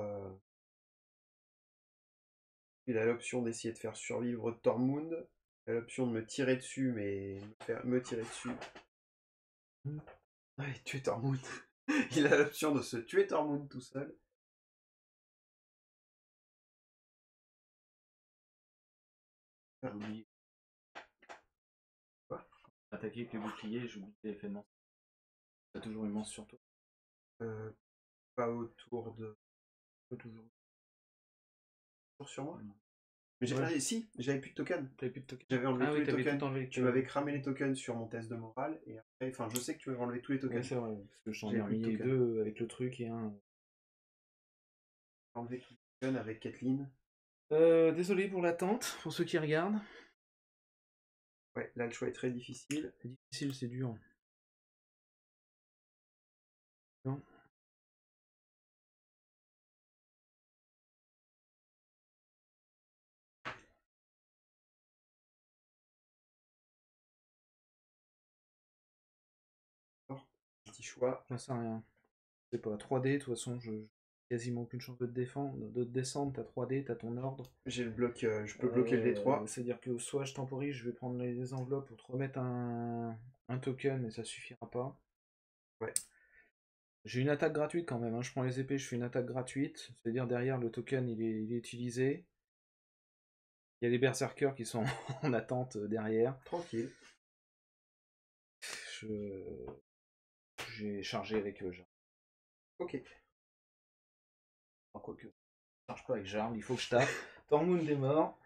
il a l'option d'essayer de faire survivre Tormund. Il a l'option de me tirer dessus, mais me tirer dessus. Ouais, tuer Tormund. Il a l'option de se tuer Tormund tout seul. J'ai oublié. Quoi? Attaquer avec le bouclier, j'ai oublié l'effet de mance. T'as toujours une mance sur toi. Pas autour de. Pas toujours. Sur moi? Mais Ouais. si, j'avais plus de tokens. T'avais plus de tokens. J'avais enlevé tous les tokens. Enlevé, tu m'avais cramé les tokens sur mon test de morale, et après, enfin, je sais que tu m'avais enlevé tous les tokens. Ouais, c'est vrai, parce que j'en ai remis 2 avec le truc et un. Enlevé tous les tokens avec Kathleen. Désolé pour l'attente, pour ceux qui regardent. Ouais, là le choix est très difficile. C'est difficile, c'est dur. Non. Petit choix. J'en sais rien. sais pas, 3D, de toute façon, j'ai quasiment aucune chance de te défendre, de te descendre, t'as 3D, t'as ton ordre. J'ai le bloc, je peux bloquer le D3. C'est-à-dire que soit je temporise, je vais prendre les enveloppes pour te remettre un token, mais ça suffira pas. Ouais. J'ai une attaque gratuite quand même, hein. Je prends les épées, je fais une attaque gratuite, c'est-à-dire derrière le token il est utilisé. Il y a les berserkers qui sont en attente derrière. Tranquille. J'ai chargé avec eux, genre. Ok. Enfin, quoique, je charge pas avec Jarl, il faut que je tape. Tormund est mort.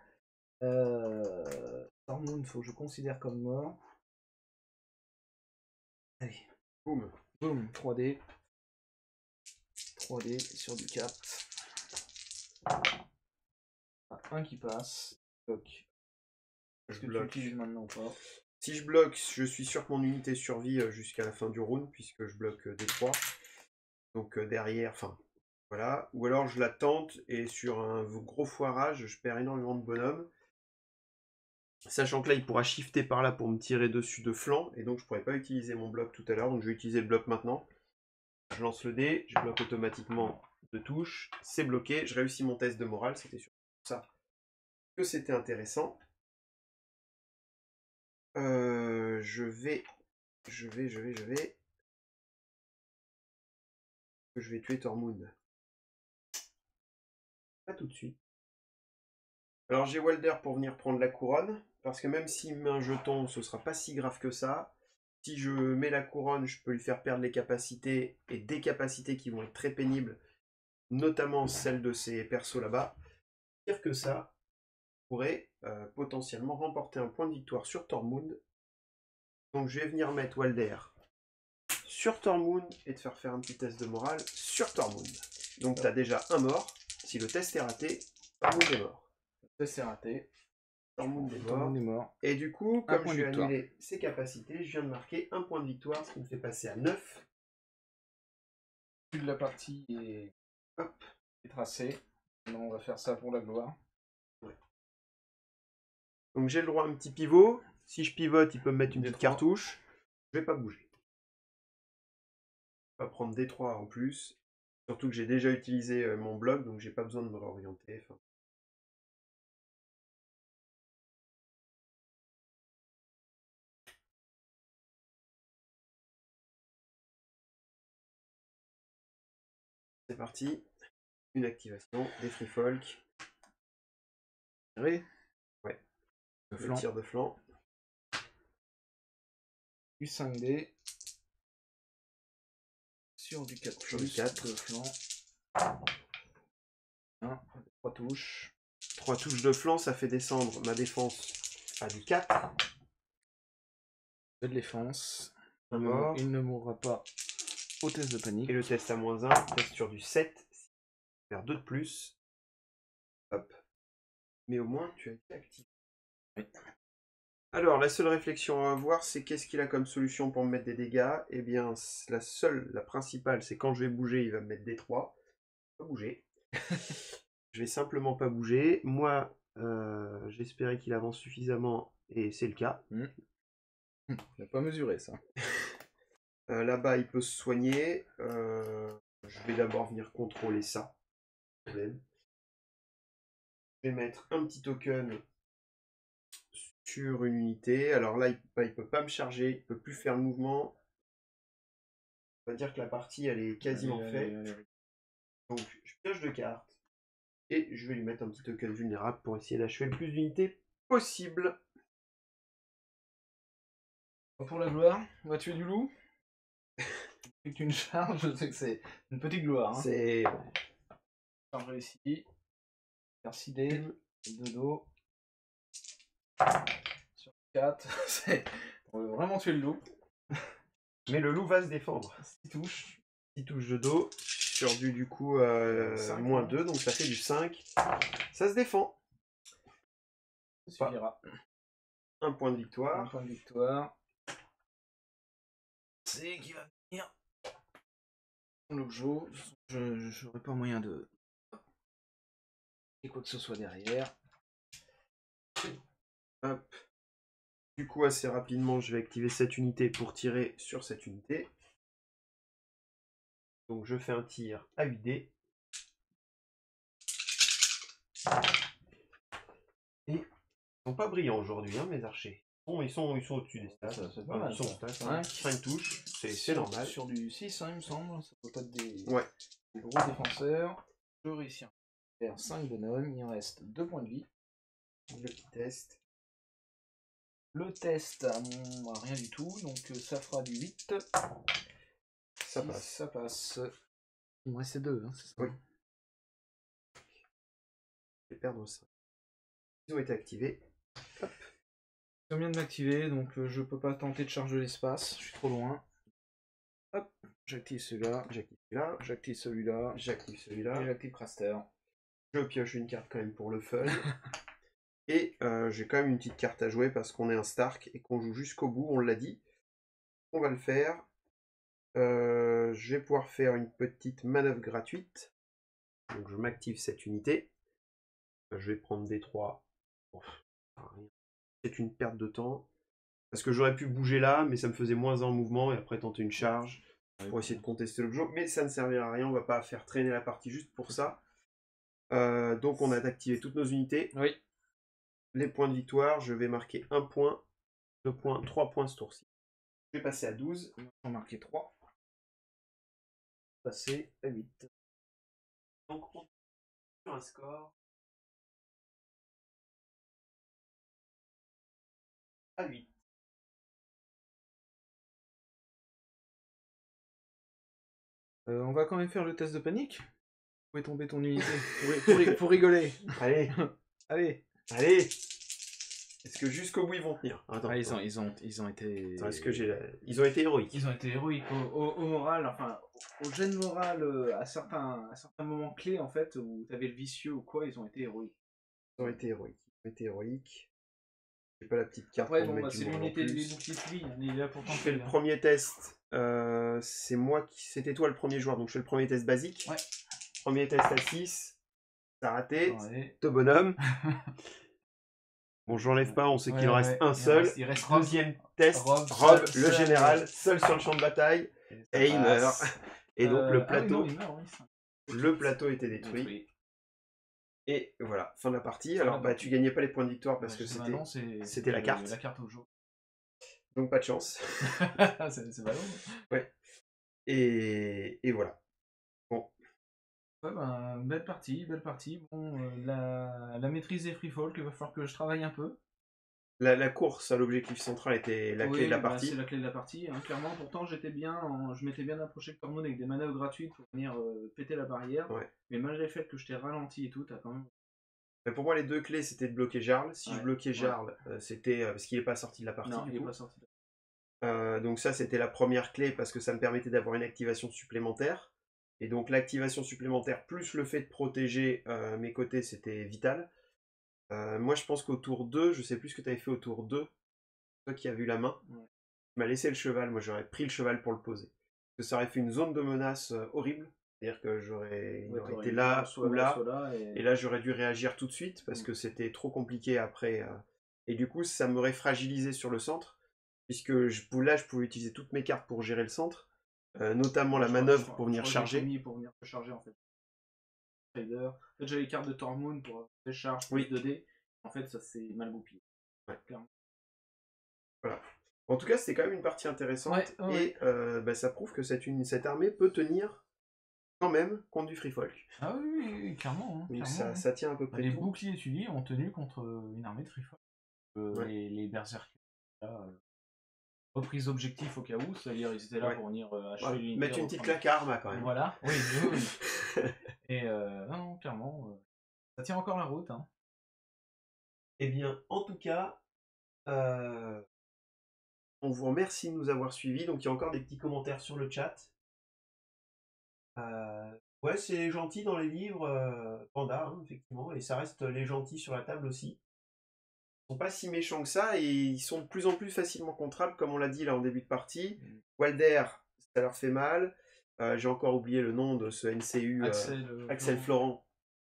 Tormund, faut que je considère comme mort. Allez, Boum. boum, 3D. 3D sur du 4. Un qui passe. Bloc. Est-ce que tu utilises maintenant ou pas? Si je bloque, je suis sûr que mon unité survit jusqu'à la fin du round, puisque je bloque D3. Donc derrière, enfin, voilà. Ou alors je la tente, et sur un gros foirage, je perds énormément de bonhommes. Sachant que là, il pourra shifter par là pour me tirer dessus de flanc, et donc je pourrais pas utiliser mon bloc tout à l'heure, donc je vais utiliser le bloc maintenant. Je lance le dé, je bloque automatiquement 2 touches, c'est bloqué, je réussis mon test de morale, c'était sur ça que c'était intéressant. Je vais tuer Tormund. Pas tout de suite. Alors j'ai Walder pour venir prendre la couronne, parce que même s'il met un jeton, ce sera pas si grave que ça. Si je mets la couronne, je peux lui faire perdre les capacités, et des capacités qui vont être très pénibles, notamment celles de ces persos là-bas. Pire que ça, pourrait potentiellement remporter un point de victoire sur Tormund. Donc je vais venir mettre Walder sur Tormund et te faire un petit test de morale sur Tormund. Donc tu as déjà un mort. Si le test est raté, Tormund est mort. Le test est raté. Tormund est mort. Et du coup, comme je vais annuler ses capacités, je viens de marquer un point de victoire, ce qui me fait passer à 9. Plus de la partie est tracée. Maintenant on va faire ça pour la gloire. Ouais. Donc j'ai le droit à un petit pivot. Si je pivote, il peut me mettre une petite cartouche. Je vais pas bouger. Je vais pas prendre D3 en plus. Surtout que j'ai déjà utilisé mon bloc, donc j'ai pas besoin de me réorienter. Enfin... C'est parti. Une activation, des free folk. Ouais. Le tir de flanc. Du 5D. Sur du 4 sur du 4 de flanc. 3 touches. 3 touches de flanc, ça fait descendre ma défense à du 4. De défense. Un mort. Il ne mourra pas au test de panique. Et le test à -1, test sur du 7. Faire 2 de plus. Hop. Mais au moins, tu as été actif. Oui. Alors, la seule réflexion à avoir, c'est qu'est-ce qu'il a comme solution pour me mettre des dégâts. Eh bien, la principale, c'est quand je vais bouger, il va me mettre des 3. Pas bouger. Je vais simplement pas bouger. Moi, j'espérais qu'il avance suffisamment, et c'est le cas. Il n'a pas mesuré ça. Là-bas, il peut se soigner. Je vais d'abord venir contrôler ça. Problème. Je vais mettre un petit token sur une unité. Alors là, il peut pas me charger, il peut plus faire le mouvement. On va dire que la partie, elle est quasiment faite. Donc, je pioche 2 cartes. Et je vais lui mettre un petit token vulnérable pour essayer d'achever le plus d'unités possible. Pour la gloire, on va tuer du loup. Dès que tu une charge, je sais que c'est une petite gloire. Hein. C'est... Charge réussi. Faire 6 dés. 2 dos. Sur 4. On veut vraiment tuer le loup. Mais le loup va se défendre. 6 touches. 6 touches de dos. Sur du coup -2, donc ça fait du 5. Ça se défend. Ça suffira. Un point de victoire. Un point de victoire. C'est qui va venir. L'objet. Je n'aurai pas moyen de. Et quoi que ce soit derrière. Hop. Du coup, assez rapidement, je vais activer cette unité pour tirer sur cette unité. Donc je fais un tir à 8 dés. Et ils sont pas brillants aujourd'hui, hein, mes archers. Bon, ils sont au-dessus des stats. C'est pas mal. Ils sont stats, 5 touches, c'est normal. Sur du 6, hein, il me semble. Ça peut pas être des gros défenseurs. Je réussis à faire 5 bonhommes. Il en reste 2 points de vie. Le petit test. Le test, rien du tout. Donc ça fera du 8. Ça passe. Ça passe. Il me restait 2, hein, c'est ça? Oui. Je vais perdre 5. Ils ont été activés. Hop. Je viens de m'activer, donc je peux pas tenter de charger l'espace, je suis trop loin. Hop, j'active celui-là, j'active celui-là, J'active celui-là. et j'active Craster. Je pioche une carte quand même pour le fun. Et j'ai quand même une petite carte à jouer parce qu'on est un Stark et qu'on joue jusqu'au bout, on l'a dit. On va le faire. Je vais pouvoir faire une petite manœuvre gratuite. Donc je m'active cette unité. Je vais prendre des 3. C'est une perte de temps. Parce que j'aurais pu bouger là, mais ça me faisait moins en mouvement et après tenter une charge pour essayer de contester l'objet. Mais ça ne servira à rien, on va pas faire traîner la partie juste pour ça. Donc on a activé toutes nos unités. Oui. Les points de victoire, je vais marquer 1 point, 2 points, 3 points ce tour-ci. Je vais passer à 12. On va marquer 3. Passer à 8. Donc on sur un score à 8. On va quand même faire le test de panique. Où est tombée ton unité? pour rigoler. Allez, Allez. allez. Est-ce que jusqu'au bout ils vont tenir? Attends, Ah, ils ont été. Attends, est-ce que ils ont été héroïques? Ils ont été héroïques au moral, enfin au gène moral à certains moments clés en fait où t'avais le vicieux ou quoi, ils ont été héroïques. Ils ont été héroïques. Ils ont été héroïques. J'ai pas la petite carte Après, pour bon, mettre du c'est moral en l'unité de plus. bouclier de vie, on est là pour Je fais tenter. le premier test. C'est moi qui. C'était toi le premier joueur, donc je fais le premier test basique. Ouais. Premier test à 6. Ça a raté. Ouais. 2 bonhommes. Bon, j'enlève pas, on sait qu'il en reste un seul. Il reste Deuxième test. Rob, Rob, seul, le seul, général, seul sur le champ de bataille. Et il meurt. Et donc le plateau. Ah oui, non, il meurt, oui, Le plateau était détruit. Et voilà, fin de la partie. Alors, bah, tu gagnais pas les points de victoire parce que c'était la carte. La carte au jeu. Donc, pas de chance. c'est ballon. Ouais. Et voilà. Bon. Ouais, ben, belle partie. Bon, la maîtrise des free folk, il va falloir que je travaille un peu. La course à l'objectif central était la clé de la partie. C'est la clé de la partie, hein. Clairement. Pourtant, je m'étais bien approché de Tormund avec des manœuvres gratuites pour venir péter la barrière. Ouais. Mais malgré le fait que je t'ai ralenti et tout, t'as quand même. Mais pour moi, les deux clés, c'était de bloquer Jarl. Si je bloquais Jarl, c'était parce qu'il n'est pas sorti de la partie. Non, il n'est pas sorti. Donc ça, c'était la première clé parce que ça me permettait d'avoir une activation supplémentaire. Et donc l'activation supplémentaire plus le fait de protéger mes côtés, c'était vital. Moi, je pense qu'au tour 2, je sais plus ce que tu avais fait au tour 2, toi qui as vu la main, tu m'as laissé le cheval, moi j'aurais pris le cheval pour le poser. Parce que ça aurait fait une zone de menace horrible, c'est-à-dire que il aurait été là ou là, et là j'aurais dû réagir tout de suite, parce que c'était trop compliqué après. Et du coup, ça m'aurait fragilisé sur le centre, puisque là, je pouvais utiliser toutes mes cartes pour gérer le centre, notamment la manœuvre pour venir charger. Pour venir charger en fait. En fait, j'avais les cartes de Tormund pour faire charge, plus 2D. En fait, ça s'est mal goupillé. Ouais. Voilà. En tout cas, c'était quand même une partie intéressante. Et bah, ça prouve que cette armée peut tenir quand même contre du free folk. Ah oui, clairement. Hein, donc clairement, ça tient à peu près les tout. Les boucliers étudiés ont tenu contre une armée de free folk. Les berserkers. Reprise d'objectif au cas où, c'est-à-dire ils étaient là pour venir achever l'unité. Mettre une petite claque à Arma quand même. Voilà, oui. Et non, clairement, ça tient encore la route. Hein. Eh bien, en tout cas, on vous remercie de nous avoir suivis. Donc, il y a encore des petits commentaires sur le chat. Ouais, c'est les gentils dans les livres, Panda, hein, effectivement. Et ça reste les gentils sur la table aussi. Ils sont pas si méchants que ça et ils sont de plus en plus facilement contrables, comme on l'a dit là en début de partie. Walder, ça leur fait mal. J'ai encore oublié le nom de ce NCU, Axel Florent.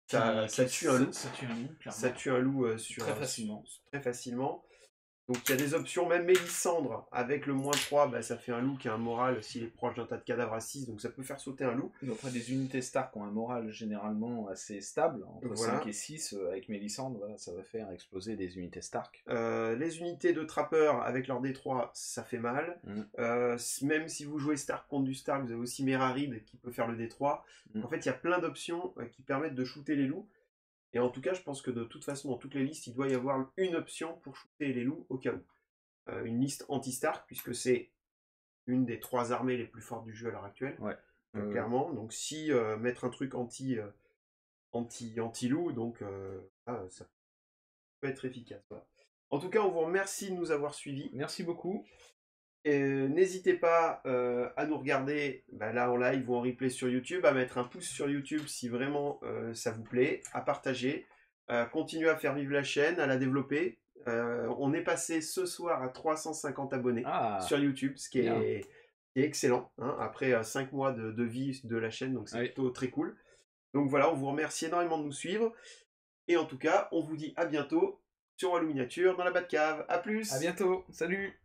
Ça tue un loup. Ça tue un loup, Ça tue un loup très facilement. Très facilement. Donc il y a des options, même Mélissandre, avec le -3, bah, ça fait un loup qui a un moral s'il est proche d'un tas de cadavres à 6, donc ça peut faire sauter un loup. Donc, après, des unités Stark ont un moral généralement assez stable, entre Voilà. 5 et 6, avec Mélissandre, voilà, ça va faire exploser des unités Stark. Les unités de trappeurs avec leur D3, ça fait mal. Mm. Même si vous jouez Stark contre du Stark, vous avez aussi Merarid qui peut faire le D3. En fait, il y a plein d'options qui permettent de shooter les loups. Et en tout cas, je pense que de toute façon, dans toutes les listes, il doit y avoir une option pour shooter les loups au cas où. Une liste anti-Stark, puisque c'est une des 3 armées les plus fortes du jeu à l'heure actuelle. Ouais. Clairement. Donc si mettre un truc anti-loup, donc ça peut être efficace. Voilà. En tout cas, on vous remercie de nous avoir suivis. Merci beaucoup. N'hésitez pas à nous regarder là en live ou en replay sur YouTube, à mettre un pouce sur YouTube si vraiment ça vous plaît, à partager, continuer à faire vivre la chaîne, à la développer. On est passé ce soir à 350 abonnés sur YouTube, ce qui est excellent, hein, après 5 mois de vie de la chaîne, donc c'est plutôt très cool. Donc voilà, on vous remercie énormément de nous suivre. Et en tout cas, on vous dit à bientôt sur Walou Miniature dans la Batcave. A plus! À bientôt, salut!